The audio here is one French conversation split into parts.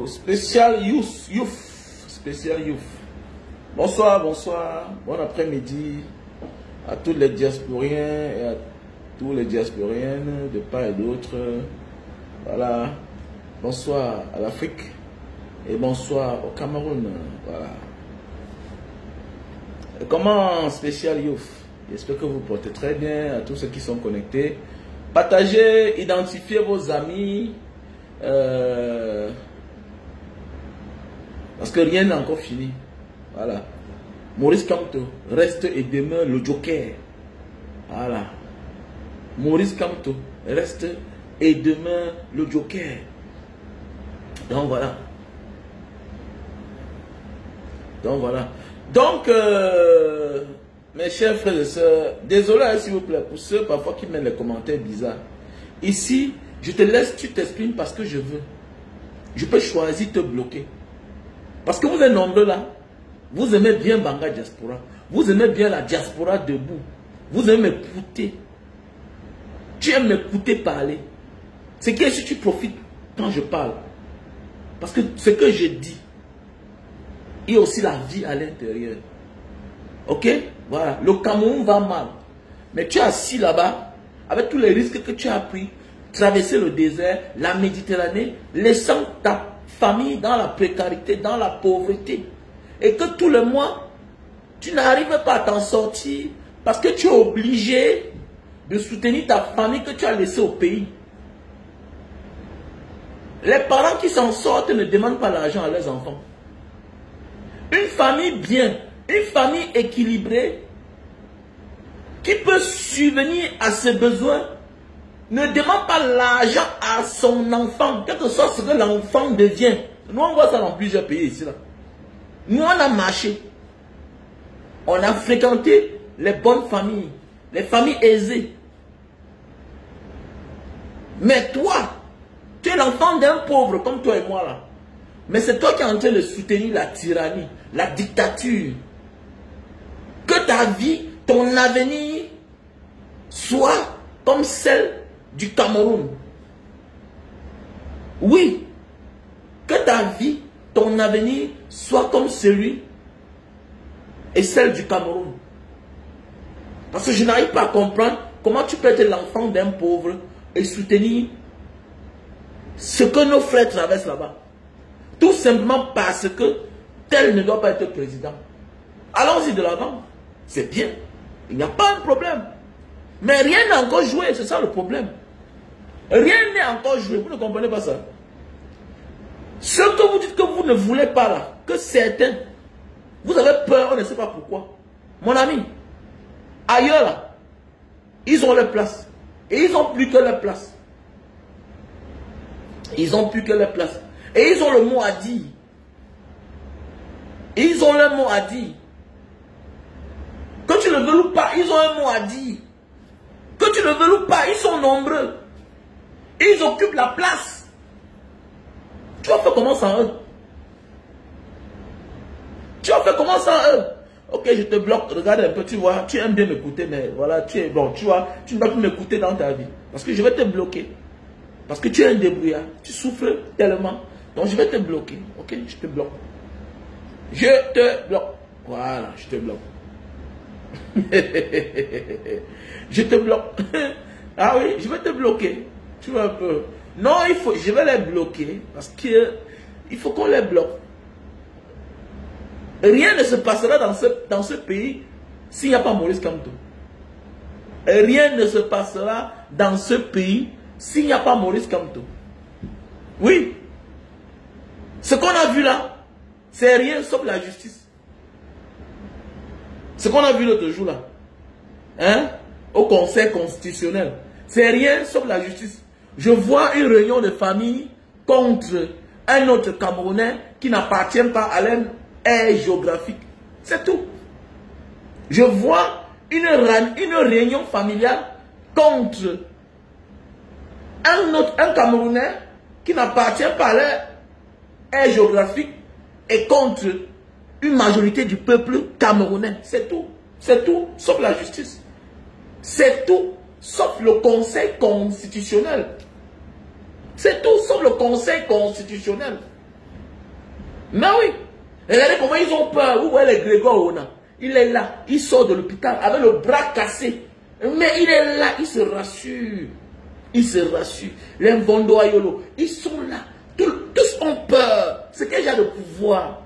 Spécial youth. Spécial youth. Bonsoir, bonsoir. Bon après-midi à tous les diasporiens et à tous les diasporiennes de part et d'autre. Voilà. Bonsoir à l'Afrique et bonsoir au Cameroun. Voilà. Et comment spécial youth? J'espère que vous portez très bien à tous ceux qui sont connectés. Partagez, identifiez vos amis. Parce que rien n'est encore fini. Voilà. Maurice Kamto reste et demeure le Joker. Voilà. Maurice Kamto reste et demeure le Joker. Donc voilà. Donc voilà. Donc, mes chers frères et sœurs, désolé s'il vous plaît pour ceux parfois qui mettent les commentaires bizarres. Ici, je te laisse, tu t'exprimes parce que je veux. Je peux choisir de te bloquer. Parce que vous êtes nombreux là. Vous aimez bien Banga Diaspora. Vous aimez bien la diaspora debout. Vous aimez m'écouter. Tu aimes m'écouter parler. C'est que si tu profites quand je parle. Parce que ce que je dis, il y a aussi la vie à l'intérieur. Ok? Voilà. Le Cameroun va mal. Mais tu es assis là-bas, avec tous les risques que tu as pris, traverser le désert, la Méditerranée, laissant ta famille dans la précarité, dans la pauvreté. Et que tous les mois, tu n'arrives pas à t'en sortir parce que tu es obligé de soutenir ta famille que tu as laissée au pays. Les parents qui s'en sortent ne demandent pas l'argent à leurs enfants. Une famille bien, une famille équilibrée, qui peut subvenir à ses besoins, ne demande pas l'argent à son enfant, quel que soit ce que l'enfant devient. Nous, on voit ça dans plusieurs pays ici. Là. Nous, on a marché. On a fréquenté les bonnes familles, les familles aisées. Mais toi, tu es l'enfant d'un pauvre comme toi et moi là. Mais c'est toi qui es en train de soutenir la tyrannie, la dictature. Que ta vie, ton avenir, soit comme celle du Cameroun. Oui, que ta vie, ton avenir, soit comme celui et celle du Cameroun. Parce que je n'arrive pas à comprendre comment tu peux être l'enfant d'un pauvre et soutenir ce que nos frères traversent là-bas. Tout simplement parce que tel ne doit pas être président. Allons-y de l'avant. C'est bien. Il n'y a pas de problème. Mais rien n'est encore joué. C'est ça le problème. Rien n'est encore joué. Vous ne comprenez pas ça. Ce que vous dites que vous ne voulez pas là, que certains, vous avez peur, on ne sait pas pourquoi. Mon ami, ailleurs là, ils ont leur place. Et ils n'ont plus que leur place. Ils n'ont plus que leur place. Et ils ont le mot à dire. Ils ont le mot à dire. Que tu le veux ou pas, ils ont un mot à dire. Que tu le veux ou pas, ils sont nombreux. Ils occupent la place. Tu vas faire comment sans eux? Tu vas faire comment sans eux? Ok, je te bloque. Regarde un peu, tu vois. Tu aimes bien m'écouter, mais voilà, tu es bon. Tu vois, tu ne vas plus m'écouter dans ta vie. Parce que je vais te bloquer. Parce que tu es un débrouillard. Tu souffres tellement. Donc je vais te bloquer. Ok, je te bloque. Je te bloque. Voilà, je te bloque. Je te bloque. Ah oui, je vais te bloquer. Tu vois un peu. Non, il faut, je vais les bloquer parce que il faut qu'on les bloque. Rien ne se passera dans ce pays s'il n'y a pas Maurice Kamto. Rien ne se passera dans ce pays s'il n'y a pas Maurice Kamto. Oui. Ce qu'on a vu là, c'est rien sauf la justice. Ce qu'on a vu l'autre jour là, hein, au Conseil constitutionnel, c'est rien sauf la justice. Je vois une réunion de famille contre un autre Camerounais qui n'appartient pas à l'aire géographique. C'est tout. Je vois une réunion familiale contre un Camerounais qui n'appartient pas à l'aire géographique et contre une majorité du peuple camerounais. C'est tout. C'est tout, sauf la justice. C'est tout, sauf le Conseil constitutionnel. C'est tout, sauf le Conseil constitutionnel. Mais oui, regardez comment ils ont peur. Vous voyez les Grégoire Ona. Il est là, il sort de l'hôpital avec le bras cassé. Mais il est là, il se rassure. Il se rassure. Les Mvondo Ayolo, ils sont là. Tous ont peur. C'est quel genre de pouvoir?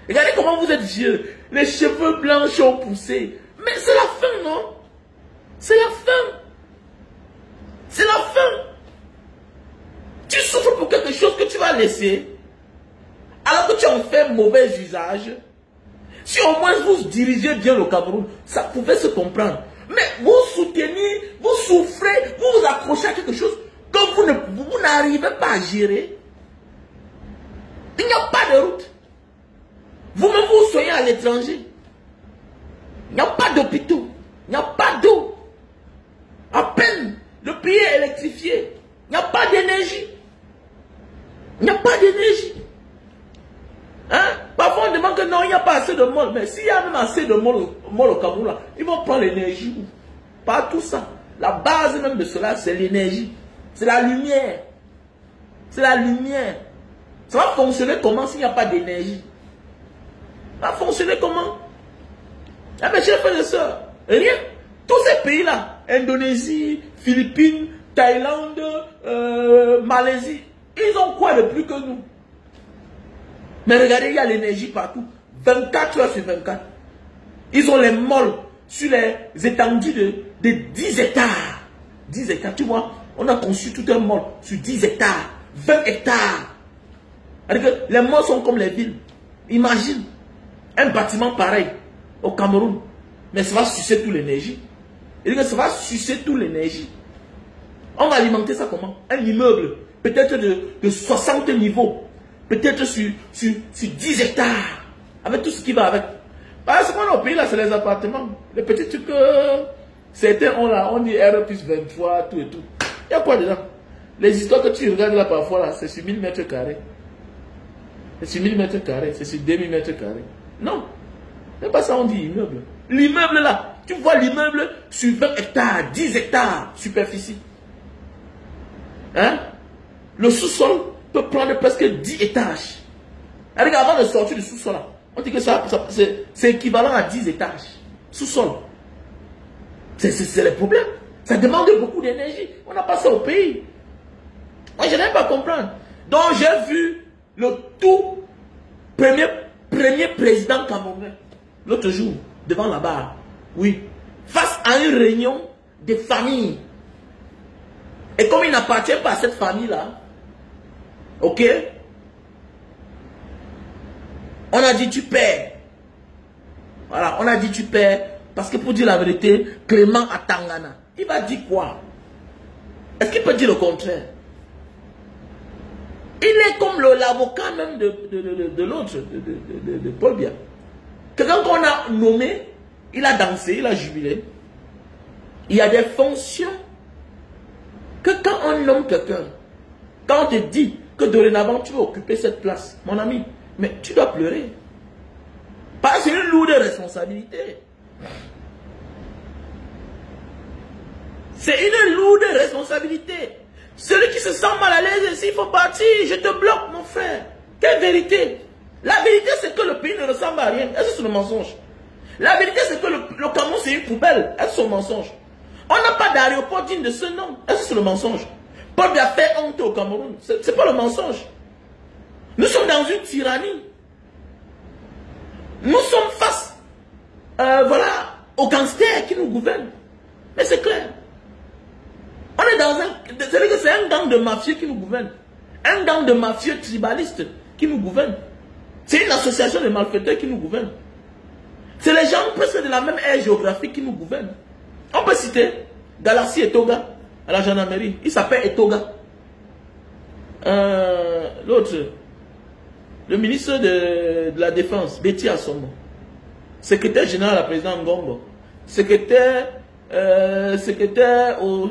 Regardez comment vous êtes vieux. Les cheveux blancs ont poussé. Mais c'est la fin, non? C'est la fin. C'est la fin. Tu souffres pour quelque chose que tu vas laisser. Alors que tu en fais mauvais usage. Si au moins vous dirigez bien le Cameroun, ça pouvait se comprendre. Mais vous soutenez, vous souffrez, vous vous accrochez à quelque chose que vous n'arrivez pas à gérer. Il n'y a pas de route. Vous-même vous soignez à l'étranger. Il n'y a pas d'hôpitaux. Il n'y a pas d'eau. À peine le pays est électrifié. Il n'y a pas d'énergie. Il n'y a pas d'énergie. Hein? Parfois on demande que non, il n'y a pas assez de monde. Mais s'il y a même assez de monde au Cameroun, là, ils vont prendre l'énergie. Pas tout ça. La base même de cela, c'est l'énergie. C'est la lumière. C'est la lumière. Ça va fonctionner comment s'il n'y a pas d'énergie? Ça va fonctionner comment? Ah mais chers frères et sœurs, rien. Tous ces pays-là, Indonésie, Philippines, Thaïlande, Malaisie, ils ont quoi de plus que nous? Mais regardez, il y a l'énergie partout. 24 heures sur 24. Ils ont les molles sur les étendues de 10 hectares. 10 hectares, tu vois, on a conçu tout un mall sur 10 hectares, 20 hectares. C'est-à-dire que les malls sont comme les villes. Imagine un bâtiment pareil au Cameroun. Mais ça va sucer toute l'énergie. C'est-à-dire que ça va sucer toute l'énergie. On va alimenter ça comment? Un immeuble, peut-être de 60 niveaux. Peut-être sur 10 hectares. Avec tout ce qui va avec. Parce qu'on a au pays là, c'est les appartements. Les petits trucs que certains ont là, on dit R plus 23, tout et tout. Il y a quoi dedans? Les histoires que tu regardes là parfois là, c'est sur 1000 mètres carrés. C'est sur 1000 mètres carrés, c'est sur 2000 mètres carrés. Non. C'est pas ça on dit immeuble. L'immeuble là, tu vois l'immeuble sur 20 hectares, 10 hectares superficie. Hein? Le sous-sol peut prendre presque 10 étages. Regarde, avant de sortir du sous-sol là, on dit que c'est équivalent à 10 étages. Sous-sol. C'est le problème. Ça demande beaucoup d'énergie. On n'a pas ça au pays. Moi, je n'aime pas comprendre. Donc, j'ai vu le tout premier président camerounais l'autre jour, devant la barre. Oui. Face à une réunion des familles. Et comme il n'appartient pas à cette famille-là, ok, on a dit tu perds. Voilà, on a dit tu perds. Parce que pour dire la vérité, Clément Atangana, il va dire quoi? Est-ce qu'il peut dire le contraire? Il est comme l'avocat même de l'autre, de Paul Biya. Quelqu'un qu'on a nommé, il a dansé, il a jubilé. Il y a des fonctions que quand on nomme quelqu'un, quand on te dit que dorénavant tu veux occuper cette place, mon ami, mais tu dois pleurer. Parce que c'est une lourde responsabilité. C'est une lourde responsabilité. Celui qui se sent mal à l'aise, s'il faut partir, je te bloque, mon frère. Quelle vérité? La vérité, c'est que le pays ne ressemble à rien. Est-ce que c'est le mensonge? La vérité, c'est que le Cameroun, c'est une poubelle. Est-ce que c'est le mensonge? On n'a pas d'aéroport digne de ce nom. Est-ce que c'est le mensonge? Paul Biya fait honte au Cameroun. C'est pas le mensonge. Nous sommes dans une tyrannie. Nous sommes face, voilà, aux gangsters qui nous gouvernent. Mais c'est clair. On est dans c'est un gang de mafieux qui nous gouverne. Un gang de mafieux tribalistes qui nous gouverne. C'est une association de malfaiteurs qui nous gouverne. C'est les gens presque de la même aire géographique qui nous gouvernent. On peut citer Galassi Etoga à la gendarmerie. Il s'appelle Etoga. L'autre, le ministre de la Défense, Betty Assomo, secrétaire général à la présidente Ngongo, secrétaire au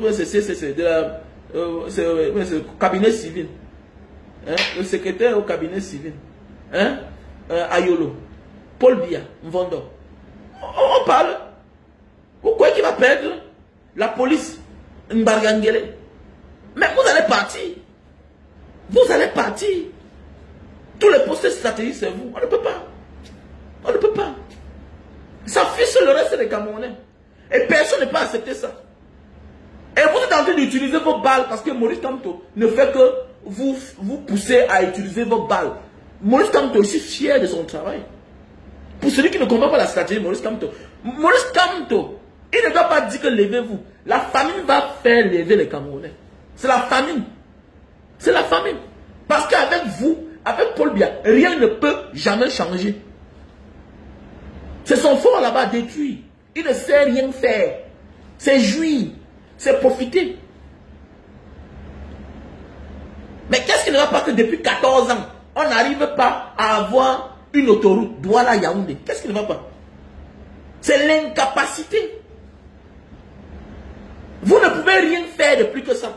cabinet civil, hein, le secrétaire au cabinet civil, hein, Ayolo, Paul Biya, Mvondo. On parle. Pourquoi qui va perdre la police Mbargangele? Mais vous allez partir. Vous allez partir. Tous les postes stratégiques, c'est vous. On ne peut pas. On ne peut pas. Ça fiche le reste des Camerounais. Et personne ne peut accepter ça. Et vous êtes en train d'utiliser vos balles parce que Maurice Kamto ne fait que vous pousser à utiliser vos balles. Maurice Kamto est aussi fier de son travail. Pour celui qui ne comprend pas la stratégie de Maurice Kamto, il ne doit pas dire que levez-vous. La famine va faire lever les Camerounais. C'est la famine. C'est la famine. Parce qu'avec vous, avec Paul Biya, rien ne peut jamais changer. C'est son fort là-bas détruit. Il ne sait rien faire. C'est jouir. C'est profiter. Mais qu'est-ce qui ne va pas que depuis 14 ans, on n'arrive pas à avoir une autoroute Douala-Yaoundé? Qu'est-ce qui ne va pas? C'est l'incapacité. Vous ne pouvez rien faire de plus que ça.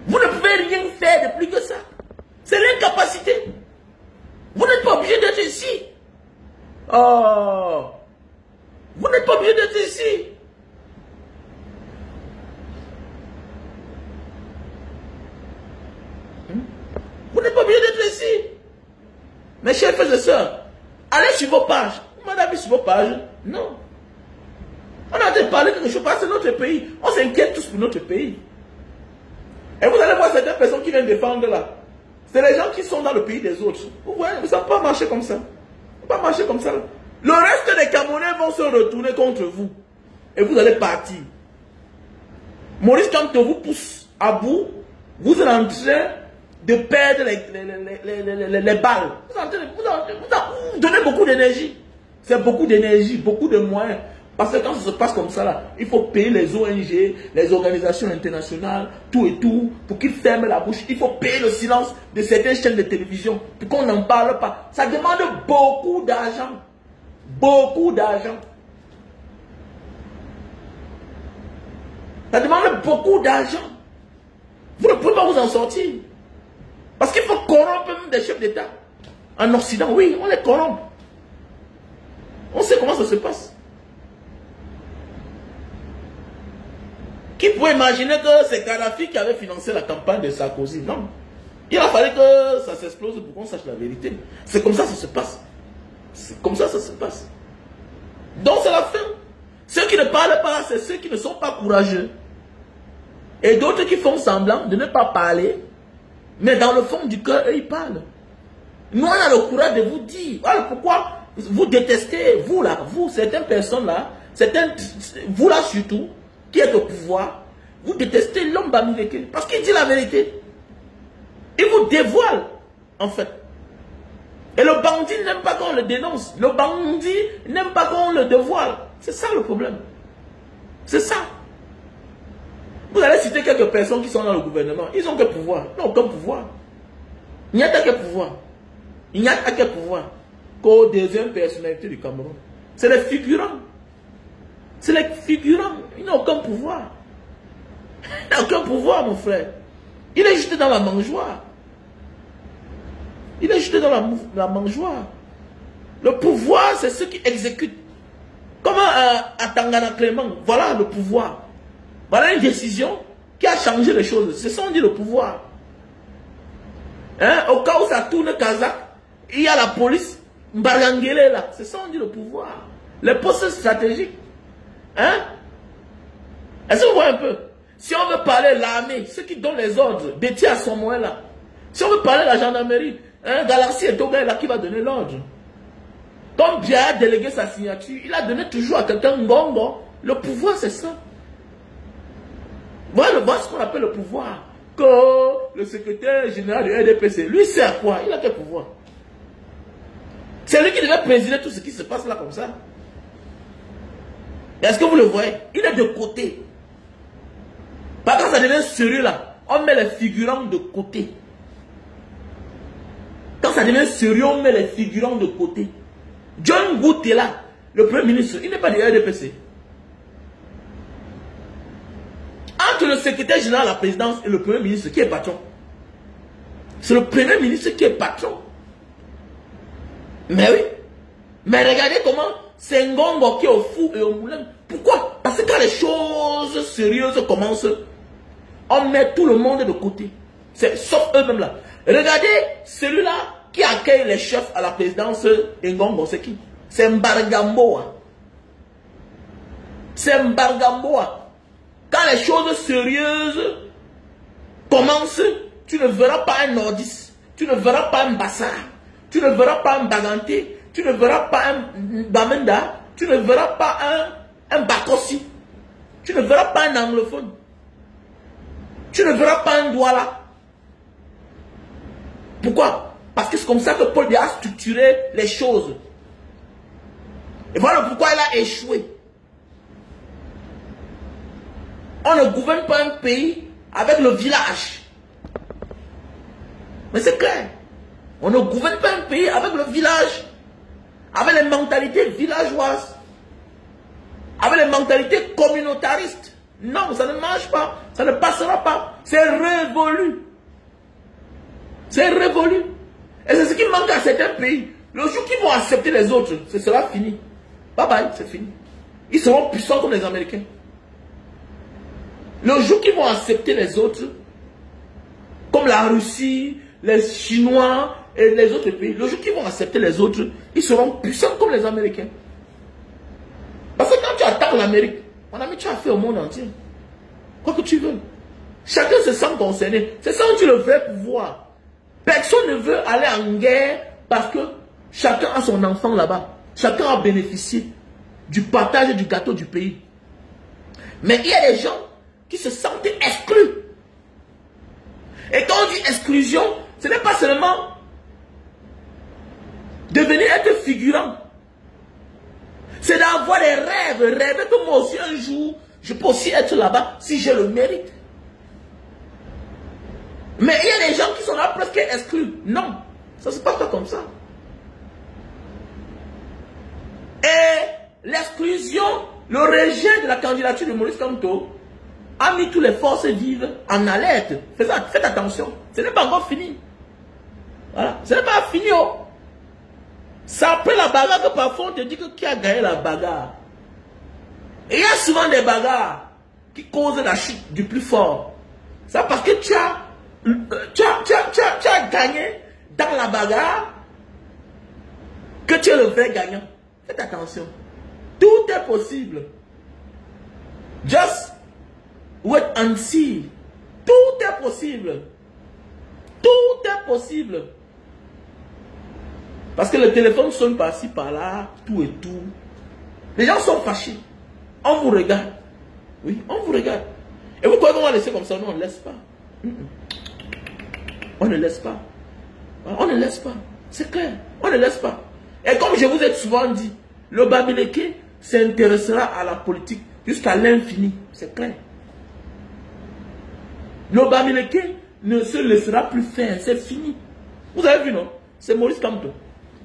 Vous ne pouvez rien faire de plus que ça. C'est l'incapacité. Vous n'êtes pas obligé d'être ici. Oh. Vous n'êtes pas obligé d'être ici. Vous n'êtes pas obligé d'être ici. Mes chers frères et sœurs, allez sur vos pages. Vous m'avez vu sur vos pages? Non. On a de parler de quelque chose parce que c'est notre pays. On s'inquiète tous pour notre pays. Et vous allez voir certaines personnes qui viennent défendre là. C'est les gens qui sont dans le pays des autres. Vous voyez, ça ne peut pas marcher comme ça. Ça ne peut pas marcher comme ça. Le reste des Camerounais vont se retourner contre vous. Et vous allez partir. Maurice Kamto vous pousse à bout. Vous êtes en train de perdre les balles. Vous donnez beaucoup d'énergie. C'est beaucoup d'énergie, beaucoup de moyens. Parce que quand ça se passe comme ça, là, il faut payer les ONG, les organisations internationales, tout et tout, pour qu'ils ferment la bouche. Il faut payer le silence de certaines chaînes de télévision, pour qu'on n'en parle pas. Ça demande beaucoup d'argent. Beaucoup d'argent. Ça demande beaucoup d'argent. Vous ne pouvez pas vous en sortir. Parce qu'il faut corrompre même des chefs d'État. En Occident, oui, on les corrompt. On sait comment ça se passe. Qui pouvait imaginer que c'est Kadhafi qui avait financé la campagne de Sarkozy? Non. Il a fallu que ça s'explose pour qu'on sache la vérité. C'est comme ça que ça se passe. C'est comme ça que ça se passe. Donc c'est la fin. Ceux qui ne parlent pas, c'est ceux qui ne sont pas courageux. Et d'autres qui font semblant de ne pas parler. Mais dans le fond du cœur, eux, ils parlent. Nous, on a le courage de vous dire. Voilà pourquoi vous détestez, vous là, vous, certaines personnes là, vous là surtout, qui êtes au pouvoir, vous détestez l'homme Bamileke. Parce qu'il dit la vérité. Il vous dévoile, en fait. Et le bandit n'aime pas qu'on le dénonce. Le bandit n'aime pas qu'on le dévoile. C'est ça le problème. C'est ça. Vous allez citer quelques personnes qui sont dans le gouvernement. Ils n'ont quel pouvoir? Ils n'ont aucun pouvoir. Il n'y a qu'un pouvoir. Il n'y a qu'un pouvoir qu'aux deuxième personnalité du Cameroun. C'est les figurants. C'est les figurants. Ils n'ont aucun pouvoir. Il n'a aucun pouvoir, mon frère. Il est juste dans la mangeoire. Il est juste dans la mangeoire. Le pouvoir, c'est ceux qui exécutent. Comment à Tangana Clément, voilà le pouvoir. Voilà une décision qui a changé les choses. C'est ça on dit le pouvoir. Hein? Au cas où ça tourne Kazakh, il y a la police Mbarangele là. C'est ça on dit le pouvoir. Les postes stratégiques. Hein? Est-ce que vous voyez un peu? Si on veut parler de l'armée, ceux qui donnent les ordres, Betty Assomo là. Si on veut parler de la gendarmerie, hein, Galaxy et Toga là qui va donner l'ordre. Comme Biya a délégué sa signature, il a donné toujours à quelqu'un Ngongo. Le pouvoir c'est ça. Voilà ce qu'on appelle le pouvoir. Que le secrétaire général du RDPC, lui c'est à quoi? Il a quel pouvoir? C'est lui qui devait présider tout ce qui se passe là comme ça. Est-ce que vous le voyez? Il est de côté. Par quand ça devient sérieux là, on met les figurants de côté. ça devient sérieux, on met les figurants de côté. John Goutela, le premier ministre, il n'est pas du RDPC. Entre le secrétaire général de la présidence et le premier ministre, qui est patron? C'est le premier ministre qui est patron. Mais oui. Mais regardez comment c'est Ngongo qui est au four et au moulin. Pourquoi? Parce que quand les choses sérieuses commencent, on met tout le monde de côté. Sauf eux-mêmes là. Regardez celui-là qui accueille les chefs à la présidence Ngongo, c'est qui? C'est Mbargamboa. C'est Mbargamboa. Quand les choses sérieuses commencent, tu ne verras pas un nordiste, tu ne verras pas un Bassara, tu ne verras pas un Baganté, tu ne verras pas un Bamenda, tu ne verras pas un Bakossi, tu ne verras pas un anglophone, tu ne verras pas un Douala. Pourquoi? Parce que c'est comme ça que Paul Biya a structuré les choses. Et voilà pourquoi il a échoué. On ne gouverne pas un pays avec le village. Mais c'est clair. On ne gouverne pas un pays avec le village. Avec les mentalités villageoises. Avec les mentalités communautaristes. Non, ça ne marche pas. Ça ne passera pas. C'est révolu. C'est révolu. Et c'est ce qui manque à certains pays. Le jour qu'ils vont accepter les autres, ce sera fini. Bye bye, c'est fini. Ils seront puissants comme les Américains. Le jour qu'ils vont accepter les autres, comme la Russie, les Chinois et les autres pays, le jour qu'ils vont accepter les autres, ils seront puissants comme les Américains. Parce que quand tu attaques l'Amérique, mon ami, tu as fait au monde entier. Quoi que tu veux. Chacun se sent concerné. C'est ça où tu le vrai pouvoir. Personne ne veut aller en guerre parce que chacun a son enfant là-bas. Chacun a bénéficié du partage du gâteau du pays. Mais il y a des gens qui se sentent exclus. Et quand on dit exclusion, ce n'est pas seulement devenir être figurant. C'est d'avoir des rêves, rêver que moi aussi un jour, je peux aussi être là-bas si j'ai le mérite. Mais il y a des gens qui sont là presque exclus. Non, ça ne se passe pas comme ça. Et l'exclusion, le rejet de la candidature de Maurice Kamto a mis toutes les forces vives en alerte. Faites attention, ce n'est pas encore fini. Voilà, ce n'est pas fini. Oh. C'est après la bagarre que parfois on te dit que qui a gagné la bagarre. Et il y a souvent des bagarres qui causent la chute du plus fort. C'est parce que tu as gagné dans la bagarre que tu es le vrai gagnant. Faites attention. Tout est possible. Just wait and see. Tout est possible. Tout est possible. Parce que le téléphone sonne par-ci, par-là, tout et tout. Les gens sont fâchés. On vous regarde. Oui, on vous regarde. Et vous croyez qu'on va laisser comme ça? Non, on ne laisse pas. On ne laisse pas. On ne laisse pas. C'est clair. On ne laisse pas. Et comme je vous ai souvent dit, le Bamileke s'intéressera à la politique jusqu'à l'infini. C'est clair. Le Bamileke ne se laissera plus faire. C'est fini. Vous avez vu, non? C'est Maurice Kamto.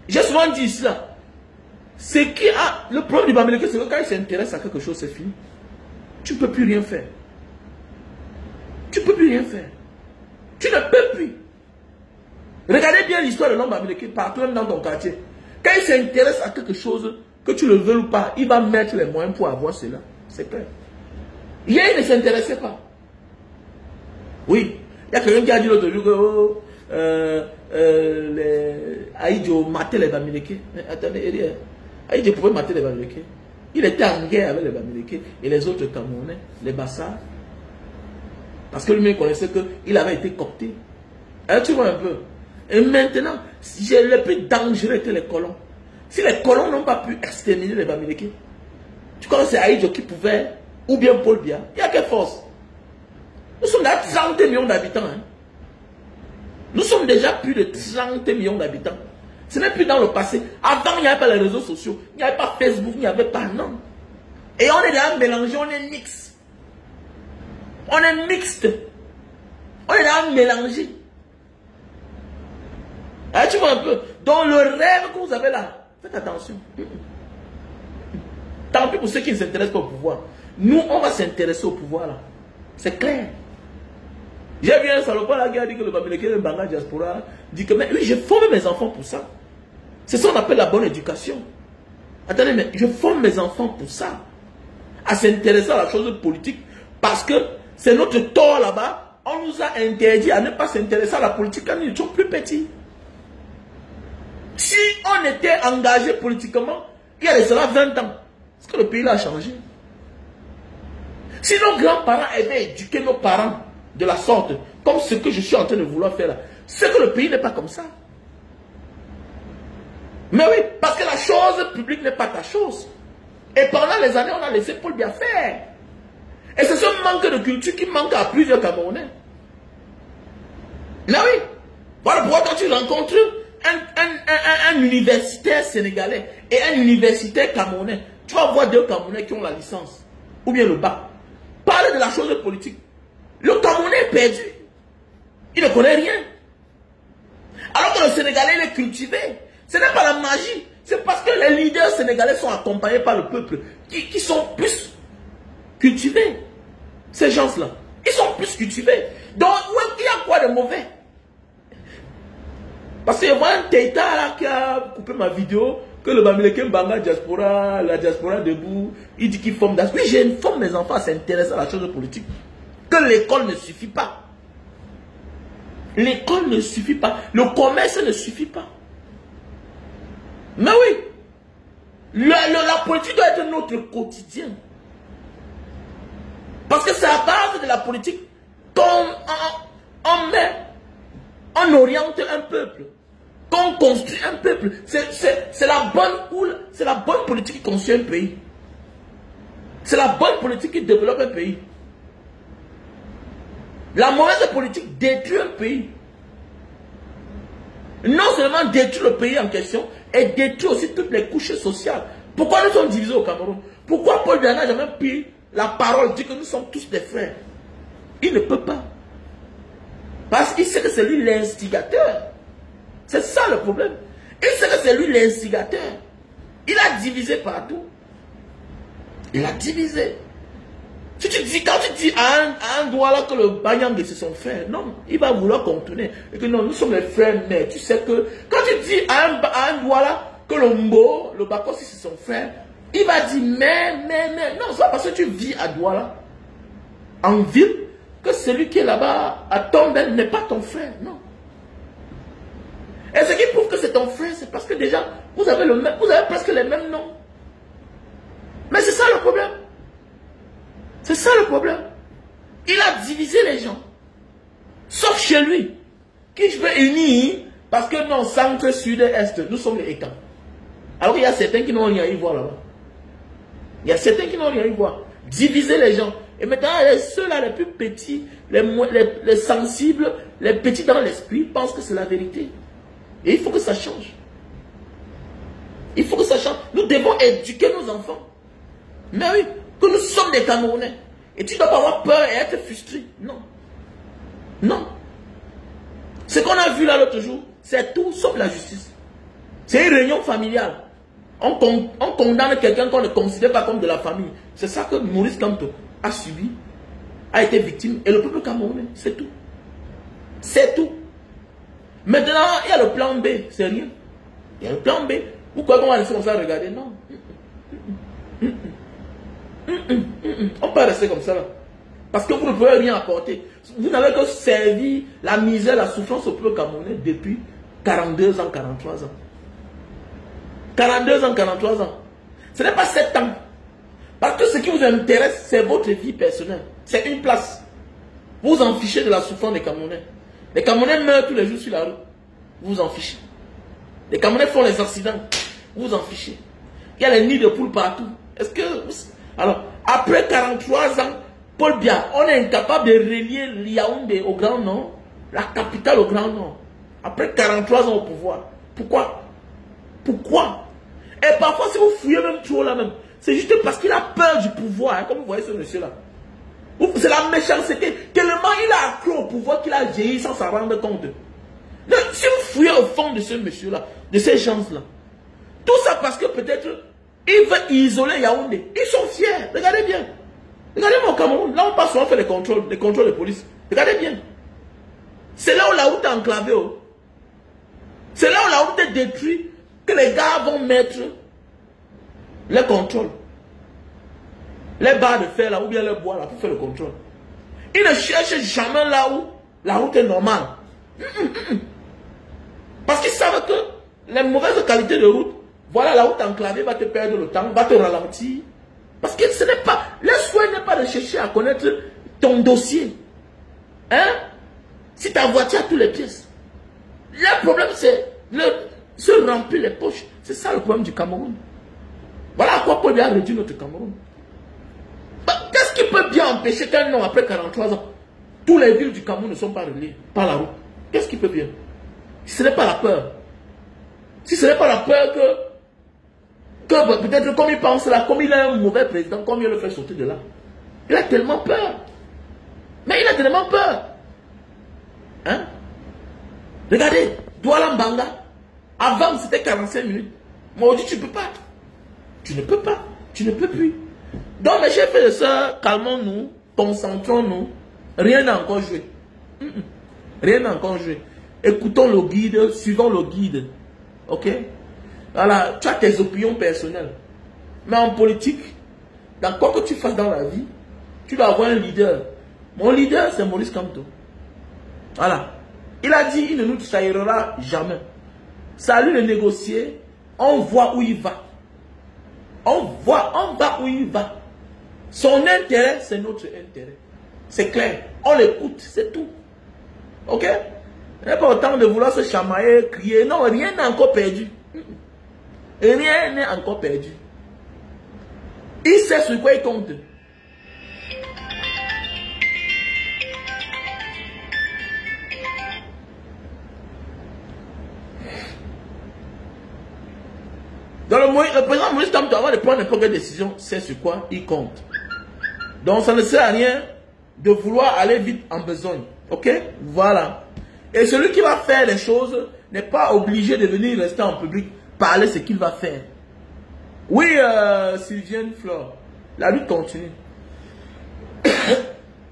J'ai souvent dit ici, là. C'est qui a le problème du Bamileke, c'est que quand il s'intéresse à quelque chose, c'est fini. Tu ne peux plus rien faire. Tu ne peux plus rien faire. Tu ne peux plus. Regardez bien l'histoire de l'homme Bamileke partout, même dans ton quartier. Quand il s'intéresse à quelque chose, que tu le veux ou pas, il va mettre les moyens pour avoir cela. C'est clair. Hier, il ne s'intéressait pas. Oui. Il y a quelqu'un qui a dit l'autre jour que Aïdjo matait les Bamileke. Mais attendez, Aïdjo pouvait mater les Bamileke. Il était en guerre avec les Bamileke et les autres Camerounais, les Bassars. Parce que lui-même connaissait qu'il avait été coopté. Alors, tu vois un peu. Et maintenant, le plus dangereux étaient les colons. Si les colons n'ont pas pu exterminer les Bamileke, tu crois que c'est Aïdjo qui pouvait, ou bien Paul Biya. Il y a quelle force? Nous sommes à 30 millions d'habitants. Hein. Nous sommes déjà plus de 30 millions d'habitants. Ce n'est plus dans le passé. Avant, il n'y avait pas les réseaux sociaux. Il n'y avait pas Facebook, il n'y avait pas, non. Et on est déjà mélangé, on est mix. On est mixte. On est déjà mélangé. Ah, tu vois un peu. Donc le rêve que vous avez là, faites attention. Tant pis pour ceux qui ne s'intéressent pas au pouvoir. Nous, on va s'intéresser au pouvoir là. C'est clair. J'ai vu un salopard là qui a dit que le Bamileke, le Banga Diaspora, dit que mais oui, je forme mes enfants pour ça. C'est ça qu'on appelle la bonne éducation. Attendez, mais je forme mes enfants pour ça. À s'intéresser à la chose politique. Parce que c'est notre tort là-bas. On nous a interdit à ne pas s'intéresser à la politique quand nous étions plus petits. Si on était engagé politiquement, il y a de cela 20 ans. Est-ce que le pays là a changé? Si nos grands-parents avaient éduqué nos parents de la sorte, comme ce que je suis en train de vouloir faire là, c'est que le pays n'est pas comme ça. Mais oui, parce que la chose publique n'est pas ta chose. Et pendant les années, on a laissé Paul Biya faire. Et c'est ce manque de culture qui manque à plusieurs Camerounais. Mais oui, voilà pourquoi quand tu rencontres un universitaire sénégalais et un universitaire camerounais, tu vas voir deux Camerounais qui ont la licence, ou bien le bac. Parler de la chose politique. Le Camerounais est perdu. Il ne connaît rien. Alors que le Sénégalais, il est cultivé. Ce n'est pas la magie. C'est parce que les leaders sénégalais sont accompagnés par le peuple qui sont plus cultivés. Ces gens-là, ils sont plus cultivés. Donc, il y a quoi de mauvais? Parce que je vois un Teita là qui a coupé ma vidéo, que le Bamileke Banga Diaspora, la diaspora debout, il dit qu'il forme d'as. Oui, je forme mes enfants à s'intéresser à la chose politique. Que l'école ne suffit pas. L'école ne suffit pas. Le commerce ne suffit pas. Mais oui, la politique doit être notre quotidien. Parce que c'est à base de la politique on oriente un peuple, qu'on construit un peuple. C'est la bonne politique qui construit un pays. C'est la bonne politique qui développe un pays. La mauvaise politique détruit un pays. Non seulement détruit le pays en question, elle détruit aussi toutes les couches sociales. Pourquoi nous sommes divisés au Cameroun? Pourquoi Paul Biya n'a jamais pris la parole, dit que nous sommes tous des frères? Il ne peut pas. Parce qu'il sait que c'est lui l'instigateur. C'est ça le problème. Il sait que c'est lui l'instigateur. Il a divisé partout. Il a divisé. Si tu dis, quand tu dis à un doigt là que le Banyang c'est son frère, non, il va vouloir contourner. Et que non, nous sommes les frères, mais tu sais que quand tu dis à un doigt là que le Mbo, le Bakossi c'est son frère, il va dire mais, non, c'est pas parce que tu vis à Douala, en ville, que celui qui est là-bas à Tombelle n'est pas ton frère, non. Et ce qui prouve que c'est ton frère, c'est parce que déjà, vous avez presque les mêmes noms. Mais c'est ça le problème. C'est ça le problème. Il a divisé les gens. Sauf chez lui. Qui je veux unir, parce que non, centre, sud et est, nous sommes les écans. Alors qu'il y a certains qui n'ont rien à y voir là-bas. Il y a certains qui n'ont rien à y voir. Diviser les gens. Et maintenant, ceux-là les plus petits, les sensibles, les petits dans l'esprit, pensent que c'est la vérité. Et il faut que ça change. Il faut que ça change. Nous devons éduquer nos enfants. Mais oui, que nous sommes des Camerounais. Et tu ne dois pas avoir peur et être frustré. Non. Non. Ce qu'on a vu là l'autre jour, c'est tout sauf la justice. C'est une réunion familiale. On condamne quelqu'un qu'on ne considère pas comme de la famille. C'est ça que Maurice Kamto a subi, a été victime. Et le peuple camerounais, c'est tout. C'est tout. Maintenant, il y a le plan B, c'est rien. Il y a le plan B. Pourquoi on va laisser comme ça regarder? Non. On peut rester comme ça là. Parce que vous ne pouvez rien apporter. Vous n'avez que servi la misère, la souffrance au peuple camerounais depuis 42 ans, 43 ans. 42 ans, 43 ans. Ce n'est pas 7 ans. Parce que ce qui vous intéresse, c'est votre vie personnelle. C'est une place. Vous vous en fichez de la souffrance des Camerounais. Les Camerounais meurent tous les jours sur la route. Vous vous en fichez. Les Camerounais font les accidents. Vous vous en fichez. Il y a les nids de poules partout. Est-ce que... Alors, après 43 ans, Paul Biya, on est incapable de relier Yaoundé au Grand Nord, la capitale au Grand Nord. Après 43 ans au pouvoir. Pourquoi? Pourquoi? Et parfois, si vous fouillez même trop là même, c'est juste parce qu'il a peur du pouvoir, hein, comme vous voyez ce monsieur-là. C'est la méchanceté. Tellement il a accro au pouvoir qu'il a vieilli sans s'en rendre compte. Si vous fouillez au fond de ce monsieur-là, de ces gens-là, tout ça parce que peut-être ils veulent isoler Yaoundé. Ils sont fiers. Regardez bien. Regardez-moi au Cameroun. Là, on passe souvent faire les contrôles de police. Regardez bien. C'est là où la route est enclavée. Oh. C'est là où la route est détruite que les gars vont mettre les contrôles. Les barres de fer là, ou bien les bois là pour faire le contrôle. Ils ne cherchent jamais là où la route est normale. Parce qu'ils savent que les mauvaises qualités de route, voilà, la route enclavée va te perdre le temps, va te ralentir. Parce que ce n'est pas, le souhait n'est pas de chercher à connaître ton dossier. Hein? Si ta voiture a toutes les pièces. Le problème c'est se remplir les poches. C'est ça le problème du Cameroun. Voilà à quoi Paul a réduit notre Cameroun. Qu'est-ce qui peut bien empêcher qu'un nom après 43 ans, tous les villes du Cameroun ne sont pas reliées par la route? Qu'est-ce qui peut bien? Si ce n'est pas la peur. Si ce n'est pas la peur que peut-être comme il pense là, comme il a un mauvais président, comme il le fait sortir de là. Il a tellement peur. Mais il a tellement peur. Hein? Regardez, Douala Mbanga, avant c'était 45 minutes. Moi aujourd'hui tu ne peux pas. Tu ne peux pas. Tu ne peux plus. Donc mes chers frères et sœurs, calmons-nous, concentrons-nous. Rien n'a encore joué. Rien n'a encore joué. Écoutons le guide, suivons le guide. Ok? Voilà, tu as tes opinions personnelles. Mais en politique, dans quoi que tu fasses dans la vie, tu dois avoir un leader. Mon leader, c'est Maurice Kamto. Voilà. Il a dit, il ne nous trahira jamais. C'est à lui de négocier. On voit où il va. On va où il va. Son intérêt, c'est notre intérêt. C'est clair. On l'écoute, c'est tout. Ok? Il n'est pas autant de vouloir se chamailler, crier. Non, rien n'est encore perdu. Rien n'est encore perdu. Il sait sur quoi il compte. Dans le président Maurice Kamto, avant de prendre n'importe quelle décision, c'est sur quoi il compte. Donc ça ne sert à rien de vouloir aller vite en besogne. Ok? Voilà. Et celui qui va faire les choses n'est pas obligé de venir rester en public, parler ce qu'il va faire. Oui, Sylvienne Flore, la lutte continue.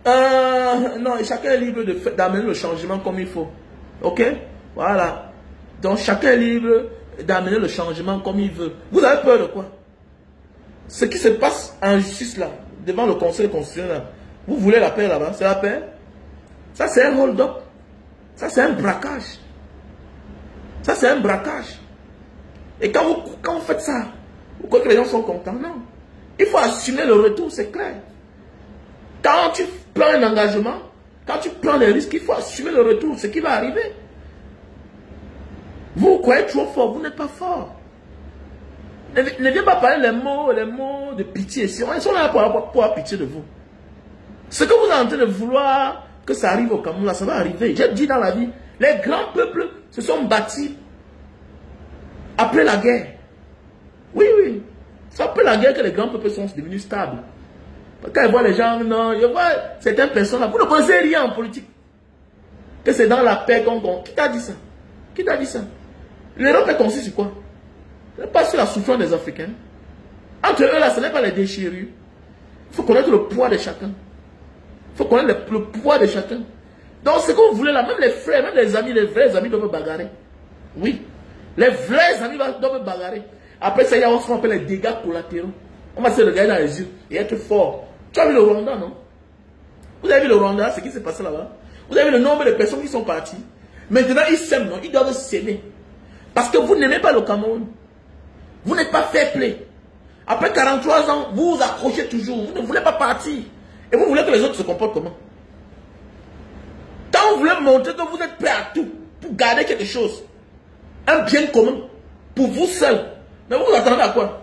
Non, et chacun est libre d'amener le changement comme il faut. Ok? Voilà. Donc chacun est libre d'amener le changement comme il veut. Vous avez peur de quoi? Ce qui se passe en justice là, devant le conseil constitutionnel là, vous voulez la paix là-bas? C'est la paix? Ça c'est un hold-up. Ça c'est un braquage. Ça c'est un braquage. Et quand vous faites ça, vous croyez que les gens sont contents? Non. Il faut assumer le retour, c'est clair. Quand tu prends un engagement, quand tu prends des risques, il faut assumer le retour, ce qui va arriver. Vous croyez trop fort, vous n'êtes pas fort. Ne viens pas parler les mots de pitié. Ils sont là pour avoir pitié de vous. Ce que vous êtes en train de vouloir que ça arrive au Cameroun, là, ça va arriver. J'ai dit dans la vie, les grands peuples se sont bâtis après la guerre. Oui, oui. C'est après la guerre que les grands peuples sont devenus stables. Quand ils voient les gens, non, ils voient certaines personnes là, vous ne connaissez rien en politique. Que c'est dans la paix qu'on... Qui t'a dit ça? Qui t'a dit ça? L'Europe est construite sur quoi? Ce n'est pas sur la souffrance des Africains. Entre eux là, ce n'est pas les déchirures. Il faut connaître le poids de chacun. Il faut connaître le poids de chacun. Donc ce que vous voulez là, même les frères, même les amis, les vrais amis doivent bagarrer. Oui. Les vrais amis doivent bagarrer. Après ça, il y a ce qu'on appelle les dégâts collatéraux. On va se regarder dans les yeux et être fort. Tu as vu le Rwanda, non? Vous avez vu le Rwanda, ce qui s'est passé là-bas? Vous avez vu le nombre de personnes qui sont parties? Maintenant, ils s'aiment, non? Ils doivent s'aimer. Parce que vous n'aimez pas le Cameroun. Vous n'êtes pas fair play. Après 43 ans, vous vous accrochez toujours. Vous ne voulez pas partir. Et vous voulez que les autres se comportent comment? Quand vous voulez montrer que vous êtes prêt à tout pour garder quelque chose, un bien commun, pour vous seul, mais vous vous attendez à quoi?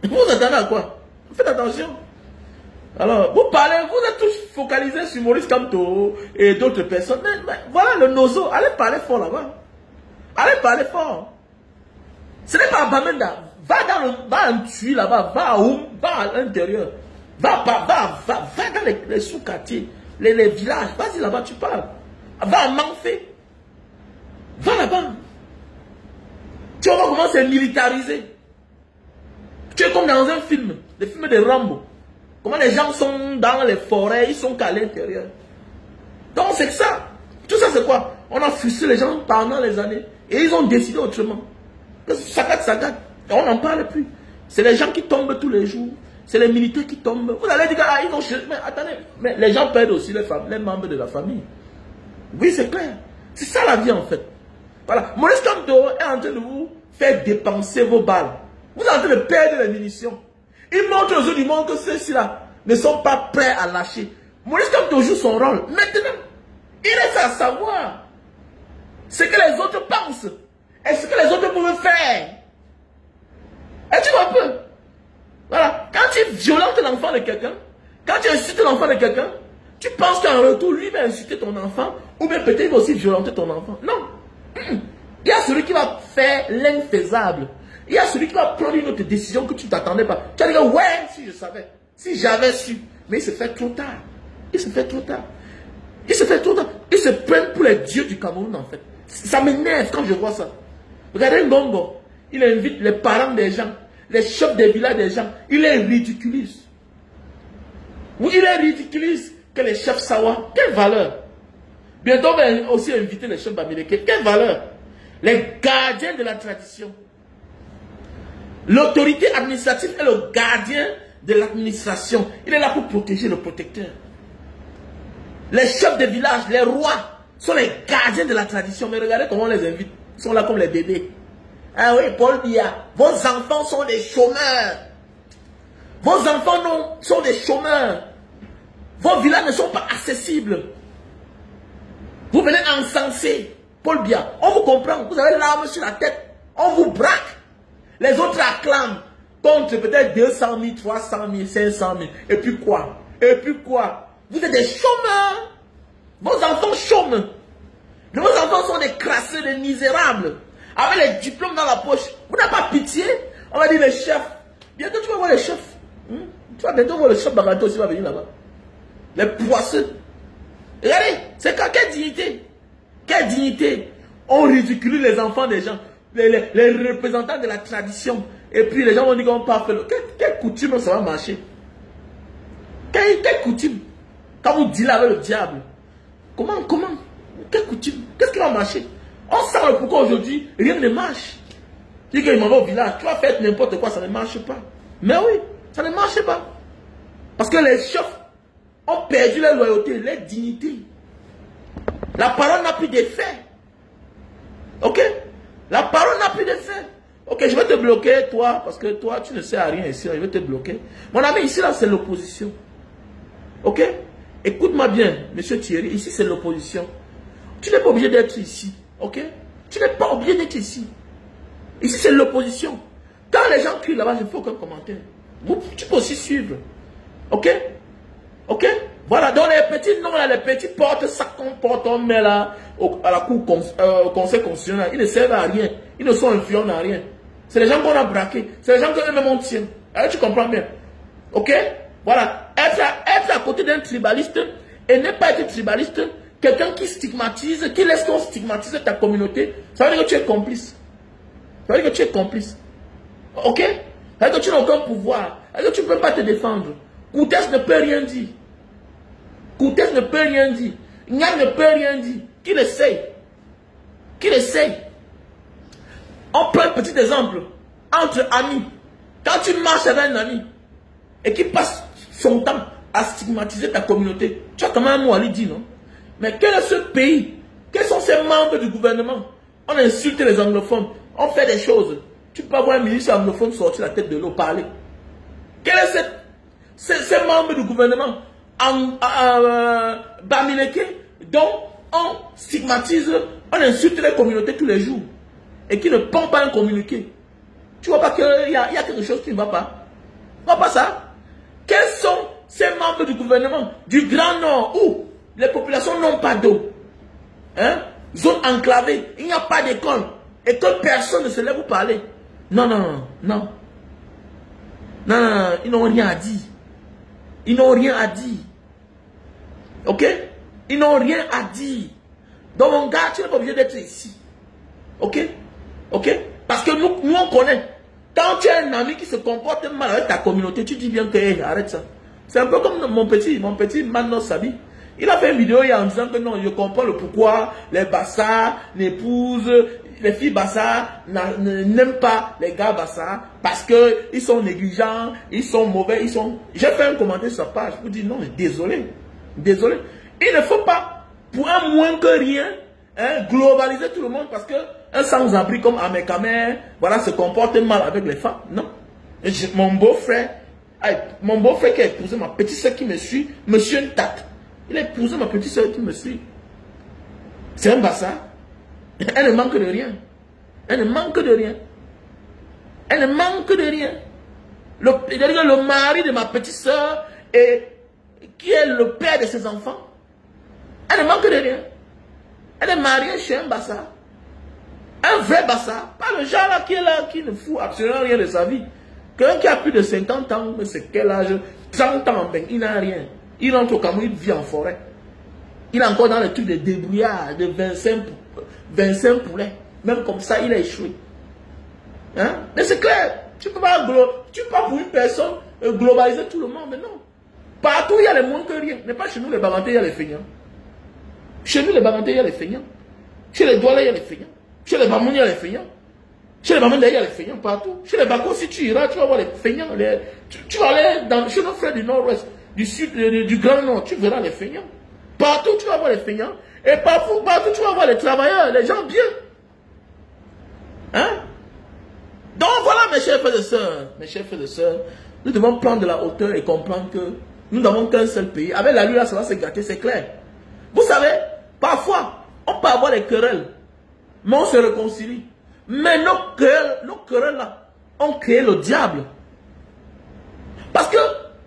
Vous vous attendez à quoi? Faites attention. Alors, vous parlez, vous êtes tous focalisés sur Maurice Kamto et d'autres personnes. Mais voilà le nozo. Allez parler fort là-bas. Allez parler fort. Ce n'est pas à Bamenda. Va en tuer là-bas. Va à Oum. Va à l'intérieur. Va dans les sous-quartiers. Les villages. Vas-y là-bas, tu parles. Va à Manfé. Va là-bas. Tu vas voir comment c'est militarisé. Tu es comme dans un film, le film de Rambo. Comment les gens sont dans les forêts, ils sont qu'à l'intérieur. Donc c'est ça. Tout ça c'est quoi? On a frustré les gens pendant les années. Et ils ont décidé autrement. Sagat. Et on n'en parle plus. C'est les gens qui tombent tous les jours. C'est les militaires qui tombent. Vous allez dire, ah, ils ont... Mais attendez, mais les gens perdent aussi les membres de la famille. Oui, c'est clair. C'est ça la vie en fait. Voilà. Maurice Kamto est en train de vous faire dépenser vos balles. Vous êtes en train de perdre les munitions. Il montre aux autres du monde que ceux-ci-là ne sont pas prêts à lâcher. Maurice Kamto joue son rôle. Maintenant, il reste à savoir ce que les autres pensent et ce que les autres peuvent faire. Et tu vois un peu. Voilà. Quand tu violentes l'enfant de quelqu'un, quand tu insultes l'enfant de quelqu'un, tu penses qu'en retour, lui va insulter ton enfant, ou bien peut-être il va aussi violenter ton enfant. Non. Il y a celui qui va faire l'infaisable. Il y a celui qui va prendre une autre décision que tu ne t'attendais pas. Tu vas dire, ouais, si je savais, si j'avais su. Mais il se fait trop tard. Il se fait trop tard. Il se fait trop tard. Ils se prennent pour les dieux du Cameroun, en fait. Ça m'énerve quand je vois ça. Regardez Ngongo. Il invite les parents des gens, les chefs des villages des gens. Il les ridiculise. Oui, il les ridiculise que les chefs Sawa. Quelle valeur? Bientôt, on va aussi inviter les chefs Bamileke. Quelle valeur? Les gardiens de la tradition. L'autorité administrative est le gardien de l'administration. Il est là pour protéger le protecteur. Les chefs de village, les rois, sont les gardiens de la tradition. Mais regardez comment on les invite. Ils sont là comme les bébés. Ah oui, Paul Biya, vos enfants sont des chômeurs. Vos enfants sont des chômeurs. Vos villages ne sont pas accessibles. Vous venez encenser Paul Biya. On vous comprend. Vous avez l'arme sur la tête. On vous braque. Les autres acclament contre peut-être 200 000, 300 000, 500 000. Et puis quoi? Et puis quoi? Vous êtes des chômeurs. Vos enfants chôment. Vos enfants sont des crasseux, des misérables. Avec les diplômes dans la poche. Vous n'avez pas pitié? On va dire les chefs. Bientôt tu vas voir les chefs. Tu vas bientôt voir le chef Barato aussi va venir là-bas. Les poisseux. Regardez, c'est quelle dignité? Quelle dignité? On ridiculise les enfants des gens. Les représentants de la tradition. Et puis les gens vont dire qu'on parle. Quelle coutume ça va marcher? Quelle coutume? Quand vous dealez avec le diable. Comment? Quelle coutume? Qu'est-ce qui va marcher? On sait le pourquoi aujourd'hui, rien ne marche. Tu dis qu'il m'en va au village, tu vas faire n'importe quoi, ça ne marche pas. Mais oui, ça ne marche pas. Parce que les chefs ont perdu leur loyauté, leur dignité. La parole n'a plus d'effet. Ok? La parole n'a plus d'effet. Ok, je vais te bloquer, toi, parce que toi, tu ne sais à rien ici, je vais te bloquer. Mon ami, ici, là, c'est l'opposition. Ok? Écoute-moi bien, monsieur Thierry, ici, c'est l'opposition. Tu n'es pas obligé d'être ici. Ok? Tu n'es pas obligé d'être ici. Ici, c'est l'opposition. Quand les gens crient là-bas, je ne fais aucun commentaire. Tu peux aussi suivre. Ok? Ok? Voilà, donc les petits noms là, les petits porte-sacs qu'on porte, on met là, à la cour, au conseil constitutionnel, ils ne servent à rien. Ils ne sont influents à rien. C'est les gens qu'on a braqués. C'est les gens que eux-mêmes on tient. Alors tu comprends bien. Ok? Voilà. Être à côté d'un tribaliste et ne pas être tribaliste, quelqu'un qui stigmatise, qui laisse qu'on stigmatise ta communauté, ça veut dire que tu es complice. Ça veut dire que tu es complice. Ok? Ça veut dire que tu n'as aucun pouvoir. Ça veut dire que tu ne peux pas te défendre. Koutès ne peut rien dire. Koutès ne peut rien dire. Niang ne peut rien dire. Qu'il essaye. Qu'il essaye. On prend un petit exemple. Entre amis. Quand tu marches avec un ami et qui passe son temps à stigmatiser ta communauté, tu as quand même un mot à lui dire, non? Mais quel est ce pays? Quels sont ces membres du gouvernement? On insulte les anglophones. On fait des choses. Tu peux avoir un ministre anglophone sortir la tête de l'eau, parler. Quel est ces membres du gouvernement Bamileke dont on stigmatise, on insulte les communautés tous les jours et qui ne pensent pas un communiqué? Tu vois pas qu'il y a quelque chose qui ne va pas? Tu vois pas ça? Quels sont ces membres du gouvernement du Grand Nord où les populations n'ont pas d'eau? Hein? Zone enclavée, il n'y a pas d'école et que personne ne se lève pour parler. Non, ils n'ont rien à dire. Ils n'ont rien à dire. Ok? Ils n'ont rien à dire. Donc mon gars, tu n'es pas obligé d'être ici. Ok? Ok? Parce que nous on connaît. Quand tu as un ami qui se comporte mal avec ta communauté, tu dis bien que hey, arrête ça. C'est un peu comme mon petit Manos Sabi. Il a fait une vidéo hier en disant que non, je comprends le pourquoi les Bassa n'épousent, les filles Bassa n'aiment pas les gars Bassa parce qu'ils sont négligents, ils sont mauvais, ils sont... J'ai fait un commentaire sur sa page pour dire non, désolé, désolé. Il ne faut pas, pour un moins que rien, hein, globaliser tout le monde parce que un sans-abri comme Amekame, voilà, se comporte mal avec les femmes. Non. Mon beau-frère qui a épousé ma petite soeur qui me suit, monsieur Ntat. Il a épousé ma petite soeur qui me suit. C'est un bassa. Elle ne manque de rien. Elle ne manque de rien. Elle ne manque de rien. Le mari de ma petite soeur, qui est le père de ses enfants, elle ne manque de rien. Elle est mariée chez un bassa. Un vrai bassa. Pas le genre là, qui ne fout absolument rien de sa vie. Quelqu'un qui a plus de 50 ans, mais c'est quel âge? 30 ans, ben, il n'a rien. Il rentre au Cameroun, il vit en forêt. Il est encore dans le truc de débrouillard, de 25 poulets. Même comme ça, il a échoué. Hein? Mais c'est clair. Tu ne peux pas pour une personne globaliser tout le monde, mais non. Partout, il y a les moins que rien. Mais pas chez nous, les Bagantais, il y a les feignants. Chez nous, les Bagantais, il y a les feignants. Chez les Douala, il y a les feignants. Chez les Bamouni, il y a les feignants. Chez les Bamandais, il y a les feignants partout. Chez les Bako, si tu iras, tu vas voir les feignants. Tu vas aller chez nos frères du nord-ouest, du sud, du grand nord, tu verras les feignants. Partout, tu vas voir les feignants. Et partout, tu vas voir les travailleurs, les gens bien. Hein? Donc voilà, mes chers frères et sœurs, nous devons prendre de la hauteur et comprendre que nous n'avons qu'un seul pays. Avec la lune, là, ça va se gâter, c'est clair. Vous savez, parfois, on peut avoir des querelles, mais on se réconcilie. Mais nos querelles là, ont créé le diable. Parce que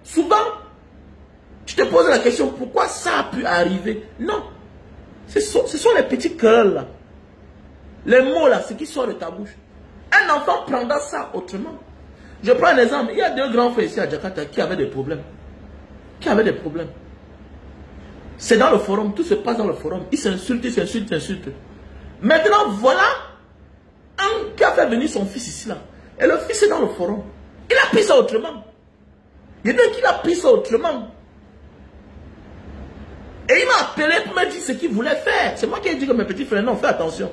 souvent, tu te poses la question, pourquoi ça a pu arriver? Non. Ce sont les petits querelles là. Les mots là, ce qui sort de ta bouche. Un enfant prendra ça autrement. Je prends un exemple. Il y a deux grands frères ici à Jakarta qui avaient des problèmes. C'est dans le forum, tout se passe dans le forum. Ils s'insultent, ils s'insultent. Maintenant, voilà un qui a fait venir son fils ici là. Et le fils est dans le forum. Il a pris ça autrement. Il y a qu'il a pris ça autrement. Et il m'a appelé pour me dire ce qu'il voulait faire. C'est moi qui ai dit que mes petits frères, non, fais attention.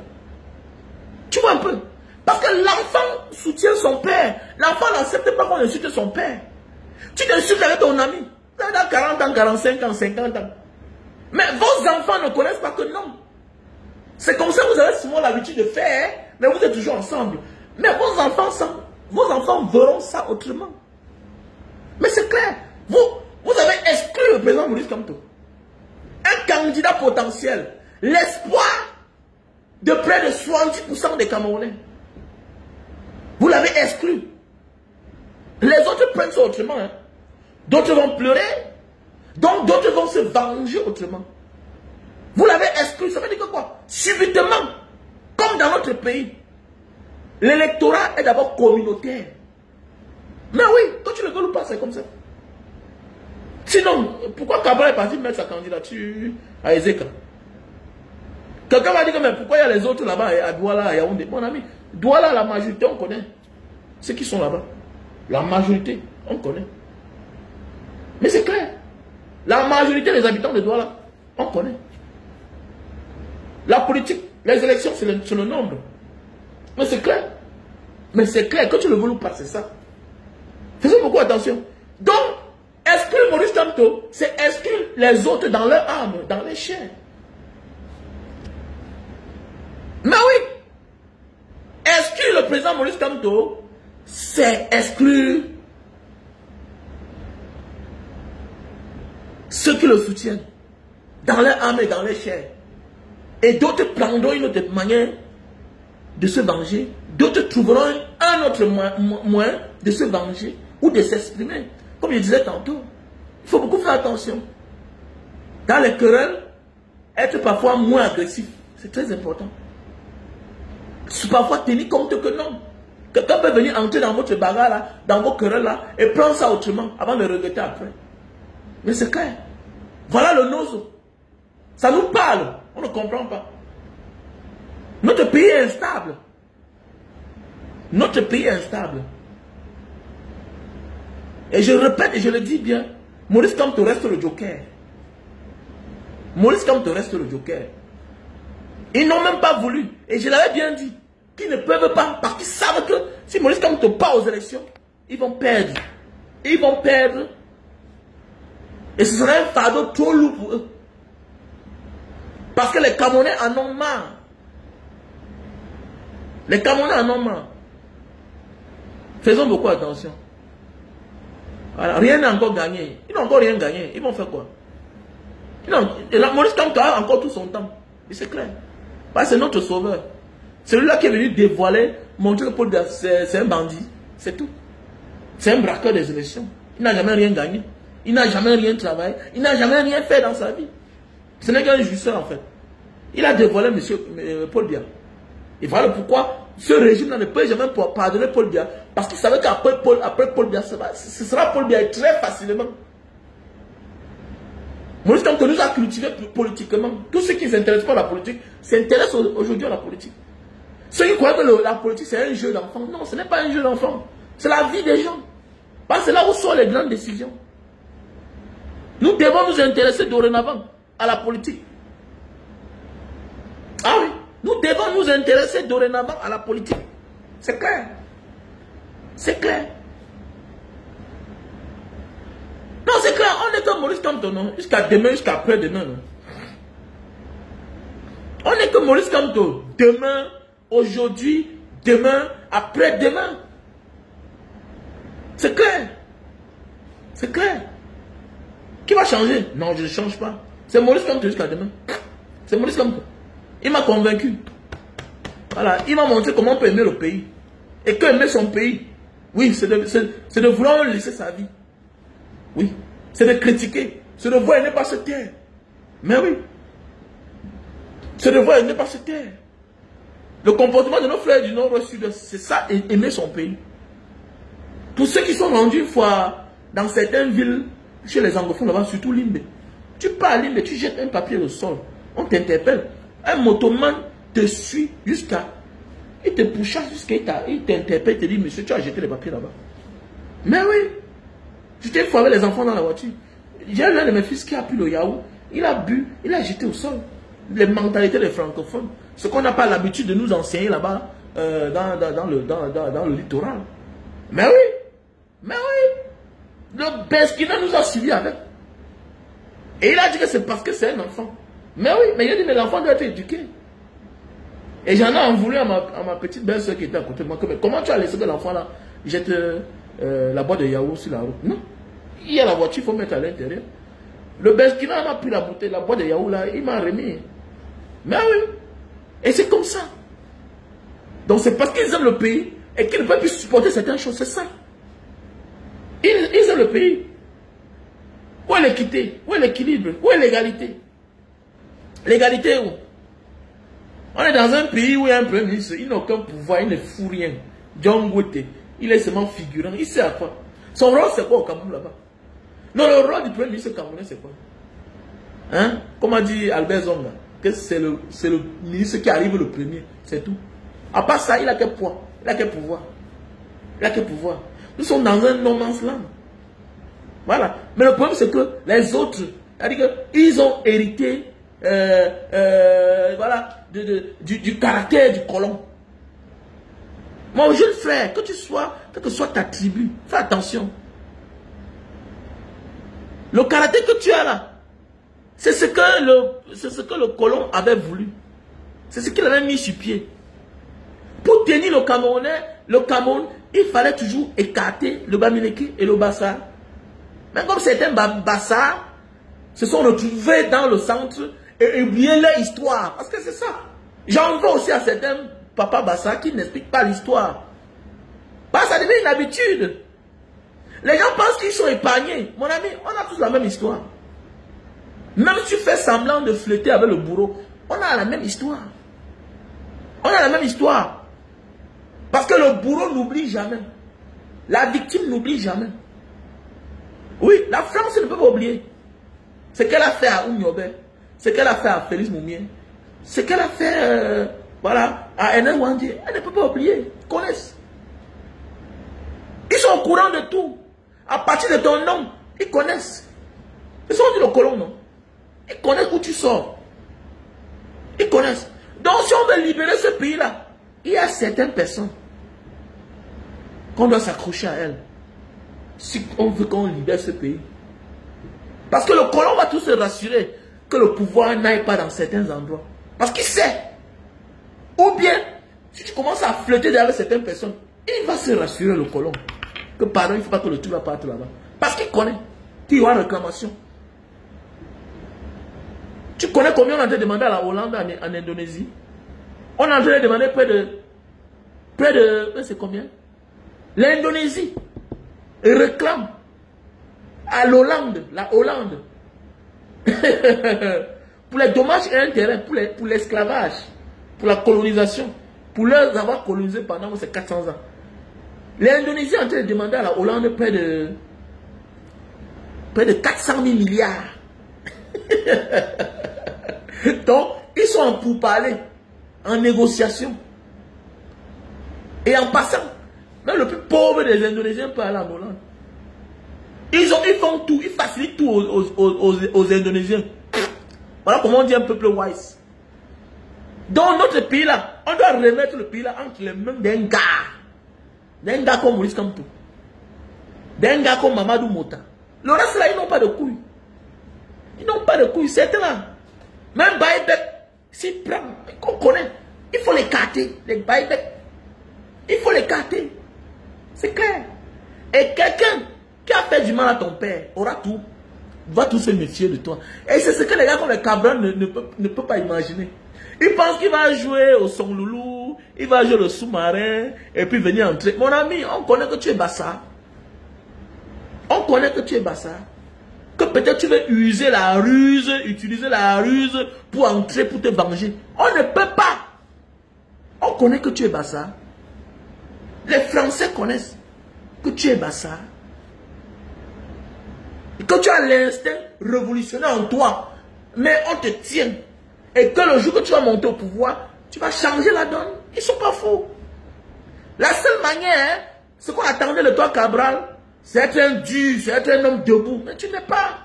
Tu vois un peu. Parce que l'enfant soutient son père. L'enfant n'accepte pas qu'on insulte son père. Tu t'insultes avec ton ami. Vous avez dans 40 ans, 45 ans, 50 ans. Mais vos enfants ne connaissent pas que non. C'est comme ça que vous avez souvent l'habitude de faire, mais vous êtes toujours ensemble. Mais vos enfants verront ça autrement. Mais c'est clair. Vous avez exclu le président Maurice Kamto. Un candidat potentiel. L'espoir de près de 70% des Camerounais. Vous l'avez exclu. Les autres prennent ça autrement. Hein. D'autres vont pleurer. Donc d'autres vont se venger autrement. Vous l'avez exclu. Ça veut dire que quoi? Subitement, comme dans notre pays, l'électorat est d'abord communautaire. Mais oui, quand tu le veux ou pas, c'est comme ça. Sinon, pourquoi Kabila est parti mettre sa candidature à Ezeka? Quelqu'un va dire que mais pourquoi il y a les autres là-bas à Douala, à Yaoundé? Mon ami, Douala, la majorité, on connaît. Ceux qui sont là-bas. La majorité, on connaît. Mais c'est clair. La majorité des habitants de Douala, on connaît. La politique, les élections, c'est le nombre. Mais c'est clair. Mais c'est clair, que tu le veux ou pas, c'est ça. Faisons beaucoup attention. Donc, exclure Maurice Kamto, c'est exclure les autres dans leur âme, dans les chairs. Mais oui, exclure le président Maurice Kamto, c'est exclure ceux qui le soutiennent, dans leur âme et dans les chairs. Et d'autres prendront une autre manière de se venger. D'autres trouveront un autre moyen de se venger ou de s'exprimer. Comme je disais tantôt, il faut beaucoup faire attention. Dans les querelles, être parfois moins agressif. C'est très important. Parfois tenir compte que non. Quelqu'un peut venir entrer dans votre bagarre là, dans vos querelles là, et prendre ça autrement avant de regretter après. Mais c'est clair. Voilà le nozo. Ça nous parle. On ne comprend pas. Notre pays est instable. Notre pays est instable. Et je répète et je le dis bien, Maurice Kamto reste le joker. Maurice Kamto reste le joker. Ils n'ont même pas voulu. Et je l'avais bien dit. Qu'ils ne peuvent pas. Parce qu'ils savent que si Maurice Kamto part aux élections, ils vont perdre. Ils vont perdre. Et ce sera un fardeau trop lourd pour eux. Parce que les Camerounais en ont marre. Les Camerounais en ont marre. Faisons beaucoup attention. Voilà, rien n'a encore gagné. Ils n'ont encore rien gagné. Ils vont faire quoi? Maurice Kamto a encore tout son temps. Et c'est clair. C'est notre sauveur. Celui-là qui est venu dévoiler, montrer que Paul Biya, c'est un bandit. C'est tout. C'est un braqueur des élections. Il n'a jamais rien gagné. Il n'a jamais rien travaillé. Il n'a jamais rien fait dans sa vie. Ce n'est qu'un jouisseur en fait. Il a dévoilé Paul Biya. Et voilà pourquoi ce régime ne peut jamais pardonner Paul Biya. Parce qu'il savait qu'après Paul Biya, ce sera Paul Biya très facilement. Maurice Kamto nous a cultivé politiquement. Tous ceux qui ne s'intéressent pas à la politique s'intéressent aujourd'hui à la politique. Ceux qui croient que la politique c'est un jeu d'enfant. Non, ce n'est pas un jeu d'enfant. C'est la vie des gens. Parce que c'est là où sont les grandes décisions. Nous devons nous intéresser dorénavant à la politique. Ah oui, nous devons nous intéresser dorénavant à la politique. C'est clair. C'est clair. Non, c'est clair, on est comme Maurice Kamto, non? Jusqu'à demain, jusqu'à après-demain, non? On est comme Maurice Kamto. Demain, aujourd'hui, demain, après-demain. C'est clair. C'est clair. Qui va changer? Non, je ne change pas. C'est Maurice Kamto jusqu'à demain. C'est Maurice Kamto. Il m'a convaincu. Voilà, il m'a montré comment on peut aimer le pays. Et que aimer son pays, oui, c'est de vouloir laisser sa vie. Oui, c'est de critiquer. C'est de voir et ne pas se taire. Mais oui. C'est de voir et ne pas se taire. Le comportement de nos frères du Nord au Sud, c'est ça, aimer son pays. Tous ceux qui sont rendus une fois dans certaines villes, chez les anglophones là-bas, surtout Limbe. Tu pars à Limbe, tu jettes un papier au sol. On t'interpelle. Un motoman te suit jusqu'à... Il te pouchasse jusqu'à... Il t'interpelle, il te dit, monsieur, tu as jeté les papiers là-bas. Mais oui. J'étais une fois avec les enfants dans la voiture. J'ai l'un de mes fils qui a pris le yaourt. Il a bu, il a jeté au sol. Les mentalités des francophones. Ce qu'on n'a pas l'habitude de nous enseigner là-bas dans le littoral. Mais oui. Mais oui. Le Beskina nous a suivis avec. Et il a dit que c'est parce que c'est un enfant. Mais oui, mais il a dit, mais l'enfant doit être éduqué. Et j'en ai en voulu à ma petite belle-soeur qui était à côté de moi. Mais comment tu as laissé que l'enfant là jette la boîte de yaourt sur la route? Non. Il y a la voiture, il faut mettre à l'intérieur. Le Beskina m'a pris la bouteille, la boîte de yaourt là, il m'a remis. Mais oui. Et c'est comme ça. Donc c'est parce qu'ils aiment le pays et qu'ils ne peuvent plus supporter certaines choses. C'est ça. Ils aiment le pays. Où est l'équité? Où est l'équilibre? Où est l'égalité? L'égalité où? On est dans un pays où il y a un premier ministre, il n'a aucun pouvoir, il ne fout rien. John Goethe, il est seulement figurant, il sait à quoi. Son rôle c'est quoi au Cameroun là-bas? Non, le rôle du premier ministre camerounais c'est quoi? Hein? Comme a dit Albert Zonga, que c'est le ministre qui arrive le premier, c'est tout. À part ça, il a quel poids? Il a quel pouvoir? Il a quel pouvoir? Nous sommes dans un no man's land. Voilà. Mais le problème c'est que les autres, c'est-à-dire qu'ils ont hérité voilà, du caractère du colon. Mon jeune frère, que tu sois, quelle que soit ta tribu, fais attention. Le caractère que tu as là, c'est ce que le colon avait voulu. C'est ce qu'il avait mis sur pied. Pour tenir le Cameroun, il fallait toujours écarter le Bamileke et le Bassa. Mais comme certains Bassa se sont retrouvés dans le centre et oublié leur histoire. Parce que c'est ça. J'en veux aussi à certains papas Bassa qui n'expliquent pas l'histoire. Parce que ça devient une habitude. Les gens pensent qu'ils sont épargnés. Mon ami, on a tous la même histoire. Même si tu fais semblant de flirter avec le bourreau, on a la même histoire. On a la même histoire. Parce que le bourreau n'oublie jamais. La victime n'oublie jamais. Oui, la France ne peut pas oublier. Ce qu'elle a fait à Oumiobe, ce qu'elle a fait à Félix Moumien, ce qu'elle a fait voilà, à Ernest Ouandjé, elle ne peut pas oublier, ils connaissent. Ils sont au courant de tout. À partir de ton nom, ils connaissent. Ils sont dit le colon, non? Ils connaissent où tu sors. Ils connaissent. Donc si on veut libérer ce pays-là, il y a certaines personnes qu'on doit s'accrocher à elles. Si on veut qu'on libère ce pays. Parce que le colon va tout se rassurer que le pouvoir n'aille pas dans certains endroits. Parce qu'il sait. Ou bien, si tu commences à flirter avec certaines personnes, il va se rassurer le colon. Que pardon, il ne faut pas que le truc va partir là-bas. Parce qu'il connaît. Il y aura réclamation. Tu connais combien on a demandé à la Hollande en Indonésie? On a demandé près de c'est combien? L'Indonésie réclame à l'Hollande, la Hollande, pour les dommages et intérêts, pour l'esclavage, pour la colonisation, pour leur avoir colonisé pendant ces 400 ans. L'Indonésie est en train de demander à la Hollande près de 400 000 milliards. Donc, ils sont en pourparlers, en négociation. Et en passant, même le plus pauvre des Indonésiens peut aller en Hollande. Ils font tout, ils facilitent tout aux Indonésiens. Voilà comment on dit un peuple wise. Dans notre pays là, on doit remettre le pays là entre les mains d'un gars. D'un gars comme Maurice Kamto. D'un gars comme Mamadou Mota. Le reste là, ils n'ont pas de couilles. Ils n'ont pas de couilles, c'est là. Même Baïbek, s'il prend, qu'on connaît, il faut l'écarter, les Baïbek. Il faut l'écarter. C'est clair. Et quelqu'un qui a fait du mal à ton père aura tout, va tout se méfier de toi. Et c'est ce que les gars comme les Cabral ne peuvent pas imaginer. Ils pensent qu'il va jouer au Son Loulou, il va jouer le sous-marin, et puis venir entrer. Mon ami, on connaît que tu es Bassa. On connaît que tu es Bassa. Que peut-être tu veux utiliser la ruse pour entrer, pour te venger. On ne peut pas. On connaît que tu es Bassa. Les Français connaissent que tu es Bassa. Et que tu as l'instinct révolutionnaire en toi. Mais on te tient. Et que le jour que tu vas monter au pouvoir, tu vas changer la donne. Ils ne sont pas faux. La seule manière, ce qu'on attendait de toi, Cabral, c'est être un dur, c'est être un homme debout. Mais tu n'es pas.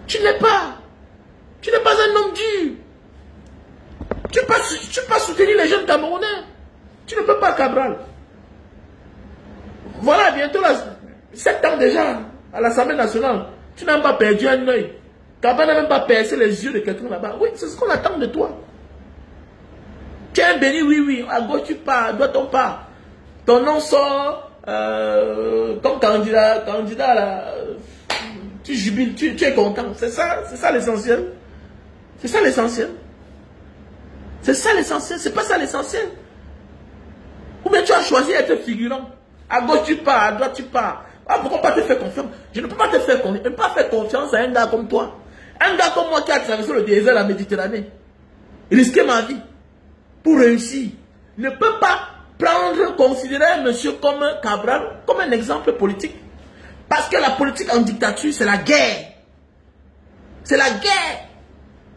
Tu n'es pas. Tu n'es pas un homme dur. Tu ne peux pas soutenir les jeunes Camerounais. Tu ne peux pas, Cabral. Voilà, bientôt, là, 7 ans déjà, à l'Assemblée nationale. Tu n'as pas perdu un œil. Cabral n'a même pas percé les yeux de quelqu'un là-bas. Oui, c'est ce qu'on attend de toi. Tu es un béni, oui. À gauche, tu pars, à droite, on part. Ton nom sort comme candidat là. Tu jubiles, tu es content. C'est ça l'essentiel. C'est ça l'essentiel. C'est ça l'essentiel. C'est pas ça l'essentiel. Ou bien tu as choisi d'être figurant. À gauche, tu pars, à droite, tu pars. Ah, pourquoi pas te faire confiance? Je ne peux pas te faire confiance. Je ne peux pas faire confiance à un gars comme toi. Un gars comme moi qui a traversé le désert, la Méditerranée. Risquer ma vie pour réussir. Ne peut pas considérer un monsieur comme Cabral comme un exemple politique. Parce que la politique en dictature, c'est la guerre. C'est la guerre.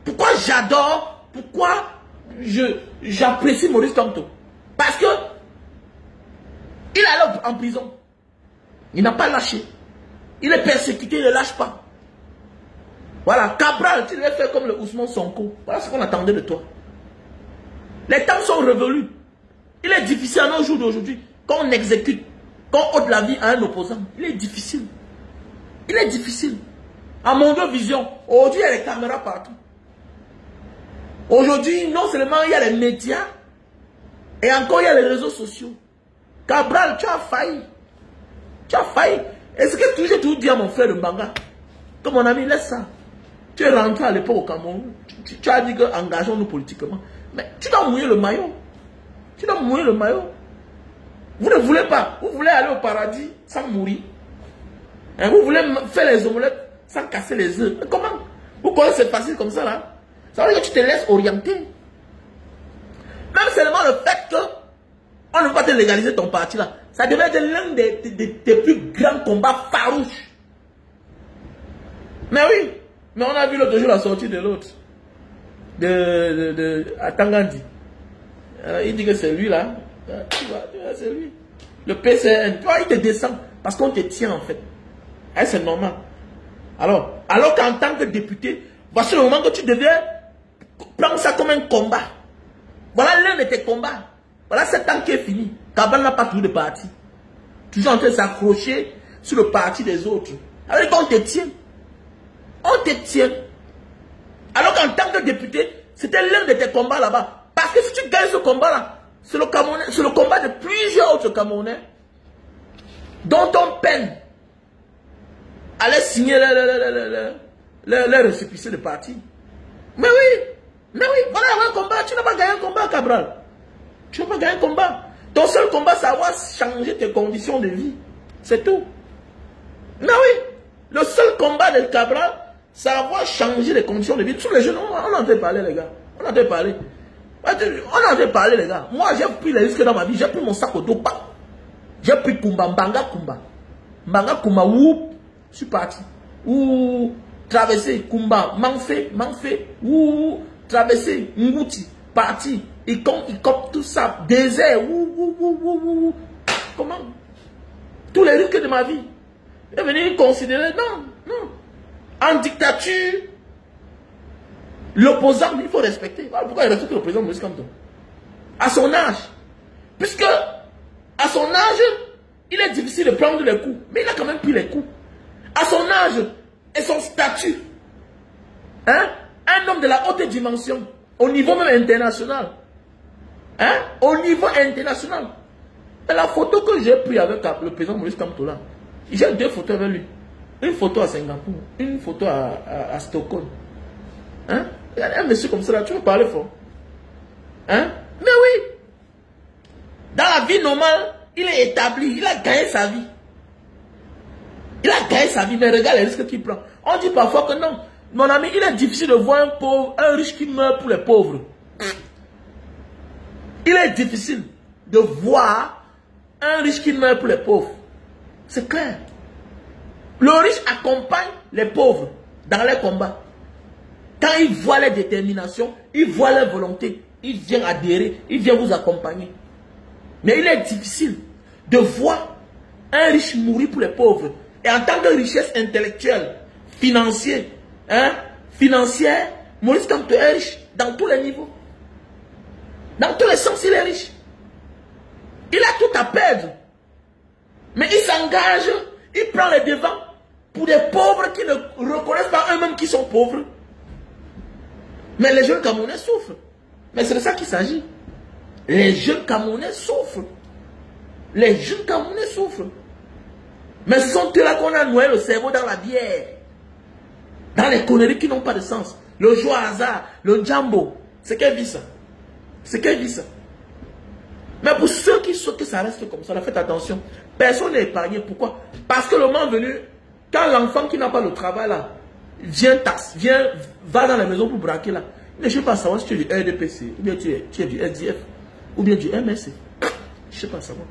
Pourquoi j'adore, pourquoi j'apprécie Maurice Kamto? Parce que il est allé en prison. Il n'a pas lâché. Il est persécuté, il ne lâche pas. Voilà, Cabral, tu devais faire comme le Ousmane Sonko. Voilà ce qu'on attendait de toi. Les temps sont révolus. Il est difficile à nos jours d'aujourd'hui, quand on exécute, quand on ôte la vie à un opposant. Il est difficile. Il est difficile. À Mondovision, aujourd'hui, il y a les caméras partout. Aujourd'hui, non seulement il y a les médias, et encore il y a les réseaux sociaux. Cabral, tu as failli. Tu as failli. Et ce que j'ai toujours dit à mon frère de Mbanga, que mon ami, laisse ça. Tu es rentré à l'époque au Cameroun, tu as dit que engageons-nous politiquement. Mais tu dois mouiller le maillot. Tu dois mouiller le maillot. Vous ne voulez pas. Vous voulez aller au paradis sans mourir. Et vous voulez faire les omelettes sans casser les œufs. Mais comment? Vous connaissez c'est facile comme ça là? Ça veut dire que tu te laisses orienter. Même seulement le fait que on ne veut pas te légaliser ton parti là, ça devait être l'un des plus grands combats farouches. Mais oui, mais on a vu l'autre jour la sortie de l'autre. à Tangandi. Il dit que c'est lui là. Tu vois, c'est lui. Le PCN, tu vois, il te descend parce qu'on te tient en fait. C'est normal. Alors qu'en tant que député, voici le moment que tu devais prendre ça comme un combat. Voilà l'un de tes combats. Voilà 7 ans qui est fini. Kabal n'a pas toujours de parti. Toujours en train de s'accrocher sur le parti des autres. Alors qu'on te tient. On te tient. Alors qu'en tant que député, c'était l'un de tes combats là-bas. Parce que si tu gagnes ce combat-là, c'est le combat de plusieurs autres Camerounais dont on peine à aller signer les récépissés de parti. Mais oui, voilà un combat. Tu n'as pas gagné un combat, Cabral. Tu n'as pas gagné un combat. Ton seul combat, c'est avoir changé tes conditions de vie. C'est tout. Mais oui, le seul combat de Cabral, c'est avoir changé les conditions de vie. Tous les jeunes, on en a parlé, les gars. On en a parlé. On en a parlé, les gars. Moi, j'ai pris les risques dans ma vie. J'ai pris mon sac au dos. J'ai pris Kumba, Mbanga Kumba. Mbanga Kumba, whoop, je suis parti. Ou traverser Kumba, Manfé, ou traverser Ngouti, parti. Il compte tout ça. Désert, Comment? Tous les risques de ma vie. Et venir considérer, non. En dictature, l'opposant, il faut respecter. Pourquoi il respecte l'opposant Maurice Kamto? À son âge. Puisque, à son âge, il est difficile de prendre les coups. Mais il a quand même pris les coups. À son âge et son statut. Un homme de la haute dimension. Au niveau même international. Au niveau international. Et la photo que j'ai prise avec le président Maurice Kamto là, j'ai 2 photos avec lui. Une photo à Singapour, une photo à Stockholm. Il y a un monsieur comme ça là, tu veux parler fort. Mais oui. Dans la vie normale, il est établi, il a gagné sa vie. Il a gagné sa vie, mais regarde les risques qu'il prend. On dit parfois que non. Mon ami, il est difficile de voir un riche qui meurt pour les pauvres. Il est difficile de voir un riche qui meurt pour les pauvres. C'est clair. Le riche accompagne les pauvres dans les combats. Quand il voit les déterminations, il voit les volontés, il vient adhérer, il vient vous accompagner. Mais il est difficile de voir un riche mourir pour les pauvres. Et en tant que richesse intellectuelle, financière, Maurice Kamto est riche dans tous les niveaux. Dans tous les sens, il est riche. Il a tout à perdre. Mais il s'engage, il prend les devants pour des pauvres qui ne reconnaissent pas eux-mêmes qu'ils sont pauvres. Mais les jeunes Camerounais souffrent. Mais c'est de ça qu'il s'agit. Les jeunes Camerounais souffrent. Les jeunes Camerounais souffrent. Mais ce sont eux-là qu'on a noyé le cerveau dans la bière. Dans les conneries qui n'ont pas de sens. Le jeu à hasard, le jambo. C'est quelle vie ça? C'est quelle vie ça? Mais pour ceux qui souhaitent que ça reste comme ça, faites attention. Personne n'est épargné. Pourquoi? Parce que le moment venu, quand l'enfant qui n'a pas le travail là, va dans la maison pour braquer là, il ne sait pas savoir si tu es du RDPC, ou bien tu es du SDF, ou bien du MSC. Je ne sais pas savoir.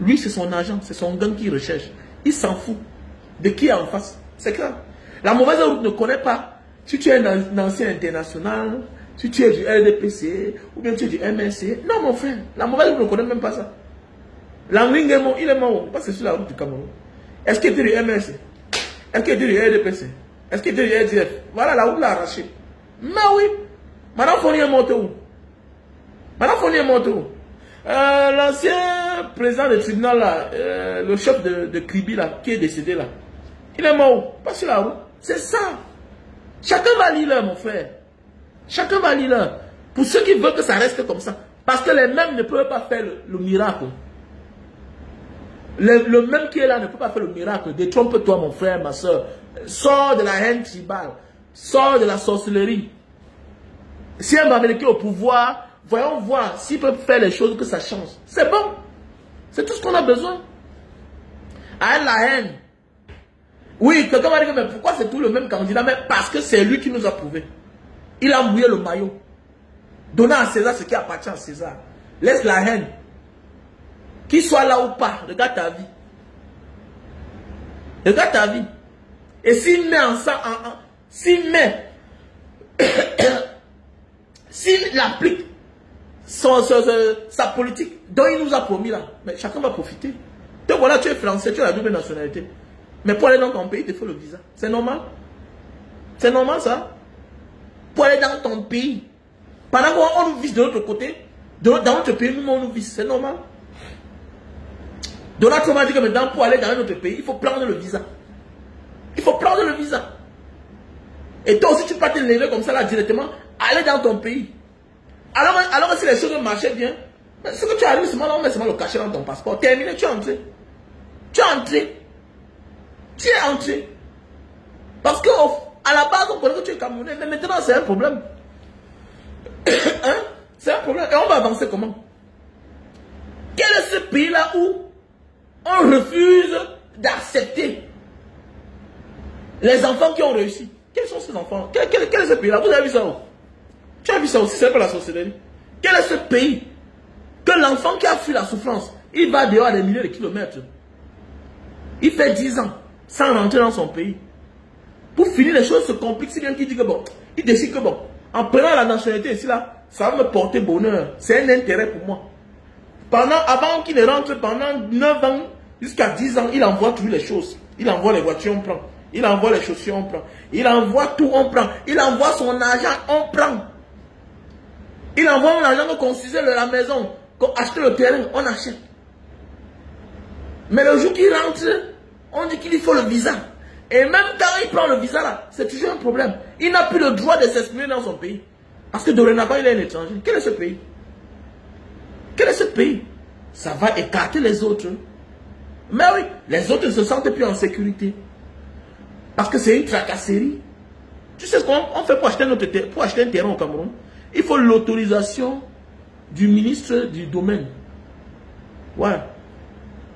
Lui, c'est son agent, c'est son gang qui recherche. Il s'en fout de qui est en face. C'est clair. La mauvaise route ne connaît pas si tu es un ancien international, si tu es du RDPC, ou bien tu es du MSC. Non, mon frère, la mauvaise route ne connaît même pas ça. L'Angling est mort, il est mort, parce que c'est sur la route du Cameroun. Est-ce qu'il était du MSC? Est-ce qu'il était du RDPC? Est-ce qu'il était du RDF? Voilà, la route l'a arraché. Mais oui. Madame Fournier est monté où? Madame Fournier est monté où? L'ancien président du tribunal, là, le chef de Kribi, là, qui est décédé, là, il est mort. Pas sur la route. C'est ça. Chacun va lire là, mon frère. Chacun va lire là. Pour ceux qui veulent que ça reste comme ça. Parce que les mêmes ne peuvent pas faire le miracle. Le même qui est là ne peut pas faire le miracle. Détrompe-toi, mon frère, ma soeur. Sors de la haine tribale. Sors de la sorcellerie. Si un Bamileke est au pouvoir, voyons voir s'il peut faire les choses que ça change. C'est bon. C'est tout ce qu'on a besoin. À la haine. Oui, quelqu'un va dire, mais pourquoi c'est tout le même candidat? Mais parce que c'est lui qui nous a prouvé. Il a mouillé le maillot. Donnant à César ce qui appartient à César. Laisse la haine. Qu'il soit là ou pas, regarde ta vie. Regarde ta vie. Et s'il met en ça, s'il met s'il applique sa politique dont il nous a promis là, mais chacun va profiter. Donc voilà, tu es français, tu as la double nationalité. Mais pour aller dans ton pays, il te faut le visa. C'est normal. C'est normal ça. Pour aller dans ton pays. Pendant qu'on nous vise de l'autre côté, dans notre pays, nous on nous vise. C'est normal. Donald Trump a dit que maintenant, pour aller dans notre pays, il faut prendre le visa. Il faut prendre le visa. Et toi aussi, tu peux pas te lever comme ça là directement, aller dans ton pays. Alors que si les choses marchaient bien, ce que tu arrives seulement là, on met seulement le cachet dans ton passeport. Terminé, tu es entré. Tu es entré. Tu es entré. Parce que à la base, on connaît que tu es Camerounais, mais maintenant c'est un problème. Hein? C'est un problème. Et on va avancer comment? Quel est ce pays-là où on refuse d'accepter les enfants qui ont réussi? Quels sont ces enfants? Quel est ce pays-là? Vous avez vu ça où? Tu as vu ça aussi, c'est pas la sorcellerie. Quel est ce pays que l'enfant qui a fui la souffrance, il va dehors à des milliers de kilomètres. Il fait 10 ans sans rentrer dans son pays. Pour finir, les choses se compliquent si bien qu'il dit que bon, il décide que bon, en prenant la nationalité ici là, ça va me porter bonheur. C'est un intérêt pour moi. Avant qu'il ne rentre, pendant 9 ans, jusqu'à 10 ans, il envoie toujours les choses. Il envoie les voitures, on prend. Il envoie les chaussures, on prend. Il envoie tout, on prend. Il envoie son argent, on prend. Il envoie l'argent qu'on construisait la maison, qu'on achetait le terrain, on achète. Mais le jour qu'il rentre, on dit qu'il lui faut le visa. Et même quand il prend le visa là, c'est toujours un problème. Il n'a plus le droit de s'exprimer dans son pays. Parce que dorénavant, il est un étranger. Quel est ce pays? Quel est ce pays? Ça va écarter les autres. Mais oui, les autres ne se sentent plus en sécurité. Parce que c'est une tracasserie. Tu sais ce qu'on fait pour acheter un terrain au Cameroun? Il faut l'autorisation du ministre du domaine. Ouais.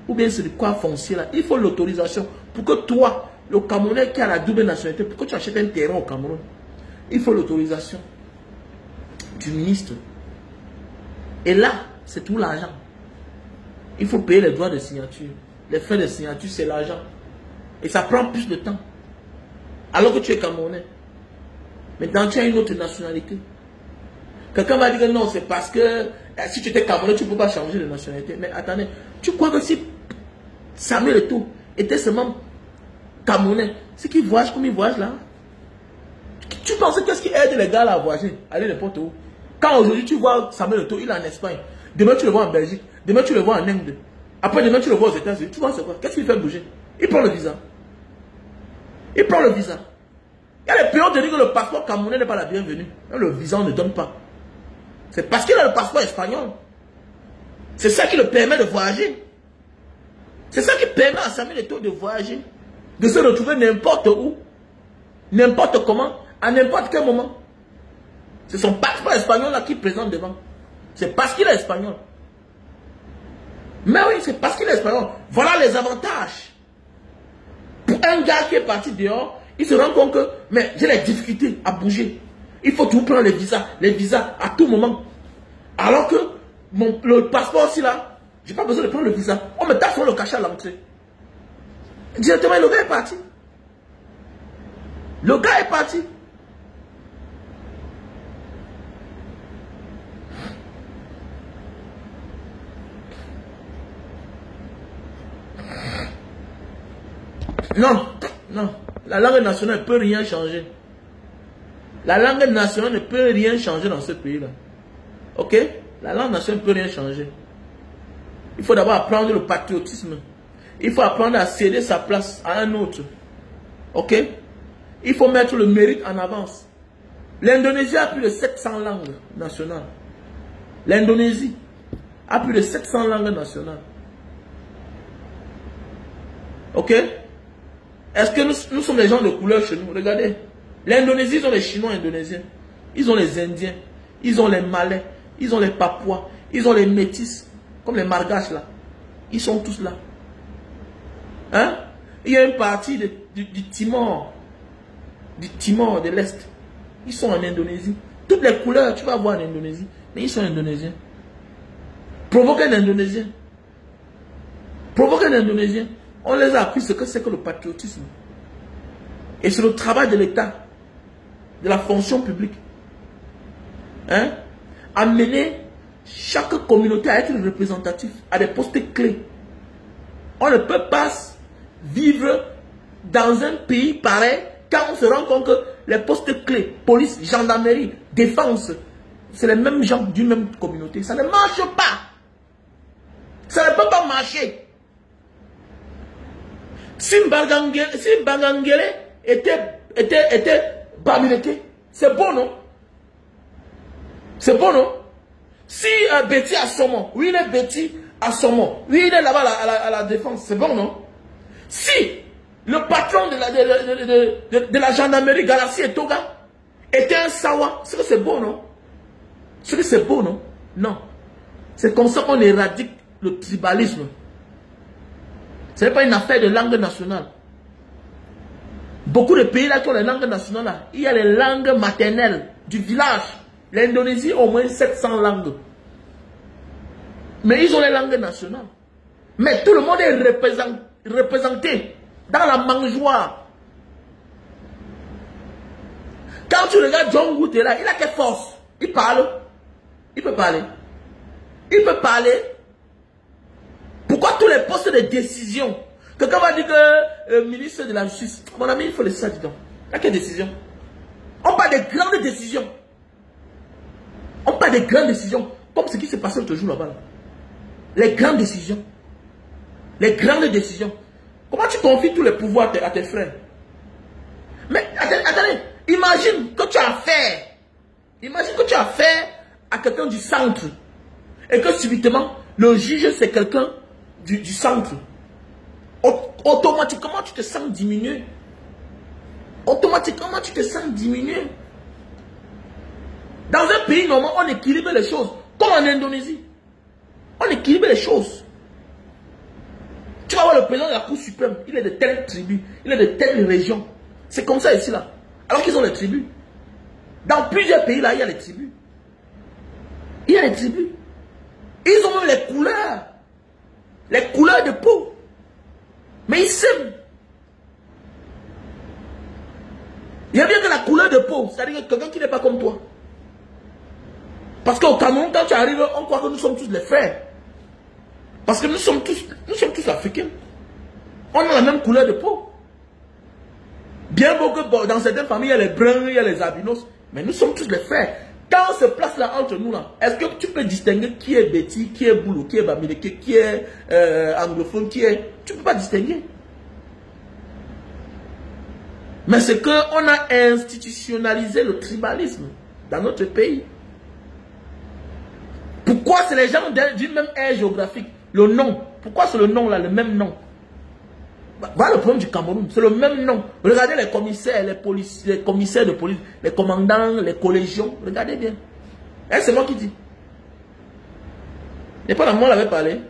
Ou bien c'est de quoi foncier là. Il faut l'autorisation pour que toi, le Camerounais qui a la double nationalité, pour que tu achètes un terrain au Cameroun, il faut l'autorisation du ministre. Et là, c'est tout l'argent. Il faut payer les droits de signature. Les frais de signature, c'est l'argent. Et ça prend plus de temps. Alors que tu es Camerounais. Maintenant, tu as une autre nationalité. Quelqu'un va dire que non, c'est parce que si tu étais Camerounais, tu ne peux pas changer de nationalité. Mais attendez, tu crois que si Samuel Eto'o était seulement Camerounais, c'est qu'il voyage comme il voyage là? Tu penses qu'est-ce qui aide les gars là à voyager, aller n'importe où? Quand aujourd'hui tu vois Samuel Eto'o, il est en Espagne. Demain tu le vois en Belgique. Demain tu le vois en Inde. Après demain tu le vois aux États-Unis. Tu vois c'est quoi? Qu'est-ce qu'il fait bouger? Il prend le visa. Il prend le visa. Il y a les pays qui disent que le passeport camerounais n'est pas la bienvenue. Le visa on ne donne pas. C'est parce qu'il a le passeport espagnol. C'est ça qui le permet de voyager. C'est ça qui permet à Samuel Eto'o de voyager. De se retrouver n'importe où. N'importe comment. À n'importe quel moment. C'est son passeport espagnol là qui présente devant. C'est parce qu'il est espagnol. Mais oui, c'est parce qu'il est espagnol. Voilà les avantages. Pour un gars qui est parti dehors, il se rend compte que, mais j'ai des difficultés à bouger. Il faut tout prendre les visas à tout moment. Alors que le passeport aussi là, j'ai pas besoin de prendre le visa. On me tape sur le cachet à l'entrée. Directement, le gars est parti. Le gars est parti. Non, non. La langue nationale ne peut rien changer. La langue nationale ne peut rien changer dans ce pays-là. Ok? La langue nationale ne peut rien changer. Il faut d'abord apprendre le patriotisme. Il faut apprendre à céder sa place à un autre. Ok? Il faut mettre le mérite en avance. L'Indonésie a plus de 700 langues nationales. L'Indonésie a plus de 700 langues nationales. Ok? Est-ce que nous sommes des gens de couleur chez nous? Regardez. L'Indonésie, ils ont les Chinois indonésiens. Ils ont les Indiens. Ils ont les Malais. Ils ont les Papouas. Ils ont les Métis. Comme les Margaches là. Ils sont tous là. Hein? Il y a une partie du Timor. Du Timor de l'Est. Ils sont en Indonésie. Toutes les couleurs, tu vas voir en Indonésie. Mais ils sont indonésiens. Provoquez un Indonésien. Provoquez un Indonésien. On les a appris ce que c'est que le patriotisme. Et c'est le travail de l'État, de la fonction publique. hein, amener chaque communauté à être représentative, à des postes clés. On ne peut pas vivre dans un pays pareil quand on se rend compte que les postes clés, police, gendarmerie, défense, c'est les mêmes gens d'une même communauté. Ça ne marche pas. Ça ne peut pas marcher. Si Mbangangele était Bamileke, c'est bon, non? C'est bon, non? Si Betty à Somon, oui, il est Betty à Somon, oui, il est là-bas à la défense, c'est bon, non? Si le patron de la gendarmerie, Galassi et Toga, était un Sawa, c'est que c'est beau, non? C'est que c'est beau, non? Non. C'est comme ça qu'on éradique le tribalisme. Ce n'est pas une affaire de langue nationale. Beaucoup de pays là qui ont les langues nationales, là, il y a les langues maternelles du village. L'Indonésie a au moins 700 langues. Mais ils ont les langues nationales. Mais tout le monde est représenté dans la mangeoire. Quand tu regardes John Wood là, il a quelle force? Il parle. Il peut parler. Il peut parler. Pourquoi tous les postes de décision? Quelqu'un va dire que le ministre de la Justice, mon ami, il faut laisser ça dedans. Il n'y a quelle décision? On parle de grandes décisions. On parle de grandes décisions. Comme ce qui s'est passé l'autre jour là-bas. Là. Les grandes décisions. Les grandes décisions. Comment tu confies tous les pouvoirs à tes frères? Mais attendez, imagine que tu as affaire. Imagine que tu as affaire à quelqu'un du centre. Et que subitement, le juge c'est quelqu'un du centre. Automatiquement, tu te sens diminué. Automatiquement, tu te sens diminué. Dans un pays normal, on équilibre les choses. Comme en Indonésie. On équilibre les choses. Tu vas voir le président de la Cour suprême. Il est de telle tribu. Il est de telle région. C'est comme ça ici, là. Alors qu'ils ont les tribus. Dans plusieurs pays, là, il y a les tribus. Il y a les tribus. Ils ont même les couleurs. Les couleurs de peau. Mais ils s'aiment. Il y a bien que la couleur de peau. C'est-à-dire quelqu'un qui n'est pas comme toi. Parce qu'au Cameroun, quand tu arrives, on croit que nous sommes tous les frères. Parce que nous sommes tous africains. On a la même couleur de peau. Bien beau que dans certaines familles, il y a les bruns, il y a les albinos. Mais nous sommes tous les frères. Quand on se place là entre nous, là, est-ce que tu peux distinguer qui est Betty, qui est Boulou, qui est Bamileke, qui est anglophone, qui est... Tu ne peux pas distinguer. Mais c'est qu'on a institutionnalisé le tribalisme dans notre pays. Pourquoi c'est les gens d'une même aire géographique? Le nom. Pourquoi c'est le nom là, le même nom? Voilà le problème du Cameroun. C'est le même nom. Regardez les commissaires, les commissaires de police, les commandants, les collégions. Regardez bien. Hein, c'est moi qui dis. Et pendant moi, on avait parlé.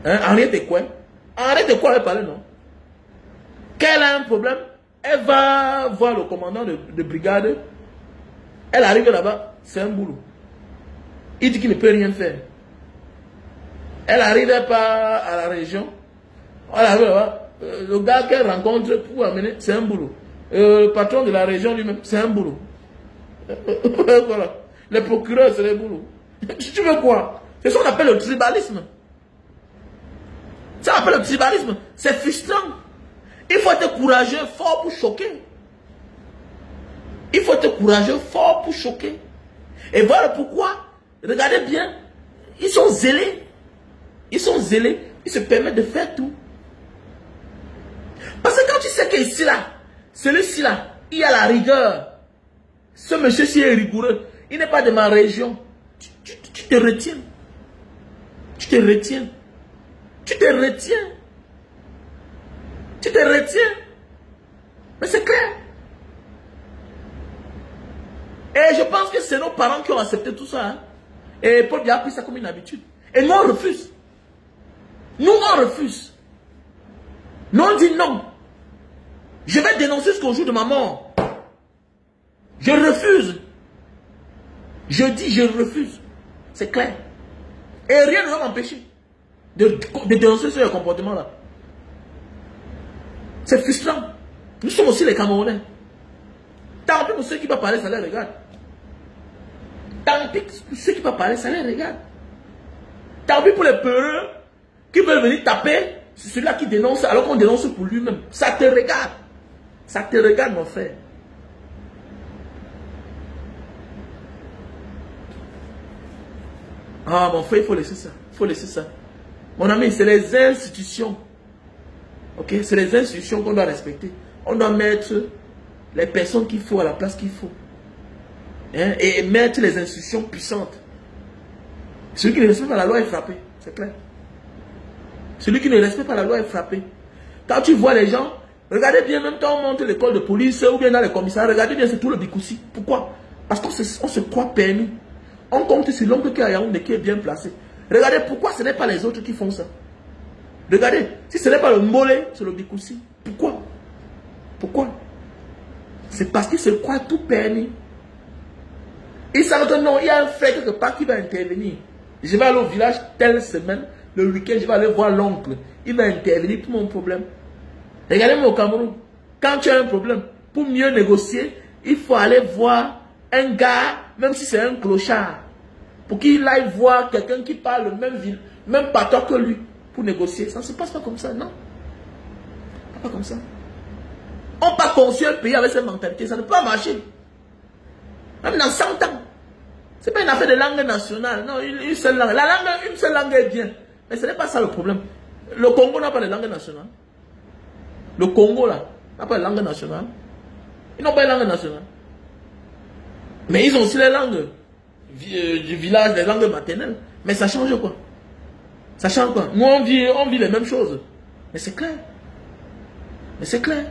Hein, Henriette quoi? Henriette quoi avait parlé, non? Qu'elle a un problème, elle va voir le commandant de brigade. Elle arrive là-bas, c'est un boulot. Il dit qu'il ne peut rien faire. Elle arrive pas à la région. Elle arrive là-bas. Le gars qu'elle rencontre pour amener, c'est un boulot. Le patron de la région lui-même, c'est un boulot. Voilà. Les procureurs, c'est des boulots. Tu veux quoi? C'est ce qu'on appelle le tribalisme. Ça appelle le tribalisme. C'est frustrant. Il faut être courageux, fort pour choquer. Il faut être courageux, fort pour choquer. Et voilà pourquoi, regardez bien, ils sont zélés. Ils sont zélés. Ils se permettent de faire tout. Parce que quand tu sais qu'ici là, celui-ci là, il y a la rigueur. Ce monsieur-ci est rigoureux. Il n'est pas de ma région. Tu te retiens. Tu te retiens. Tu te retiens. Tu te retiens. Mais c'est clair. Et je pense que c'est nos parents qui ont accepté tout ça. Hein. Et Paul a pris ça comme une habitude. Et nous, on refuse. Nous, on refuse. Nous, on dit non. Je vais dénoncer jusqu'au jour de ma mort. Je refuse. Je dis, je refuse. C'est clair. Et rien ne va m'empêcher de dénoncer ce comportement-là. C'est frustrant. Nous sommes aussi les Camerounais. Tant pis pour ceux qui vont parler, ça les regarde. Tant pis pour ceux qui peuvent parler, ça les regarde. Tant pis pour les peureux qui veulent venir taper, c'est celui-là qui dénonce alors qu'on dénonce pour lui-même. Ça te regarde. Ça te regarde, mon frère. Ah, mon frère, il faut laisser ça. Il faut laisser ça. Mon ami, c'est les institutions. Ok? C'est les institutions qu'on doit respecter. On doit mettre les personnes qu'il faut à la place qu'il faut. Hein? Et mettre les institutions puissantes. Celui qui ne respecte pas la loi est frappé. C'est clair. Celui qui ne respecte pas la loi est frappé. Quand tu vois les gens, regardez bien, même quand on monte l'école de police ou bien dans les commissariats, regardez bien, c'est tout le Bikoussi. Pourquoi? Parce qu'on se croit permis. On compte sur l'oncle qui est à Yaoundé, qui est bien placé. Regardez pourquoi ce n'est pas les autres qui font ça. Regardez, si ce n'est pas le Mbolé, c'est le Bikoussi. Pourquoi? Pourquoi? C'est parce qu'il se croit tout permis. Il savent que non, il y a un frère quelque part qui va intervenir. Je vais aller au village telle semaine, le week-end, je vais aller voir l'oncle. Il va intervenir pour mon problème. Regardez-moi au Cameroun. Quand tu as un problème, pour mieux négocier, il faut aller voir un gars, même si c'est un clochard, pour qu'il aille voir quelqu'un qui parle le même patron que lui, pour négocier. Ça ne se passe pas comme ça, non? Pas comme ça. On n'a pas conçu un pays avec cette mentalité, ça ne peut pas marcher. Même dans 100 ans. Ce n'est pas une affaire de langue nationale. Non, une seule langue. Une seule langue est bien. Mais ce n'est pas ça le problème. Le Congo n'a pas de langue nationale. Le Congo, là, n'a pas de langue nationale. Ils n'ont pas de langue nationale. Mais ils ont aussi les langues du village, les langues maternelles. Mais ça change quoi? Ça change quoi? Nous, on vit les mêmes choses. Mais c'est clair. Mais c'est clair.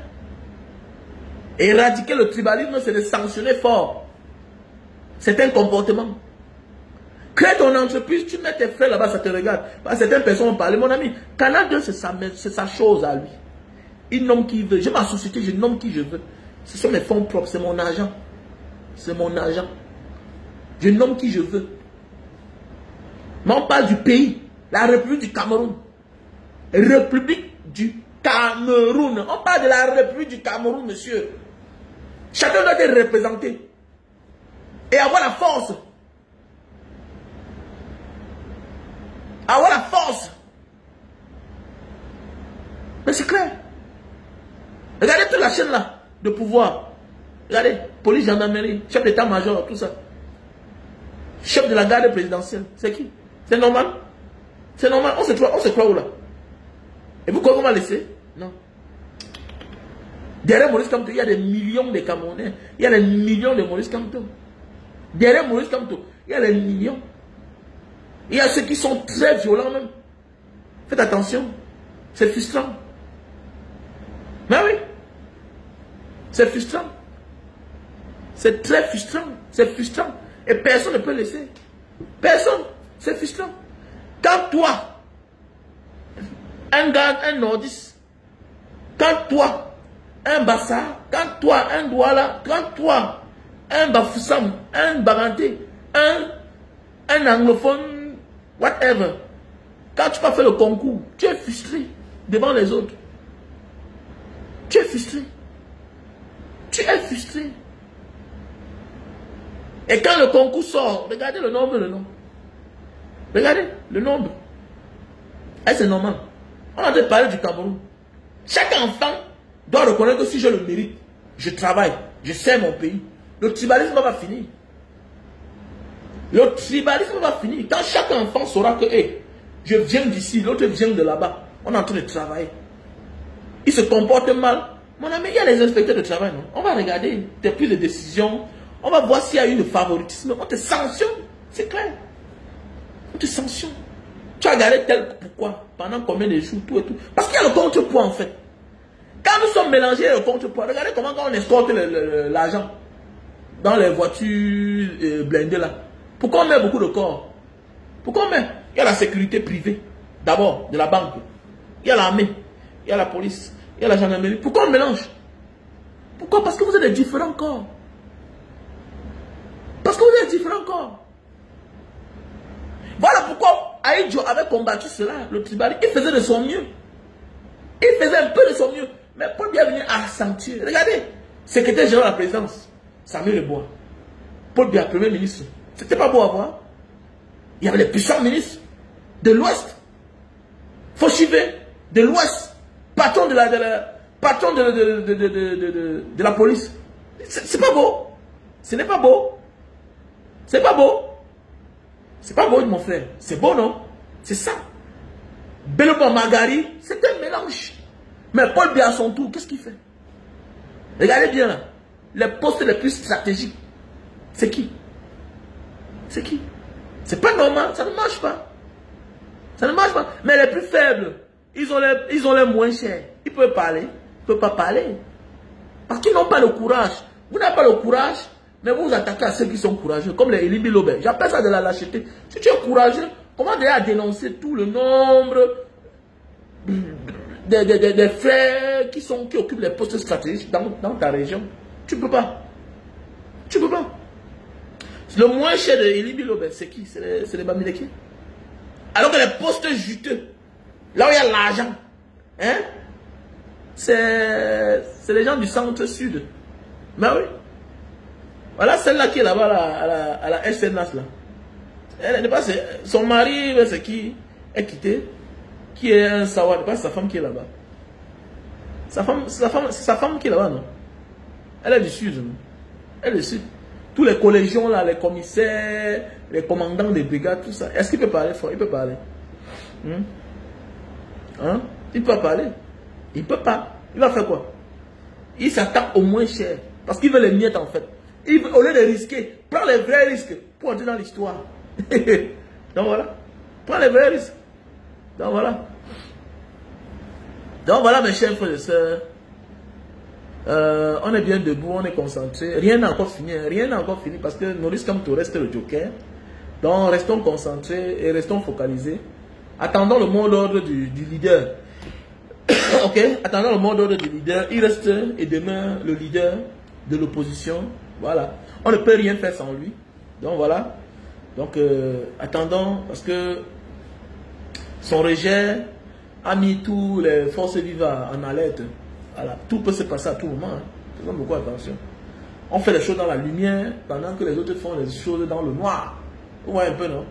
Éradiquer le tribalisme, c'est de sanctionner fort. C'est un comportement. Crée ton entreprise, tu mets tes frères là-bas, ça te regarde. Certaines personnes ont parlé. Mon ami, Canal 2, c'est sa chose à lui. Il nomme qui il veut. J'ai ma société, je nomme qui je veux. Ce sont mes fonds propres, c'est mon argent. C'est mon argent. Je nomme qui je veux. Mais on parle du pays. La République du Cameroun. République du Cameroun. On parle de la République du Cameroun, monsieur. Chacun doit être représenté. Et avoir la force. Avoir la force. Mais c'est clair. Regardez toute la chaîne là de pouvoir. Regardez, police, gendarmerie, chef d'état-major, tout ça. Chef de la garde présidentielle. C'est qui? C'est normal? C'est normal. On se croit où là? Et vous croyez qu'on va laisser? Non. Derrière Maurice Kamto, il y a des millions de Camerounais. Il y a des millions de Maurice Kamto. Derrière Maurice Kamto, il y a des millions. Il y a ceux qui sont très violents même. Faites attention. C'est frustrant. Mais oui. C'est frustrant. C'est très frustrant. C'est frustrant. Et personne ne peut laisser. Personne. C'est frustrant. Quand toi, un gars, un nordiste, quand toi, un Bassa, quand toi, un Douala, quand toi, un Bafoussam, un Baranté, un anglophone, whatever, quand tu vas faire le concours, tu es frustré devant les autres. Tu es frustré. Tu es frustré. Et quand le concours sort, regardez le nombre. Regardez le nombre. Et c'est normal. On a déjà parlé du Cameroun. Chaque enfant doit reconnaître que si je le mérite, je travaille, je sers mon pays. Le tribalisme va finir. Le tribalisme va finir. Quand chaque enfant saura que hey, je viens d'ici, l'autre vient de là-bas, on est en train de travailler. Il se comporte mal. Mon ami, il y a les inspecteurs de travail, non? On va regarder tes prises de décision. On va voir s'il y a eu le favoritisme. On te sanctionne. C'est clair. On te sanctionne. Tu as gardé tel. Pourquoi? Pendant combien de jours, tout et tout. Parce qu'il y a le contrepoids en fait. Quand nous sommes mélangés le contrepoids, regardez comment on escorte l'argent dans les voitures blindées là. Pourquoi on met beaucoup de corps? Pourquoi on met? Il y a la sécurité privée. D'abord, de la banque. Il y a l'armée. Il y a la police. Il y a la gendarmerie. Pourquoi on mélange? Pourquoi? Parce que vous êtes des différents corps. Parce que vous êtes différents corps. Voilà pourquoi Aïdjo avait combattu cela, le tribalisme. Il faisait de son mieux. Il faisait un peu de son mieux. Mais Paul Biya venir accentuer. Regardez, secrétaire général de la présidence, Samuel Lebois. Paul Biya, premier ministre. C'était pas beau à voir. Il y avait les puissants ministres de l'Ouest. Fauchivé de l'Ouest. Patron de la police. C'est pas beau. Ce n'est pas beau. C'est pas beau. C'est pas beau, mon frère. C'est beau, non? C'est ça. Belloba Magari, c'est un mélange. Mais Paul Biya à son tour, qu'est-ce qu'il fait? Regardez bien là. Les postes les plus stratégiques, c'est qui? C'est qui? C'est pas normal, ça ne marche pas. Ça ne marche pas. Mais les plus faibles, ils ont les moins chers. Ils peuvent parler, ils ne peuvent pas parler. Parce qu'ils n'ont pas le courage. Vous n'avez pas le courage, mais vous vous attaquez à ceux qui sont courageux, comme les Elibi Lobé. J'appelle ça de la lâcheté. Si tu es courageux, comment déjà dénoncer tout le nombre des frères qui occupent les postes stratégiques dans ta région? Tu ne peux pas. Tu ne peux pas. Le moins cher de Elibi Lobé, c'est qui? C'est les Bamileke. Alors que les postes juteux, là où il y a l'argent, hein, c'est les gens du centre-sud. Mais oui. Voilà celle-là qui est là-bas à la SNS là. Elle n'est pas, son mari, c'est qui est quitté, qui est un sawa, n'est pas sa femme qui est là-bas. C'est sa femme qui est là-bas, non? Elle est du sud, non? Elle est du sud. Tous les collégions là, les commissaires, les commandants des brigades, tout ça. Est-ce qu'il peut parler fort? Il peut parler. Hein? Il peut parler. Il peut pas. Il va faire quoi? Il s'attaque au moins cher. Parce qu'il veut les miettes en fait. Au lieu de risquer, prends les vrais risques pour entrer dans l'histoire. Donc voilà. Prends les vrais risques. Donc voilà. Donc voilà mes chers frères et sœurs. On est bien debout, on est concentré. Rien n'a encore fini. Rien n'a encore fini parce que Maurice Kamto reste le joker. Donc restons concentrés et restons focalisés. Attendons le mot d'ordre du leader. Ok, attendons le mot d'ordre du leader. Il reste et demain le leader de l'opposition. Voilà. On ne peut rien faire sans lui. Donc voilà. Donc attendons parce que son rejet a mis tous les forces vives en alerte. Voilà. Tout peut se passer à tout moment. Hein. Faisons beaucoup attention. On fait les choses dans la lumière pendant que les autres font les choses dans le noir. Vous voyez un peu, non?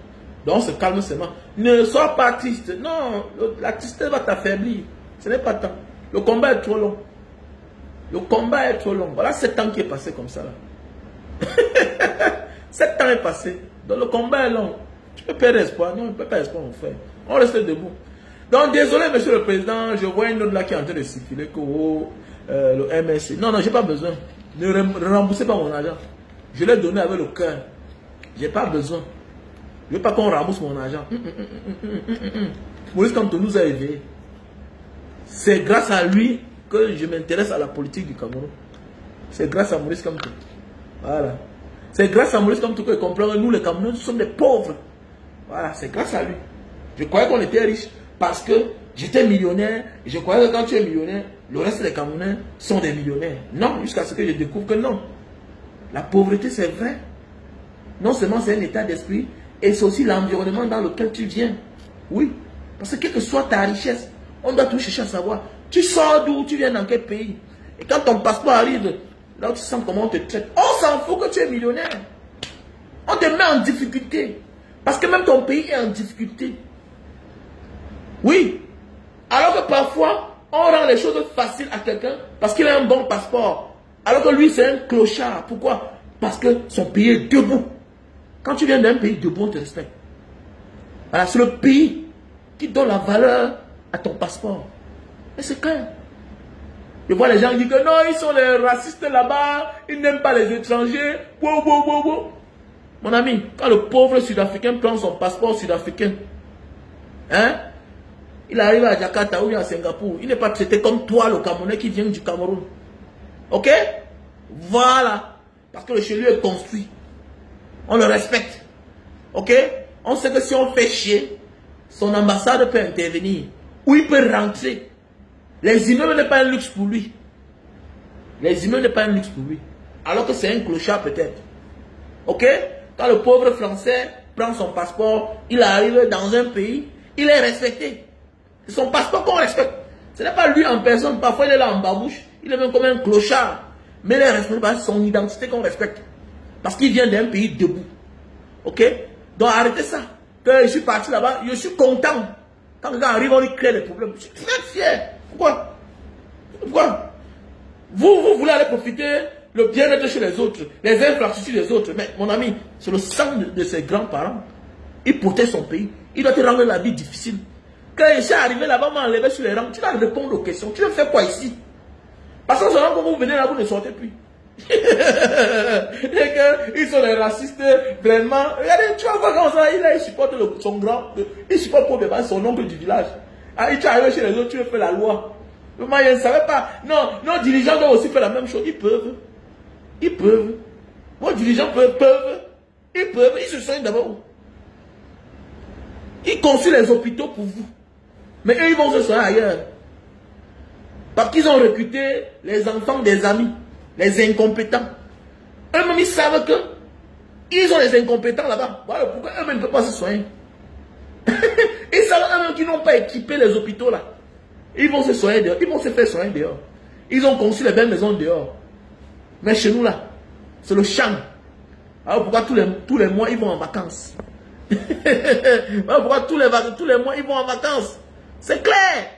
Donc on se calme seulement. Ne sois pas triste. Non, la tristesse va t'affaiblir. Ce n'est pas temps. Le combat est trop long. Le combat est trop long. Voilà 7 ans qui est passé comme ça là. 7 ans est passé. Donc le combat est long. Tu peux perdre espoir. Non, on ne peut pas espoir, mon frère. On reste debout. Donc désolé, monsieur le président, je vois une note là qui est en train de circuler que le MSC. Non, non, j'ai pas besoin. Ne remboursez pas mon argent. Je l'ai donné avec le cœur. J'ai pas besoin. Je veux pas qu'on rembourse mon argent. Maurice Kamto nous a éveillés. C'est grâce à lui que je m'intéresse à la politique du Cameroun. C'est grâce à Maurice Kamto. Voilà. C'est grâce à Maurice Kamto que je comprends que nous, les Camerounais, nous sommes des pauvres. Voilà, c'est grâce à lui. Je croyais qu'on était riches parce que j'étais millionnaire. Et je croyais que quand tu es millionnaire, le reste des Camerounais sont des millionnaires. Non, jusqu'à ce que je découvre que non. La pauvreté, c'est vrai. Non seulement c'est un état d'esprit, et c'est aussi l'environnement dans lequel tu viens. Oui. Parce que quelle que soit ta richesse, on doit tout chercher à savoir. Tu sors d'où, tu viens dans quel pays. Et quand ton passeport arrive, là tu sens comment on te traite. On s'en fout que tu es millionnaire. On te met en difficulté. Parce que même ton pays est en difficulté. Oui. Alors que parfois, on rend les choses faciles à quelqu'un parce qu'il a un bon passeport. Alors que lui, c'est un clochard. Pourquoi? Parce que son pays est debout. Quand tu viens d'un pays debout, on te respecte. Voilà, c'est le pays qui donne la valeur à ton passeport. Et c'est clair. Je vois les gens qui disent que non, ils sont les racistes là-bas, ils n'aiment pas les étrangers. Wow, wow, wow, wow. Mon ami, quand le pauvre sud-africain prend son passeport sud-africain, hein, il arrive à Jakarta ou à Singapour, il n'est pas traité comme toi, le Camerounais qui vient du Cameroun. Ok? Voilà. Parce que le chez lui est construit. On le respecte. Ok? On sait que si on fait chier, son ambassade peut intervenir. Ou il peut rentrer. Les immeubles n'est pas un luxe pour lui. Les immeubles n'est pas un luxe pour lui. Alors que c'est un clochard peut-être. Ok? Quand le pauvre français prend son passeport, il arrive dans un pays, il est respecté. C'est son passeport qu'on respecte. Ce n'est pas lui en personne. Parfois il est là en babouche. Il est même comme un clochard. Mais il est respecté par son identité qu'on respecte. Parce qu'il vient d'un pays debout. Ok? Donc arrêtez ça. Quand je suis parti là-bas, je suis content. Quand les gars arrivent, on lui crée des problèmes. Je suis très fier. Pourquoi? Pourquoi? Vous voulez aller profiter le bien-être chez les autres, les infrastructures des autres. Mais mon ami, c'est le sang de ses grands-parents. Il protège son pays. Il doit te rendre la vie difficile. Quand je suis arrivé là-bas, on m'a enlevé sur les rangs. Tu dois répondre aux questions. Tu veux faire quoi ici? Parce que quand vous venez là, vous ne sortez plus. Ils sont des racistes, vraiment. Regardez, tu vas voir comment ça, il supporte son grand, il supporte son oncle du village. Ah, tu arrives chez les autres, tu veux faire la loi. Moi, je ne savais pas. Non, nos dirigeants doivent aussi faire la même chose. Ils peuvent. Ils peuvent. Nos dirigeants peuvent. Ils peuvent. Ils se soignent d'abord. Ils construisent les hôpitaux pour vous. Mais eux, ils vont se soigner ailleurs. Parce qu'ils ont recruté les enfants des amis, les incompétents. Eux-mêmes, ils savent que ils ont les incompétents là-bas. Voilà pourquoi eux-mêmes ne peuvent pas se soigner. Ils savent eux-mêmes qu'ils n'ont pas équipé les hôpitaux là. Ils vont se soigner dehors. Ils vont se faire soigner dehors. Ils ont construit les belles maisons dehors. Mais chez nous là, c'est le champ. Alors pourquoi tous les mois, ils vont en vacances? Pourquoi tous les mois, ils vont en vacances? C'est clair.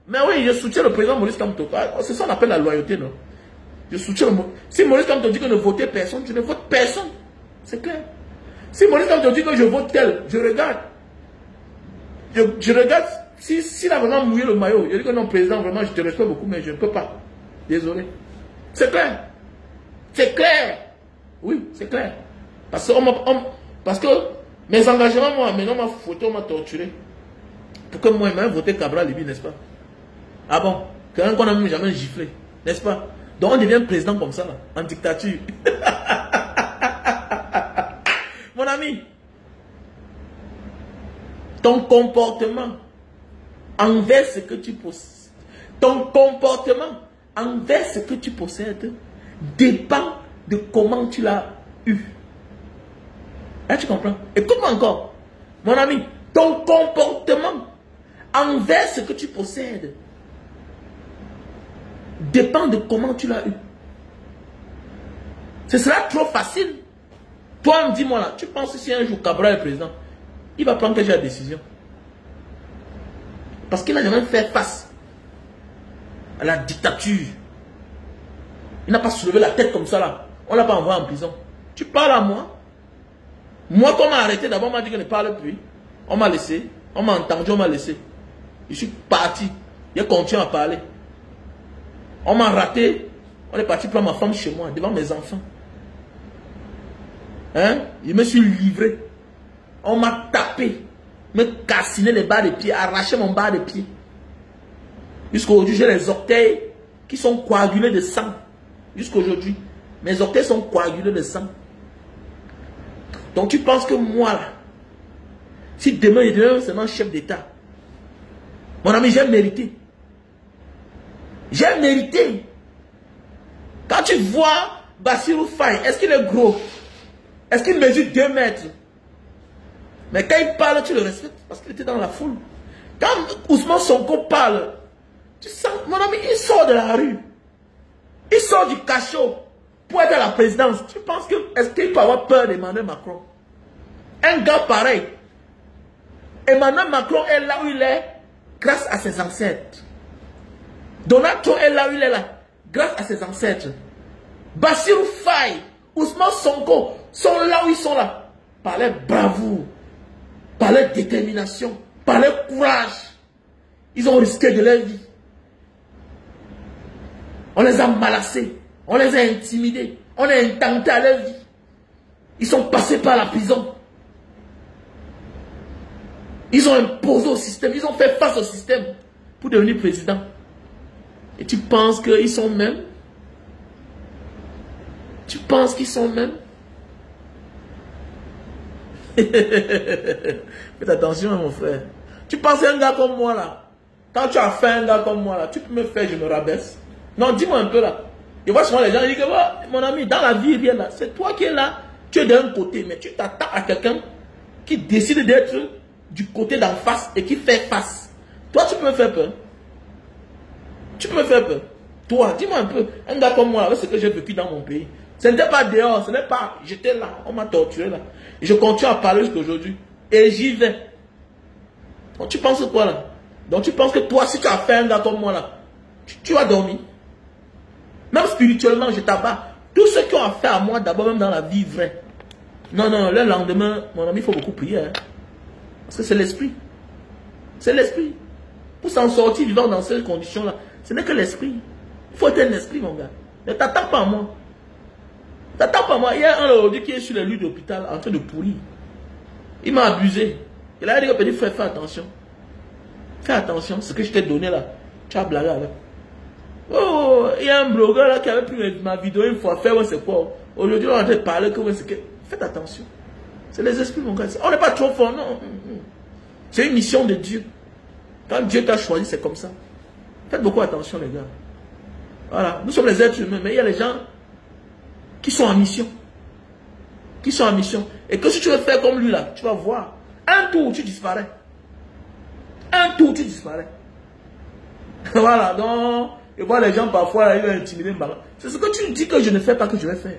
Mais oui, je soutiens le président Maurice Kamto. C'est ça qu'on appelle la loyauté, non? Je soutiens Si Maurice Kamto dit que ne votez personne, je ne vote personne. C'est clair. Si Maurice Kamto dit que je vote tel, je regarde. Je regarde. S'il a vraiment mouillé le maillot, je dis que non, président, vraiment, je te respecte beaucoup, mais je ne peux pas. Désolé. C'est clair. C'est clair. Oui, c'est clair. Parce que mes engagements, moi, maintenant, ma photo, on m'a torturé. Pour que moi, il m'a voté Cabral Libye, n'est-ce pas? Ah bon? Quelqu'un qu'on n'a même jamais giflé, n'est-ce pas? Donc on devient président comme ça, là, en dictature. Mon ami, ton comportement envers ce que tu possèdes, dépend de comment tu l'as eu. Là, tu comprends? Écoute-moi encore. Mon ami, ton comportement envers ce que tu possèdes dépend de comment tu l'as eu. Ce sera trop facile. Toi, dis-moi là, tu penses que si un jour Cabral est président, il va prendre quelle décision? Parce qu'il n'a jamais fait face à la dictature. Il n'a pas soulevé la tête comme ça là. On ne l'a pas envoyé en prison. Tu parles à moi. Moi, quand on m'a arrêté, d'abord on m'a dit que je ne parle plus. On m'a laissé. On m'a entendu, on m'a laissé. Je suis parti. Il continue à parler. On m'a raté. On est parti prendre ma femme chez moi, devant mes enfants. Hein? Je me suis livré. On m'a tapé. Me cassiné les bas de pied, arraché mon bas de pied. Jusqu'aujourd'hui, j'ai les orteils qui sont coagulés de sang. Jusqu'aujourd'hui, mes orteils sont coagulés de sang. Donc tu penses que moi là, si demain je deviens seulement chef d'État, mon ami, j'ai mérité. J'ai mérité. Quand tu vois Bassirou Faye, est-ce qu'il est gros? Est-ce qu'il mesure 2 mètres? Mais quand il parle, tu le respectes parce qu'il était dans la foule. Quand Ousmane Sonko parle, tu sens, mon ami, il sort de la rue. Il sort du cachot pour être à la présidence. Tu penses que, est-ce qu'il peut avoir peur d'Emmanuel Macron? Un gars pareil. Emmanuel Macron est là où il est grâce à ses ancêtres. Donald Trump est là où il est là grâce à ses ancêtres. Bassirou Faye, Ousmane Sonko sont là où ils sont là. Par leur bravoure, par leur détermination, par leur courage. Ils ont risqué de leur vie. On les a malassés, on les a intimidés, on a intenté à leur vie. Ils sont passés par la prison. Ils ont imposé au système, ils ont fait face au système pour devenir président. Et tu penses qu'ils sont mêmes? Tu penses qu'ils sont mêmes? Faites attention, mon frère. Tu penses à un gars comme moi là? Quand tu as fait un gars comme moi là, tu peux me faire, je me rabaisse. Non, dis-moi un peu là. Je vois souvent les gens, ils disent que oh, mon ami, dans la vie, rien là. C'est toi qui es là. Tu es d'un côté, mais tu t'attends à quelqu'un qui décide d'être du côté d'en face et qui fait face. Toi, tu peux me faire peur. Tu peux me faire peur. Toi, dis-moi un peu. Un gars comme moi, avec ce que j'ai vécu dans mon pays. Ce n'était pas dehors, ce n'est pas, j'étais là, on m'a torturé là. Et je continue à parler jusqu'à aujourd'hui. Et j'y vais. Donc tu penses quoi là? Donc tu penses que toi, si tu as fait un gars comme moi là, tu vas dormir. Même spirituellement, je t'abats. Tous ceux qui ont affaire à moi, d'abord même dans la vie vraie. Non, non, le lendemain, mon ami, il faut beaucoup prier. Hein. Parce que c'est l'esprit. C'est l'esprit. Pour s'en sortir vivant dans ces conditions-là, ce n'est que l'esprit. Il faut être un esprit, mon gars. Ne t'attends pas à moi. Ne t'attends pas à moi. Il y a un aujourd'hui qui est sur les lits d'hôpital en train de pourrir. Il m'a abusé. Il a dit, petit frère, fais attention. Fais attention. Ce que je t'ai donné là, tu as blagué avec. Oh, il y a un blogueur là qui avait pris ma vidéo une fois, fait, ouais, c'est quoi. Aujourd'hui, on est en train de parler que c'est que. Faites attention. C'est les esprits, mon gars. On n'est pas trop fort, non. C'est une mission de Dieu. Quand Dieu t'a choisi, c'est comme ça. Faites beaucoup attention, les gars. Voilà. Nous sommes les êtres humains, mais il y a les gens qui sont en mission. Qui sont en mission. Et que si tu veux faire comme lui là, tu vas voir. Un tour, tu disparais. Un tour, tu disparais. Voilà, donc, et voir les gens parfois, ils vont intimider. C'est ce que tu dis que je ne fais pas que je vais faire.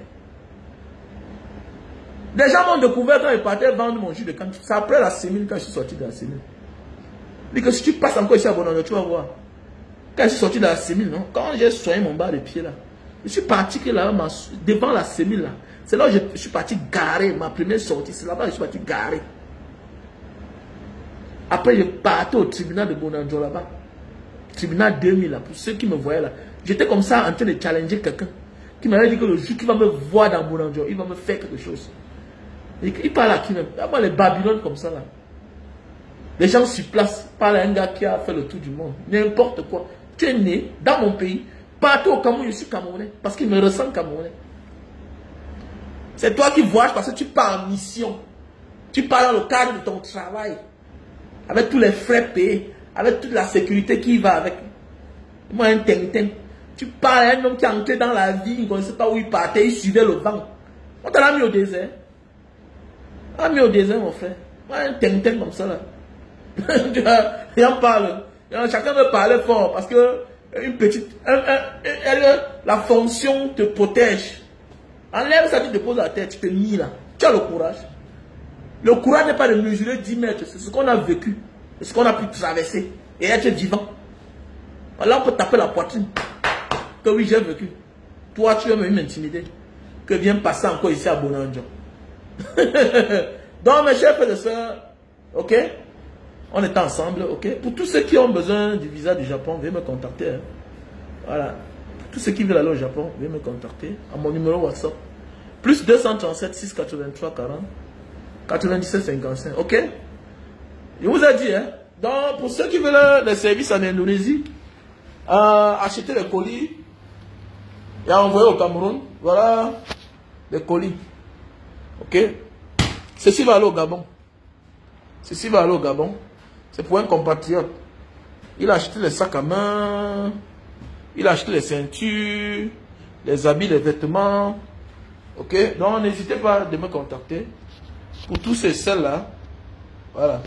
Des gens m'ont découvert quand ils partaient vendre mon jus de canne. C'est après la sémine, quand je suis sorti de la sémine. Dit que si tu passes encore ici à Bonanjo, tu vas voir. Quand je suis sorti de la sémine, non, quand j'ai soigné mon bas de pied là, je suis parti que là, devant la sémine là. C'est là où je suis parti garer, ma première sortie. C'est là-bas que je suis parti garer. Après, je partais au tribunal de Bonanjo là-bas. Tribunal 2000 là, pour ceux qui me voyaient là. J'étais comme ça en train de challenger quelqu'un qui m'avait dit que le jour qu'il va me voir dans Bonanjo, il va me faire quelque chose. Il parle à qui même? D'abord les Babylone comme ça là. Les gens sur place parlent à un gars qui a fait le tour du monde. N'importe quoi. Tu es né dans mon pays. Partout au Cameroun, je suis Camerounais. Parce qu'il me ressemble Camerounais. C'est toi qui voyages parce que tu pars en mission. Tu pars dans le cadre de ton travail. Avec tous les frais payés. Avec toute la sécurité qui va avec. Moi, un tintin. Tu parles à un homme qui est entré dans la vie. Il ne connaissait pas où il partait. Il suivait le vent. On t'a mis au désert. On t'a mis au désert, mon frère. Moi, un tintin comme ça là. Et on parle. Chacun veut parler fort parce que une petite. La fonction te protège. Enlève ça, tu te poses la tête, tu te nies là. Tu as le courage. Le courage n'est pas de mesurer 10 mètres. C'est ce qu'on a vécu. C'est ce qu'on a pu traverser. Et être vivant. Là, on peut taper la poitrine. Que oui, j'ai vécu. Toi, tu veux même m'intimider. Que viens passer encore ici à Bonanjo. Donc, mes chers frères et sœurs, ok? On est ensemble, ok? Pour tous ceux qui ont besoin du visa du Japon, veuillez me contacter. Hein. Voilà. Pour tous ceux qui veulent aller au Japon, veuillez me contacter à mon numéro WhatsApp. Plus 237 683 40 97 55, ok? Je vous ai dit, hein? Donc, pour ceux qui veulent les services en Indonésie, acheter les colis et envoyer au Cameroun, voilà les colis. Ok? Ceci va aller au Gabon. Ceci va aller au Gabon. C'est pour un compatriote. Il a acheté les sacs à main, il a acheté les ceintures, les habits, les vêtements. Ok? Donc, n'hésitez pas de me contacter. Pour tous ces celles-là. Voilà.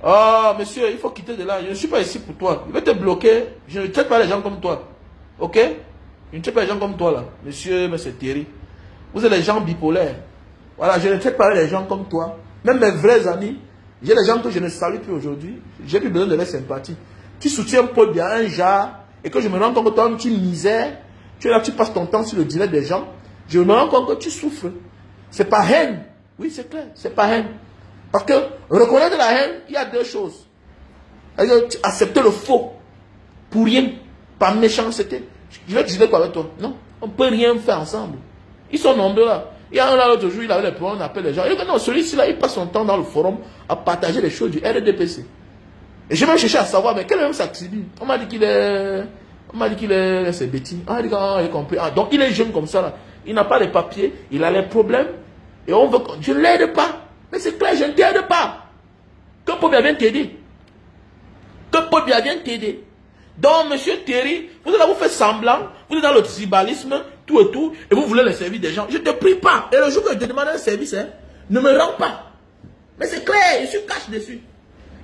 Ah, monsieur, il faut quitter de là. Je ne suis pas ici pour toi. Je vais te bloquer. Je ne traite pas les gens comme toi. Ok? Je ne traite pas les gens comme toi, là. Monsieur Thierry. Vous êtes les gens bipolaires. Voilà, je ne traite pas les gens comme toi. Même mes vrais amis. J'ai des gens que je ne salue plus aujourd'hui. J'ai plus besoin de leur sympathie. Tu soutiens Paul Biya, un jar, et que je me rends compte que toi, tu es une misère. Tu es là, tu passes ton temps sur le direct des gens. Je me rends compte que tu souffres. C'est pas haine. Oui, c'est clair. C'est pas haine. Parce que reconnaître la haine, il y a deux choses. Accepter le faux pour rien, par méchanceté. Je vais te dire quoi avec toi? Non, on ne peut rien faire ensemble. Ils sont nombreux là. Il y a un là l'autre jour, il avait les problèmes, on appelle les gens. Et non, celui-ci là, il passe son temps dans le forum à partager les choses du RDPC. Et je vais chercher à savoir, mais quelle est même sa tribu? On m'a dit qu'il est. On m'a dit qu'il est. C'est bêtise. On m'a dit qu'il est compris. Ah, donc il est jeune comme ça là. Il n'a pas les papiers, il a les problèmes. Et on veut. Je ne l'aide pas. Mais c'est clair, je ne t'aide pas. Que Paul Biya vienne t'aider. Que Paul Biya vienne t'aider. Donc, monsieur Thierry, vous êtes là, vous faites semblant, vous êtes dans le tribalisme, tout et tout, et vous voulez le service des gens. Je ne te prie pas. Et le jour que je te demande un service, hein, ne me rends pas. Mais c'est clair, je suis cache dessus.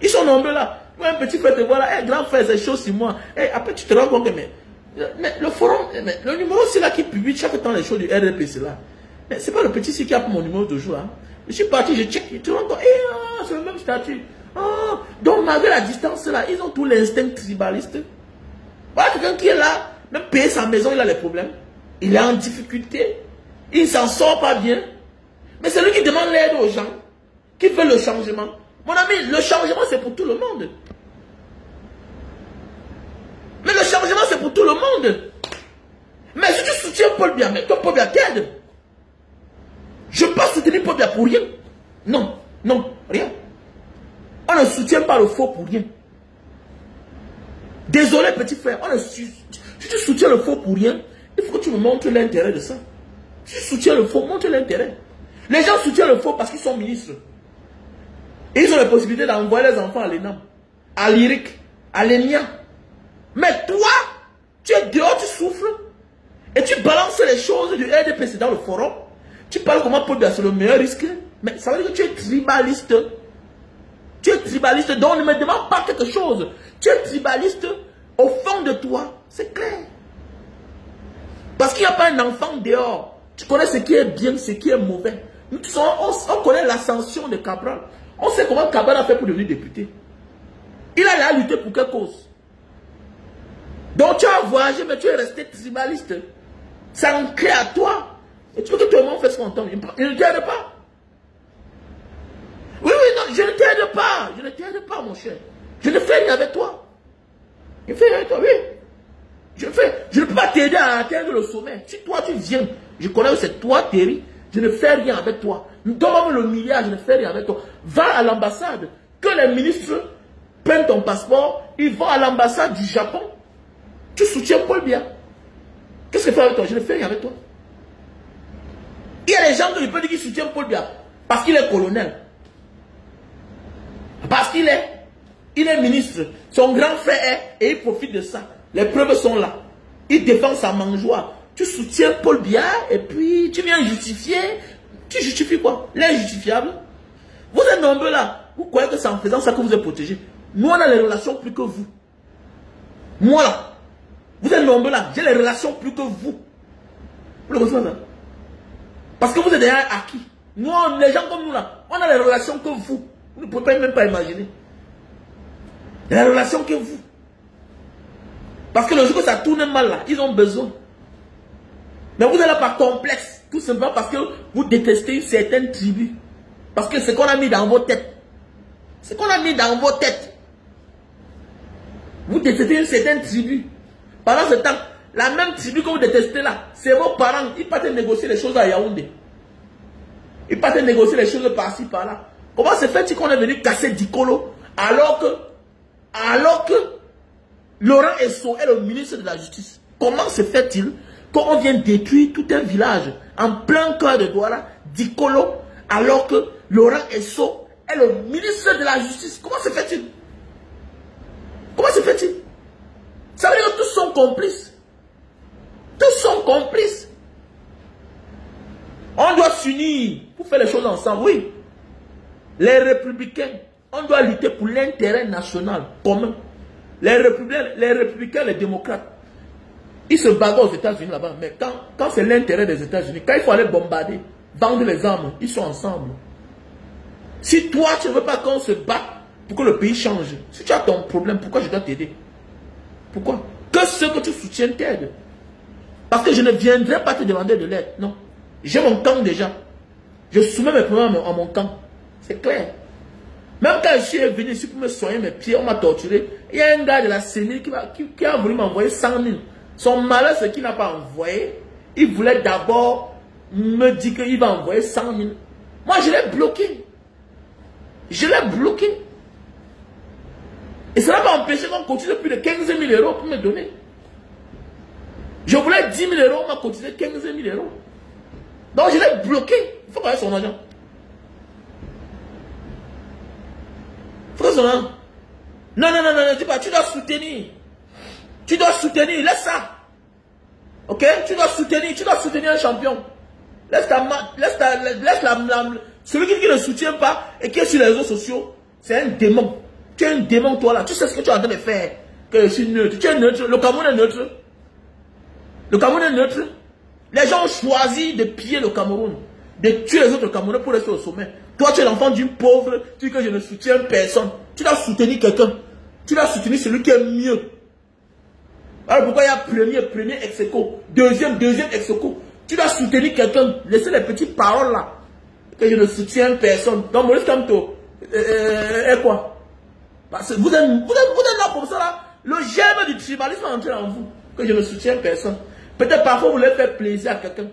Ils sont nombreux là. Moi, un petit frère te voit là, hey, grand frère, c'est chaud sur moi. Hey, après, tu te rends compte que, mais, Mais le forum, mais le numéro, c'est là qui publie chaque temps les choses du RDPC là. Mais c'est pas le petit C qui a pour mon numéro de jour. Hein. Je suis parti, je check, tout le monde, c'est le même statut. Donc malgré la distance là, ils ont tout l'instinct tribaliste. Voilà quelqu'un qui est là, même payer sa maison, il a les problèmes. Il est en difficulté. Il ne s'en sort pas bien. Mais c'est lui qui demande l'aide aux gens, qui veut le changement. Mon ami, le changement c'est pour tout le monde. Mais le changement c'est pour tout le monde. Mais si tu soutiens Paul Biya, mais toi Paul Biya t'aide. Je ne peux pas soutenir Paul Biya pour rien. Non, non, rien. On ne soutient pas le faux pour rien. Désolé petit frère, si tu soutiens le faux pour rien, il faut que tu me montres l'intérêt de ça. Si tu soutiens le faux, montre l'intérêt. Les gens soutiennent le faux parce qu'ils sont ministres. Et ils ont la possibilité d'envoyer les enfants à l'ENAM, à l'IRIC, à l'ENIA. Mais toi, tu es dehors, tu souffres. Et tu balances les choses du RDPC dans le forum. Tu parles comment Paul Biya c'est le meilleur risque. Mais ça veut dire que tu es tribaliste. Tu es tribaliste, donc ne me demande pas quelque chose. Tu es tribaliste au fond de toi. C'est clair. Parce qu'il n'y a pas un enfant dehors. Tu connais ce qui est bien, ce qui est mauvais. On connaît l'ascension de Cabral. On sait comment Cabral a fait pour devenir député. Il a lutté pour quelle cause? Donc tu as voyagé, mais tu es resté tribaliste. Ça ancré à toi. Et tu veux que tout le monde fasse son temps. Il ne t'aide pas. Oui, non, je ne t'aide pas. Je ne t'aide pas, mon cher. Je ne fais rien avec toi. Je fais rien avec toi, oui. Je ne peux pas t'aider à atteindre le sommet. Si toi, tu viens, je connais que c'est toi, Terry, je ne fais rien avec toi. Donne-moi le milliard, je ne fais rien avec toi. Va à l'ambassade. Que les ministres prennent ton passeport, ils vont à l'ambassade du Japon. Tu soutiens Paul Biya. Qu'est-ce que je fais avec toi? Je ne fais rien avec toi. Il y a des gens qui peuvent dire qu'ils soutiennent Paul Biya parce qu'il est colonel. Parce qu'il est ministre. Son grand frère est, et il profite de ça. Les preuves sont là. Il défend sa mangeoire. Tu soutiens Paul Biya et puis tu viens justifier. Tu justifies quoi? L'injustifiable. Vous êtes nombreux là. Vous croyez que c'est en faisant ça que vous êtes protégés. Nous, on a les relations plus que vous. Moi là. Vous êtes nombreux là. J'ai les relations plus que vous. Vous le comprenez ça? Parce que vous êtes déjà acquis. Nous, les gens comme nous là, on a les relations que vous. Vous ne pouvez même pas imaginer. Les relations que vous. Parce que le jour que ça tourne mal là, ils ont besoin. Mais vous n'êtes pas complexe. Tout simplement parce que vous détestez une certaine tribu. Parce que c'est ce qu'on a mis dans vos têtes. C'est ce qu'on a mis dans vos têtes. Vous détestez une certaine tribu. Pendant ce temps, la même tribu que vous détestez là, c'est vos parents. Ils partent négocier les choses à Yaoundé. Ils partent négocier les choses par-ci, par-là. Comment se fait-il qu'on est venu casser Dikolo alors que Laurent Esso est le ministre de la Justice? Comment se fait-il qu'on vient détruire tout un village en plein cœur de Douala, Dikolo, alors que Laurent Esso est le ministre de la Justice? Comment se fait-il? Comment se fait-il? Ça veut dire que tous sont complices. Tous sont complices. On doit s'unir pour faire les choses ensemble, oui. Les républicains, on doit lutter pour l'intérêt national commun. Les républicains, les démocrates, ils se bagarrent aux États-Unis là-bas. Mais quand c'est l'intérêt des États-Unis, quand il faut aller bombarder, vendre les armes, ils sont ensemble. Si toi, tu ne veux pas qu'on se batte pour que le pays change, si tu as ton problème, pourquoi je dois t'aider? Pourquoi? Que ceux que tu soutiens t'aident. Parce que je ne viendrai pas te demander de l'aide. Non. J'ai mon camp déjà. Je soumets mes problèmes à mon camp. C'est clair. Même quand je suis venu ici pour me soigner mes pieds, on m'a torturé. Il y a un gars de la CENI qui a voulu m'envoyer 100 000. Son malheur, c'est qu'il n'a pas envoyé. Il voulait d'abord me dire qu'il va envoyer 100 000. Moi, je l'ai bloqué. Je l'ai bloqué. Et ça n'a pas empêché qu'on continue plus de 15 000 € pour me donner. Je voulais 10 000 €, on m'a cotisé 15 000 €. Donc je l'ai bloqué. Il faut qu'on ait son argent. Il faut qu'on ait son argent. Non, dis pas, tu dois soutenir. Tu dois soutenir, laisse ça. Ok? Tu dois soutenir un champion. Celui qui ne soutient pas et qui est sur les réseaux sociaux, c'est un démon. Tu es un démon, toi là. Tu sais ce que tu es en train de faire. Que je suis neutre. Tu es neutre. Le Cameroun est neutre. Le Cameroun est neutre. Les gens ont choisi de piller le Cameroun, de tuer les autres Camerounais pour rester au sommet. Toi, tu es l'enfant d'une pauvre, tu dis que je ne soutiens personne. Tu dois soutenir quelqu'un. Tu dois soutenir celui qui est mieux. Alors pourquoi il y a premier ex-aequo, deuxième ex-aequo. Tu dois soutenir quelqu'un. Laissez les petites paroles là. Que je ne soutiens personne. Donc Maurice Kamto, est quoi? Parce que vous êtes là comme ça là. Le germe du tribalisme est entré en vous. Que je ne soutiens personne. Peut-être parfois vous voulez faire plaisir à quelqu'un.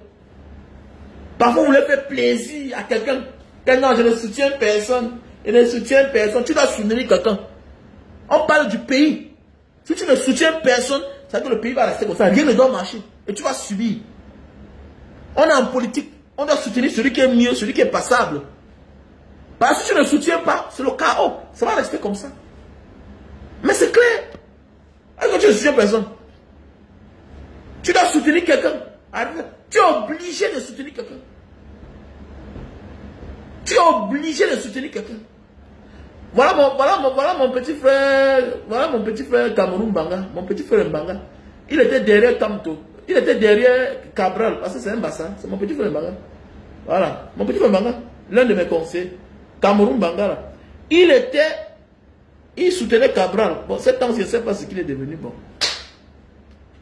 Parfois vous voulez faire plaisir à quelqu'un. Que non, je ne soutiens personne. Je ne soutiens personne. Tu dois soutenir quelqu'un. On parle du pays. Si tu ne soutiens personne, ça veut dire que le pays va rester comme ça. Rien ne doit marcher. Et tu vas subir. On est en politique. On doit soutenir celui qui est mieux, celui qui est passable. Parce que si tu ne soutiens pas, c'est le chaos. Ça va rester comme ça. Mais c'est clair. Est-ce que tu ne soutiens personne? Tu dois soutenir quelqu'un. Tu es obligé de soutenir quelqu'un. Tu es obligé de soutenir quelqu'un. Voilà mon petit frère. Voilà mon petit frère Cameroun Banga. Mon petit frère Mbanga. Il était derrière Kamto. Il était derrière Cabral. Parce que c'est un bassin. C'est mon petit frère Mbanga. Voilà. Mon petit frère Mbanga. L'un de mes conseils. Cameroun Banga là. Il soutenait Cabral. Bon, cet temps, je ne sais pas ce qu'il est devenu. Bon.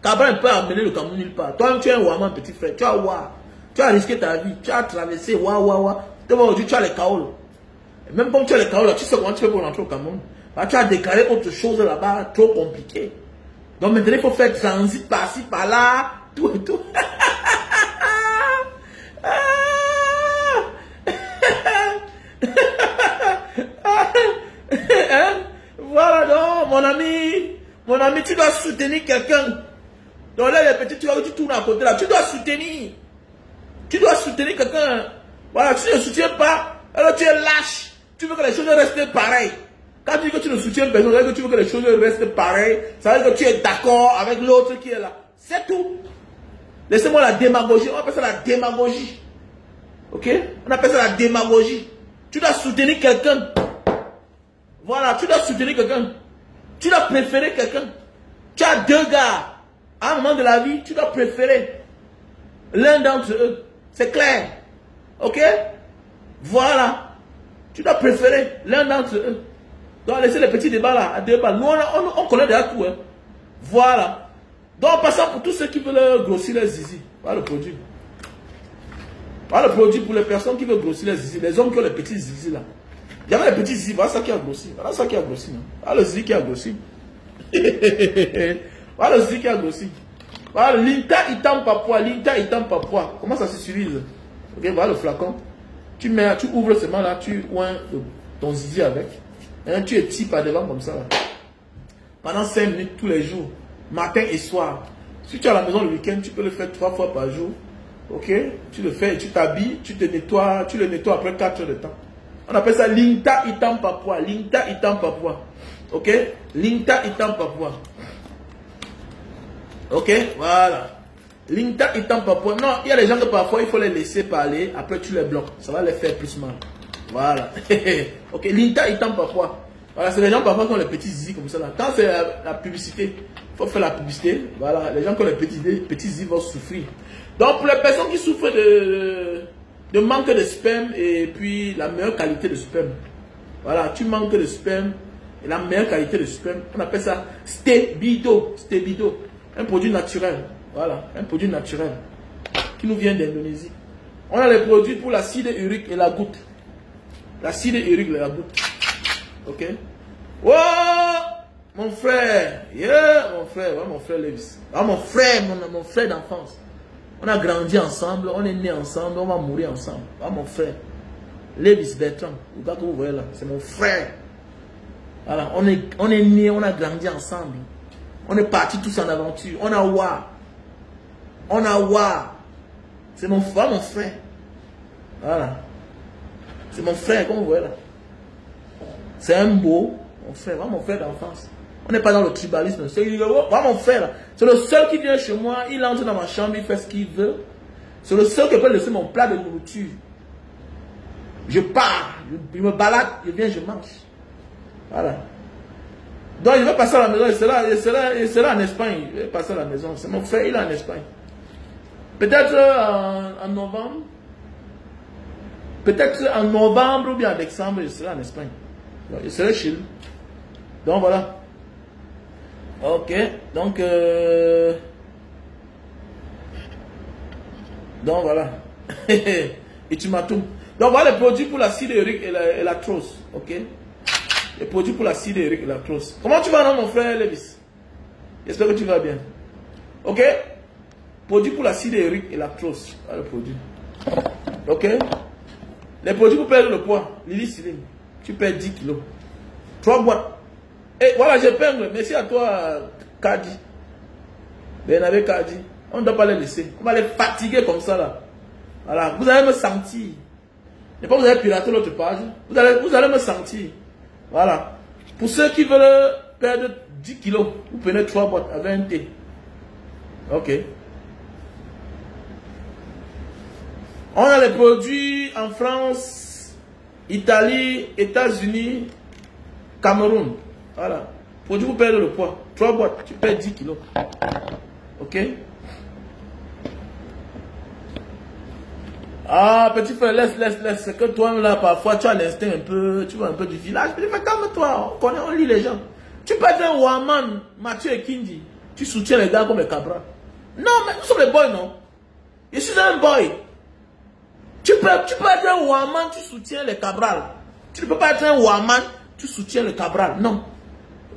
Cabral peut amener le Cameroun nulle part. Toi, tu es un Ouama, petit frère. Tu as risqué ta vie. Tu as traversé. Aujourd'hui, tu as les Kaolos. Même comme tu as les Kaolos, tu sais comment tu fais pour rentrer au Cameroun. Bah, tu as déclaré autre chose là-bas, trop compliqué. Donc maintenant, il faut faire transit par-ci, par-là. Tout et tout. Hein? Voilà donc, mon ami, tu dois soutenir quelqu'un. Donc là, les petits, tu tournes à côté là, tu dois soutenir. Tu dois soutenir quelqu'un. Voilà, si tu ne soutiens pas, alors tu es lâche. Tu veux que les choses restent pareilles. Quand tu dis que tu ne soutiens personne, ça veut dire que tu veux que les choses restent pareilles. Ça veut dire que tu es d'accord avec l'autre qui est là. C'est tout. Laissez-moi la démagogie. On appelle ça la démagogie. Ok? On appelle ça la démagogie. Tu dois soutenir quelqu'un. Voilà, tu dois soutenir quelqu'un. Tu dois préférer quelqu'un. Tu as deux gars. À un moment de la vie, tu dois préférer l'un d'entre eux. C'est clair. Ok? Voilà. Tu dois préférer l'un d'entre eux. Donc, laissez les petits débats là, à débat. Nous, on connaît déjà tout. Hein. Voilà. Donc, en passant pour tous ceux qui veulent grossir les zizi. Voilà le produit. Voilà le produit pour les personnes qui veulent grossir les zizi. Les hommes qui ont les petits zizi là. Il y avait les petits zizi. Voilà ça qui a grossi. Voilà ça qui a grossi. Voilà le zizi qui a grossi. Voilà le zizi qui a grossi. Voilà l'Inta Itam Papua. L'Inta Itam Papua. Comment ça s'utilise? Ok, voilà le flacon. Tu ouvres seulement là, tu oins ton zizi avec. Et tu es type à devant comme ça. Là. Pendant 5 minutes tous les jours, matin et soir. Si tu es à la maison le week-end, tu peux le faire 3 fois par jour. Ok? Tu le fais, tu t'habilles, tu te nettoies, tu le nettoies après 4 heures de temps. On appelle ça l'Inta Itam Papua. L'Inta Itam Papua. Ok? L'Inta Itam Papua. Ok? Voilà. L'Inta Itam Papua. Non, il y a des gens que parfois il faut les laisser parler, après tu les bloques. Ça va les faire plus mal. Voilà. Ok, l'Inta Itam Papua. Voilà, c'est les gens parfois qui ont les petits zizi comme ça là. Quand c'est la publicité, il faut faire la publicité. Voilà, les gens qui ont les petits zizi vont souffrir. Donc pour les personnes qui souffrent de manque de sperme et puis la meilleure qualité de sperme. Voilà, tu manques de sperme et la meilleure qualité de sperme. On appelle ça Stebido. Stebido. Un produit naturel. Voilà, un produit naturel qui nous vient d'Indonésie. On a les produits pour l'acide urique et la goutte. L'acide urique et la goutte. Ok. Oh, mon frère. Yeah, mon frère. Voilà mon frère Levis. Ah, mon frère d'enfance. On a grandi ensemble, on est né ensemble, on va mourir ensemble. Ah, mon frère. Levis Bertrand. Le gars que vous voyez là, c'est mon frère. Voilà, on est né, on a grandi ensemble. On est partis tous en aventure. On a war. On a war. C'est mon frère, Voilà. C'est mon frère, comme vous voyez là. C'est un beau, mon frère, voilà mon frère d'enfance. On n'est pas dans le tribalisme. C'est voilà mon frère. C'est le seul qui vient chez moi, il entre dans ma chambre, il fait ce qu'il veut. C'est le seul qui peut laisser mon plat de nourriture. Je pars, je me balade, je viens, je mange. Voilà. Donc il va passer à la maison, il sera en Espagne. Il va passer à la maison. C'est mon frère, il est en Espagne. Peut-être en novembre. Peut-être en novembre ou bien en décembre, je serai en Espagne. Je serai chez lui. Donc voilà. Ok. Donc voilà. Et tu m'as tout. Donc voilà les produits pour l'acide urique et la trousse. Ok. Les produits pour l'acide urique et la trousse. Comment tu vas, non, mon frère Levis? J'espère que tu vas bien. Ok. Produits pour l'acide urique et la trousse. Voilà le produit. Ok. Les produits pour perdre le poids. Lilicyline. Tu perds 10 kilos. 3 boîtes. Et voilà, j'épingle. Merci à toi, Kadi. Bernabé Kadi. On ne doit pas les laisser. On va les fatiguer comme ça là. Voilà. Vous allez me sentir. Et pas vous allez pirater l'autre page. Vous allez me sentir. Voilà. Pour ceux qui veulent perdre 10 kilos, vous prenez 3 boîtes avec un thé. Ok. On a les produits en France, Italie, États-Unis, Cameroun. Voilà. Produits pour perdre le poids. 3 boîtes, tu perds 10 kilos. Ok. Ah, petit frère, laisse. C'est que toi, là, parfois, tu as l'instinct un peu, tu vois, un peu du village. Mais calme-toi, on lit les gens. Tu peux être un Waman, Mathieu et Kindi. Tu soutiens les gars comme les Cabra. Non, mais nous sommes les boys, non? Je suis un boy. Tu peux être un Waman, tu soutiens les Cabral. Tu ne peux pas être un Waman, tu soutiens le Cabral. Non.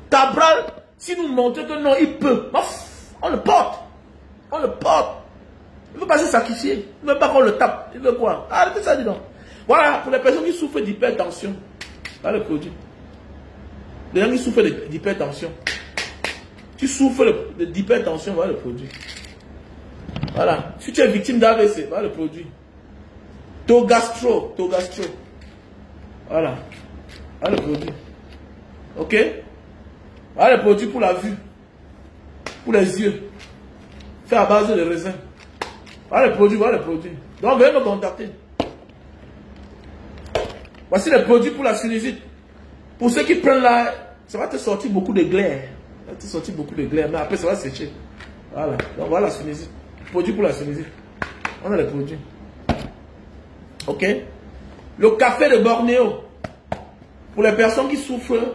Cabral, si nous montrons que non, il peut. On le porte. On le porte. Il ne veut pas se sacrifier. Il ne veut pas qu'on le tape. Il veut quoi? Arrêtez ça, dis donc. Voilà, pour les personnes qui souffrent d'hypertension. Voilà le produit. Les gens qui souffrent d'hypertension. Tu souffres d'hypertension, voilà le produit. Voilà. Si tu es victime d'AVC, voilà le produit. Togastro. Voilà. Voilà le produit. Ok? Voilà le produit pour la vue. Pour les yeux. Fait à base de raisin. Voilà le produit, Donc, veuillez me contacter. Voici les produits pour la sinusite. Pour ceux qui prennent là, ça va te sortir beaucoup de glaire. Ça va te sortir beaucoup de glaire, mais après ça va sécher. Voilà. Donc voilà la sinusite. Produit pour la sinusite. On a les produits. Ok. Le café de Bornéo. Pour les personnes qui souffrent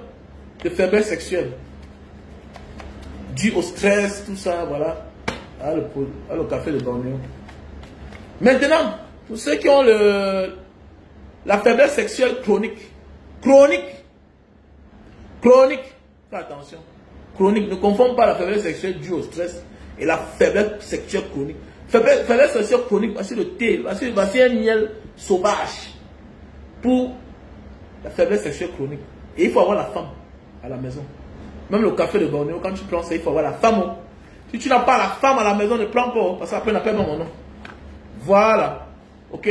de faiblesse sexuelle. Dû au stress, tout ça, voilà. Ah, le café de Bornéo. Maintenant, pour ceux qui ont la faiblesse sexuelle chronique. Fais attention. Chronique. Ne confonde pas la faiblesse sexuelle due au stress et la faiblesse sexuelle chronique. Faiblesse sexuelle chronique, voici le thé, voici un miel sauvage pour la faiblesse sexuelle chronique. Et il faut avoir la femme à la maison. Même le café de Bornéo, quand tu prends ça, il faut avoir la femme. Si tu n'as pas la femme à la maison, ne prends pas, parce qu'après, on n'appelle pas mon nom. Voilà. Ok?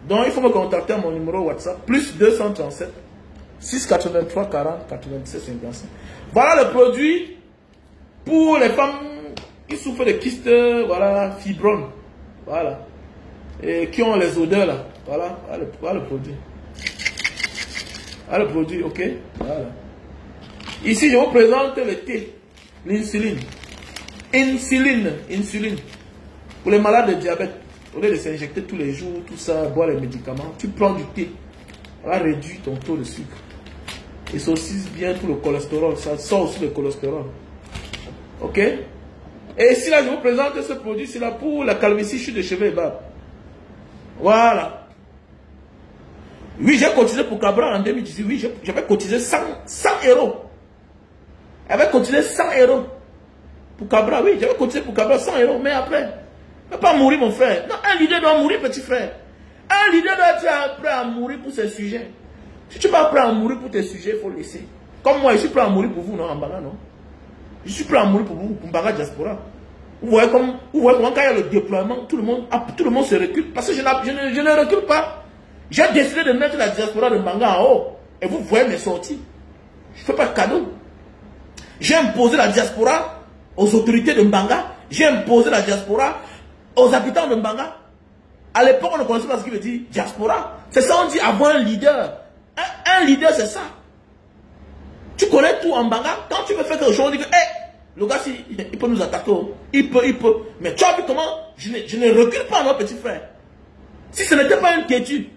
Donc, il faut me contacter à mon numéro WhatsApp. Plus 237 683 40 96 55. Voilà le produit pour les femmes qui souffrent de kystes, voilà, fibromes. Voilà. Et qui ont les odeurs là. Voilà. Voilà le produit. Voilà le produit, ok? Voilà. Ici, je vous présente le thé. L'insuline. Insuline. Pour les malades de diabète, au lieu de s'injecter tous les jours, tout ça, boire les médicaments, tu prends du thé. Ça va réduire ton taux de sucre. Et c'est aussi bien pour le cholestérol. Ça sort aussi le cholestérol. Ok? Et ici, là, je vous présente ce produit. C'est là pour la calvitie, chute de cheveux et barbe. Voilà. Oui, j'ai cotisé pour Cabral en 2018. Oui, j'avais cotisé 100 euros. J'avais cotisé 100 euros. Pour Cabral, oui, j'avais cotisé pour Cabral 100 euros. Mais après, ne pas mourir, mon frère. Non, un leader doit mourir, petit frère. Un leader doit être prêt à mourir pour ses sujets. Si tu n'es pas prêt à mourir pour tes sujets, il faut laisser. Comme moi, je suis prêt à mourir pour vous, non, en Mbanga, non. Je suis prêt à mourir pour vous, pour Mbanga Diaspora. Vous voyez comment quand il y a le déploiement, tout le monde se recule. Parce que je ne recule pas. J'ai décidé de mettre la diaspora de Mbanga en haut. Et vous voyez mes sorties. Je ne fais pas de cadeau. J'ai imposé la diaspora aux autorités de Mbanga. J'ai imposé la diaspora aux habitants de Mbanga. À l'époque, on ne connaissait pas ce qu'il veut dire diaspora. C'est ça, on dit avoir un leader. Un leader, c'est ça. Tu connais tout en Mbanga. Quand tu veux faire quelque chose, on dit que, hey, Le gars, il peut nous attaquer. Il peut. Mais tu as vu comment je ne recule pas, mon petit frère. Si ce n'était pas une quiétude,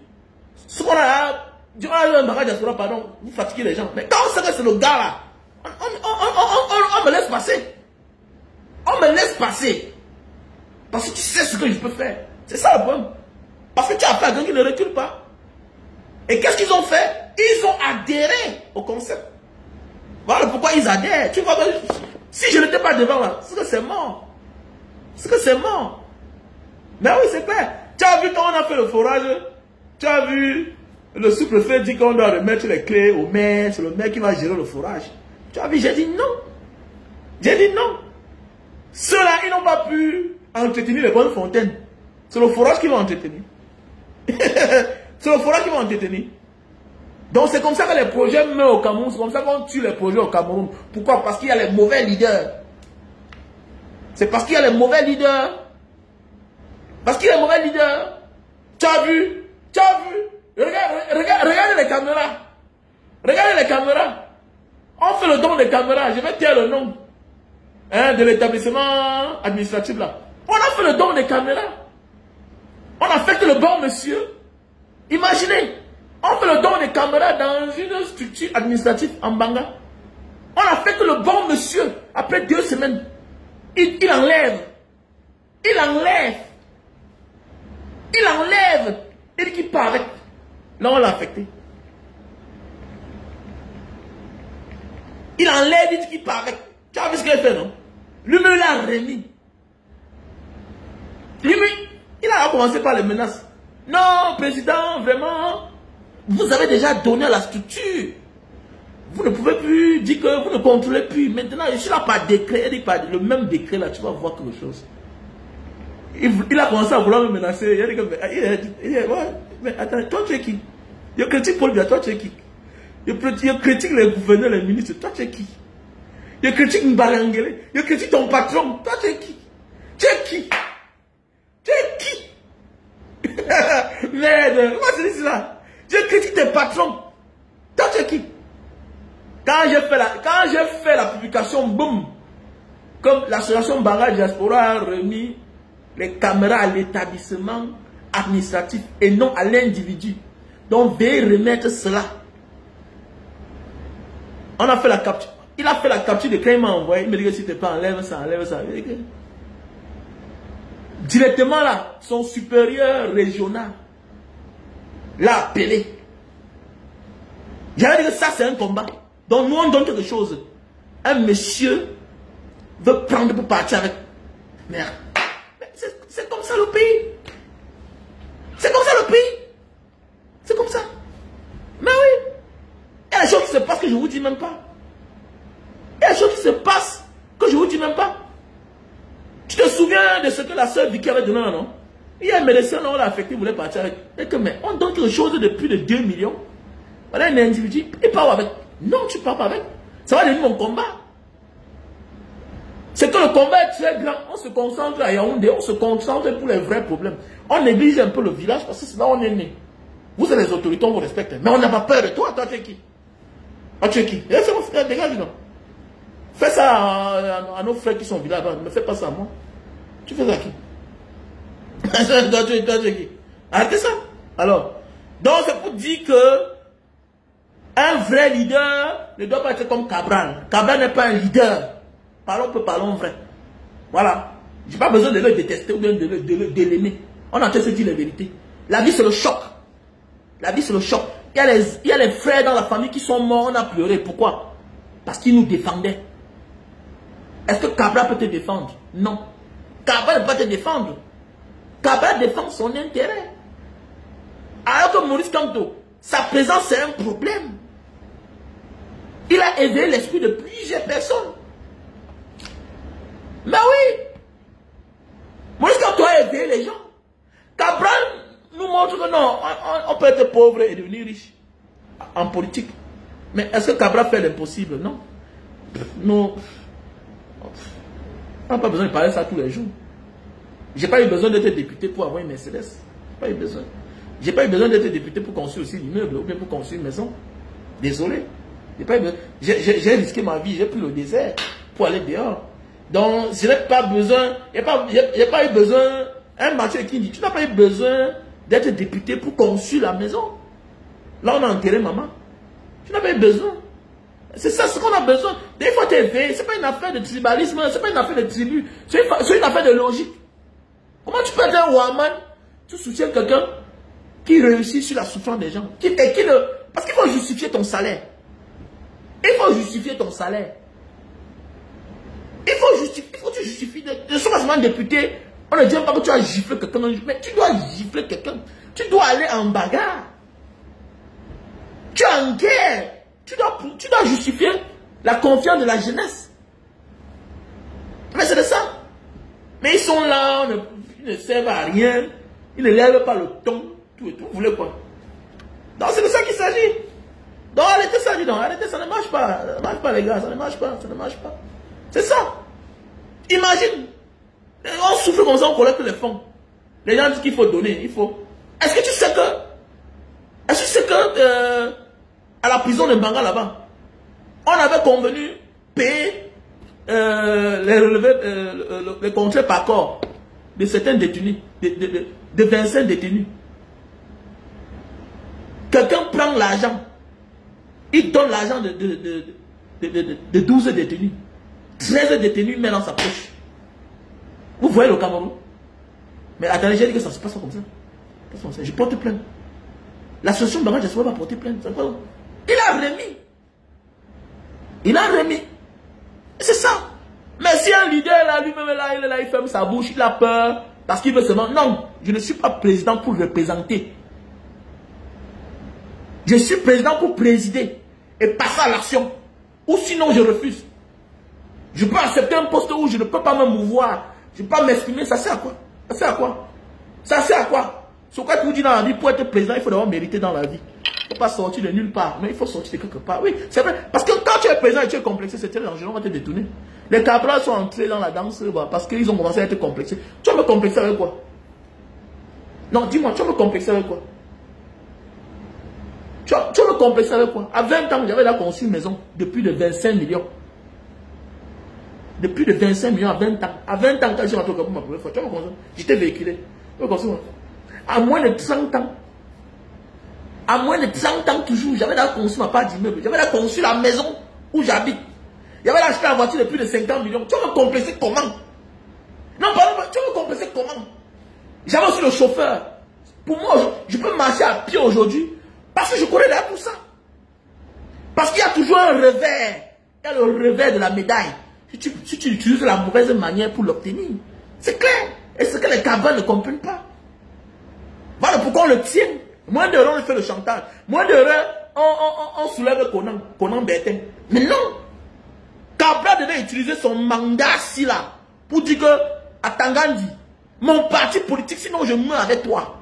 ce qu'on a là, durant le mariage diaspora, pardon, vous fatiguez les gens. Mais quand on sait que c'est le gars là, on me laisse passer. On me laisse passer. Parce que tu sais ce que je peux faire. C'est ça le problème. Parce que tu as fait à quelqu'un qui ne recule pas. Et qu'est-ce qu'ils ont fait? Ils ont adhéré au concept. Voilà pourquoi ils adhèrent. Tu vois, si je n'étais pas devant là, c'est que c'est mort. C'est que c'est mort. Mais oui, c'est clair. Tu as vu quand on a fait le forage, tu as vu le sous-préfet dit qu'on doit remettre les clés au maire, c'est le maire qui va gérer le forage. Tu as vu, j'ai dit non. J'ai dit non. Ceux-là, ils n'ont pas pu entretenir les bonnes fontaines. C'est le forage qui va entretenir. C'est le forage qui va entretenir. Donc c'est comme ça que les projets meurent au Cameroun. C'est comme ça qu'on tue les projets au Cameroun. Pourquoi? Parce qu'il y a les mauvais leaders. C'est parce qu'il y a les mauvais leaders. Parce qu'il y a les mauvais leaders. Tu as vu? Tu as vu? Regardez les caméras. Regardez les caméras. On fait le don des caméras. Je vais taire le nom de l'établissement administratif là. On a fait le don des caméras. On a fait que le bon monsieur. Imaginez. On fait le don des caméras dans une structure administrative en Banga. On a fait que le bon monsieur, après 2 semaines, il enlève. Il enlève. Il enlève. Il dit qu'il part avec. Là, on l'a affecté. Il enlève, il dit qu'il part avec. Tu as vu ce qu'il a fait, non? Lui-même, il a remis. Lui-même, il a commencé par les menaces. Non, président, vraiment, vous avez déjà donné à la structure. Vous ne pouvez plus dire que vous ne contrôlez plus. Maintenant, je suis là par décret. Le même décret, là, tu vas voir quelque chose. Il a commencé à vouloir me menacer. Il a dit que, ouais, mais attends, toi tu es qui? Je critique Paul Biya, toi tu es qui? Je critique les gouverneurs, les ministres, toi tu es qui? Je critique Mbarangele, je critique ton patron, toi tu es qui? Tu es qui? Tu es qui? Merde, comment c'est cela? Je critique tes patrons, toi tu es qui? Quand j'ai fait la publication, boum, comme l'association Banga Diaspora a remis les caméras à l'établissement administratif et non à l'individu. Donc, veuillez remettre cela. On a fait la capture. Il a fait la capture de quand il m'a envoyé. Il me dit que si tu pas enlève ça, enlève ça. Directement là, son supérieur régional l'a appelé. J'avais dit que ça c'est un combat. Donc nous on donne quelque chose. Un monsieur veut prendre pour partir avec. Merde. C'est comme ça le pays. C'est comme ça le pays. C'est comme ça. Mais oui. Il y a des choses qui se passent que je ne vous dis même pas. Il y a des choses qui se passent que je ne vous dis même pas. Tu te souviens de ce que la sœur Vicky avait donné, non? Il y a un médecin, on l'a affecté, il voulait partir avec. Et que, mais on donne quelque chose de plus de 2 millions. Voilà un individu, il part avec. Non, tu ne pars pas avec. Ça va devenir mon combat. C'est que le combat est très grand. On se concentre à Yaoundé, on se concentre pour les vrais problèmes. On néglige un peu le village parce que c'est là où on est né. Vous êtes les autorités, on vous respecte. Mais on n'a pas peur de toi. Toi, tu es qui? Ah, tu es qui? C'est mon frère, dégage, non? Fais ça à nos frères qui sont au village. Ne me fais pas ça à moi. Tu fais ça à qui? Toi, tu es qui? Arrêtez ça. Alors, donc c'est pour dire que un vrai leader ne doit pas être comme Cabral. Cabral n'est pas un leader. Parlons vrai. Voilà. Je n'ai pas besoin de le détester ou bien de l'aimer. On entend se dire la vérité. La vie, c'est le choc. La vie, c'est le choc. Il y a les frères dans la famille qui sont morts, on a pleuré. Pourquoi? Parce qu'ils nous défendaient. Est-ce que Cabral peut te défendre? Non. Cabral ne peut pas te défendre. Cabral défend son intérêt. Alors que Maurice Kamto, sa présence, c'est un problème. Il a éveillé l'esprit de plusieurs personnes. Mais oui, Maurice Kamto a aidé les gens. Cabral nous montre que non, on peut être pauvre et devenir riche en politique. Mais est-ce que Cabral fait l'impossible? Non. Non. On n'a pas besoin de parler de ça tous les jours. Je n'ai pas eu besoin d'être député pour avoir une Mercedes. Pas eu besoin. J'ai pas eu besoin d'être député pour construire aussi l'immeuble ou bien pour construire une maison. Désolé. J'ai risqué ma vie, j'ai pris le désert pour aller dehors. Donc, je n'ai pas besoin, il n'y a pas eu besoin, un Mathieu qui dit, tu n'as pas eu besoin d'être député pour construire la maison. Là, on a enterré maman. Tu n'as pas eu besoin. C'est ça ce qu'on a besoin. Des fois, tu es éveillé. Ce n'est pas une affaire de tribalisme, ce n'est pas une affaire de tribu. C'est une affaire de logique. Comment tu peux être un Waman, tu soutiens quelqu'un qui réussit sur la souffrance des gens. Parce qu'il faut justifier ton salaire. Il faut justifier ton salaire. Il faut que tu justifies. Ne sois pas député. On ne dit pas que tu as giflé quelqu'un. Mais tu dois gifler quelqu'un. Tu dois aller en bagarre. Tu es en guerre. Tu dois justifier la confiance de la jeunesse. Mais c'est de ça. Mais ils sont là, ils ne servent à rien. Ils ne lèvent pas le ton. Tout et tout. Vous voulez quoi? Donc c'est de ça qu'il s'agit. Donc arrêtez ça, dis donc. Arrêtez, ça ne marche pas. Ça ne marche pas, les gars. Ça ne marche pas. Ça ne marche pas. C'est ça. Imagine. On souffle comme ça, on collecte les fonds. Les gens disent qu'il faut donner. Il faut. Est-ce que tu sais que à la prison de Banga là-bas, on avait convenu payer les contrats par corps de certains détenus, de 25 détenus. Quelqu'un prend l'argent, il donne l'argent de 12 détenus. 13 détenus met dans sa poche. Vous voyez le Cameroun? Mais attendez, j'ai dit que ça se passe comme ça. Je porte plainte. L'association Banga Diaspora va porter plainte. Il a remis. Il a remis. C'est ça. Mais si un leader là, lui-même là, il ferme sa bouche, il a peur, parce qu'il veut seulement. Non, je ne suis pas président pour représenter. Je suis président pour présider et passer à l'action. Ou sinon je refuse. Je peux accepter un poste où je ne peux pas me mouvoir. Je ne peux pas m'exprimer. Ça sert à quoi? Ça sert à quoi? Ça sert à quoi? Ce que tu dis dans la vie, pour être président, il faut d'abord mériter dans la vie. Il ne faut pas sortir de nulle part, mais il faut sortir de quelque part. Oui, c'est vrai. Parce que quand tu es président et tu es complexé, c'est très dangereux, on va te détourner. Les cabrals sont entrés dans la danse parce qu'ils ont commencé à être complexés. Tu vas me complexer avec quoi? Non, dis-moi, tu vas me complexer avec quoi? Tu vas me complexer avec quoi? À 20 ans, j'avais là conçu une maison de plus de 25 millions. De plus de 25 millions à 20 ans. À 20 ans, quand je suis rentré au Gabon ma première fois, tu vas me construire. J'étais véhiculé. Tu vas me construire. À moins de 30 ans. À moins de 30 ans toujours, j'avais là conçu ma part d'immeuble. J'avais là conçu la maison où j'habite. J'avais là acheté la voiture de plus de 50 millions. Tu vas me complexer comment? Non, pardon, tu vas me complexer comment? J'avais aussi le chauffeur. Pour moi, je peux marcher à pied aujourd'hui parce que je connais là tout ça. Parce qu'il y a toujours un revers. Il y a le revers de la médaille. Si tu utilises la mauvaise manière pour l'obtenir. C'est clair. Et c'est que les cabrals ne comprennent pas. Voilà pourquoi on le tient. Moins d'heures, on fait le chantage. Moins d'heures, on soulève Conan Bertin. Mais non. Cabral devait utiliser son mandat-ci là pour dire que, à Tangandi, mon parti politique, sinon je meurs avec toi.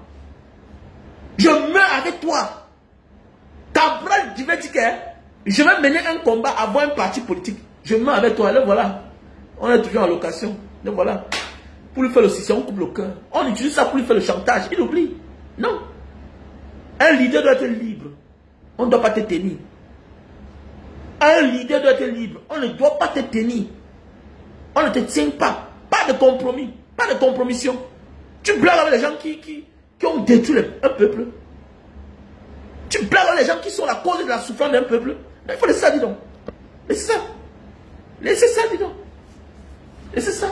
Je meurs avec toi. Cabral devait dire que je vais mener un combat avant un parti politique. Je meurs avec toi. Là, voilà. On est toujours en location. Là, voilà. Pour lui faire le succès, on coupe le cœur. On utilise ça pour lui faire le chantage. Il oublie. Non. Un leader doit être libre. On ne doit pas te tenir. Un leader doit être libre. On ne doit pas te tenir. On ne te tient pas. Pas de compromis. Pas de compromission. Tu blagues avec les gens qui ont détruit un peuple. Tu blagues avec les gens qui sont la cause de la souffrance d'un peuple. Il faut laisser ça, dis donc. Laissez ça. Laissez ça, dis donc. Laissez ça.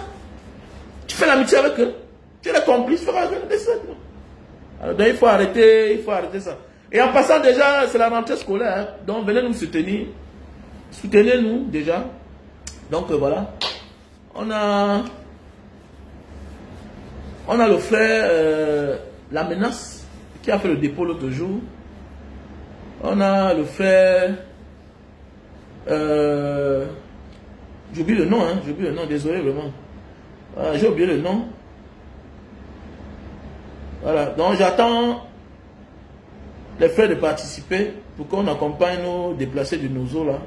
Tu fais l'amitié avec eux. Tu es le complice. Laissez ça, dis donc. Alors, donc, il faut arrêter ça. Et en passant déjà, c'est la rentrée scolaire. Hein. Donc, venez nous soutenir. Soutenez-nous déjà. Donc, voilà. On a le frère, la menace, qui a fait le dépôt l'autre jour. On a le frère, j'ai oublié le nom, hein. J'ai oublié le nom, désolé vraiment. J'ai oublié le nom. Voilà, donc j'attends les frères de participer pour qu'on accompagne nos déplacés du Nozo là,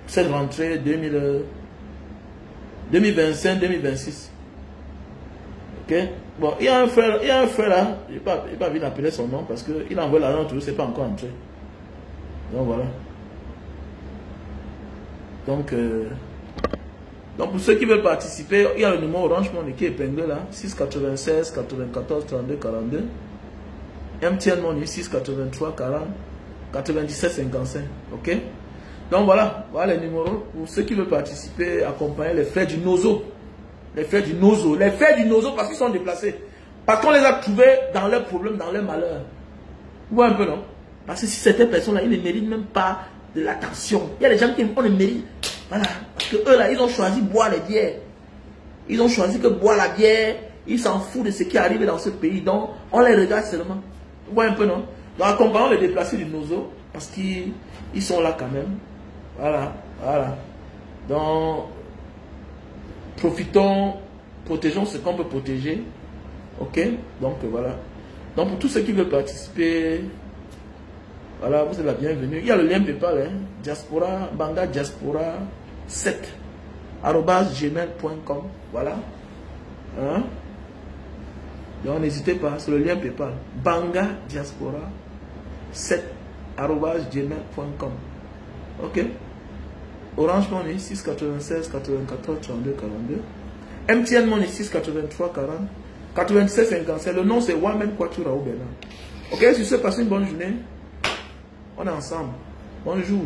cette rentrée 2025-2026. Ok? Bon, il y a un frère là, il n'a pas envie d'appeler son nom parce qu'il envoie l'argent toujours, c'est pas encore entré. Donc voilà. Donc, Donc pour ceux qui veulent participer, il y a le numéro Orange Money qui est épinglé là, 696 94 32 42. MTN Money 683 40 97 55. Ok? Donc voilà, voilà les numéros. Pour ceux qui veulent participer, accompagner les frères du Nozo. Les frères du Nozo. Les frères du Nozo parce qu'ils sont déplacés. Parce qu'on les a trouvés dans leurs problèmes, dans leurs malheurs. Vous voyez un peu, non? Parce que si certaines personnes-là, ils ne méritent même pas de l'attention. Il y a des gens qui on ne mérite. Voilà. Parce que eux là, ils ont choisi de boire les bières. Ils ont choisi que boire la bière, ils s'en foutent de ce qui arrive dans ce pays. Donc, on les regarde seulement. Vous voyez un peu, non? Donc, accompagnons les déplacés du Nozo. Parce qu'ils sont là quand même. Voilà. Voilà. Donc, profitons, protégeons ce qu'on peut protéger. Ok? Donc, voilà. Donc, pour tous ceux qui veulent participer, voilà, vous êtes la bienvenue. Il y a le lien PayPal, hein? Diaspora, Banga Diaspora 7 @gmail.com. Voilà. Hein? Donc, n'hésitez pas, c'est le lien PayPal. Banga Diaspora 7 @gmail.com. Ok? Orange Money 696 94 32 42. MTN Money 683 40 97 57. Le nom c'est Wamen Kwatura au Bénin. Ok, si vous passez une bonne journée. On est ensemble. Bonjour.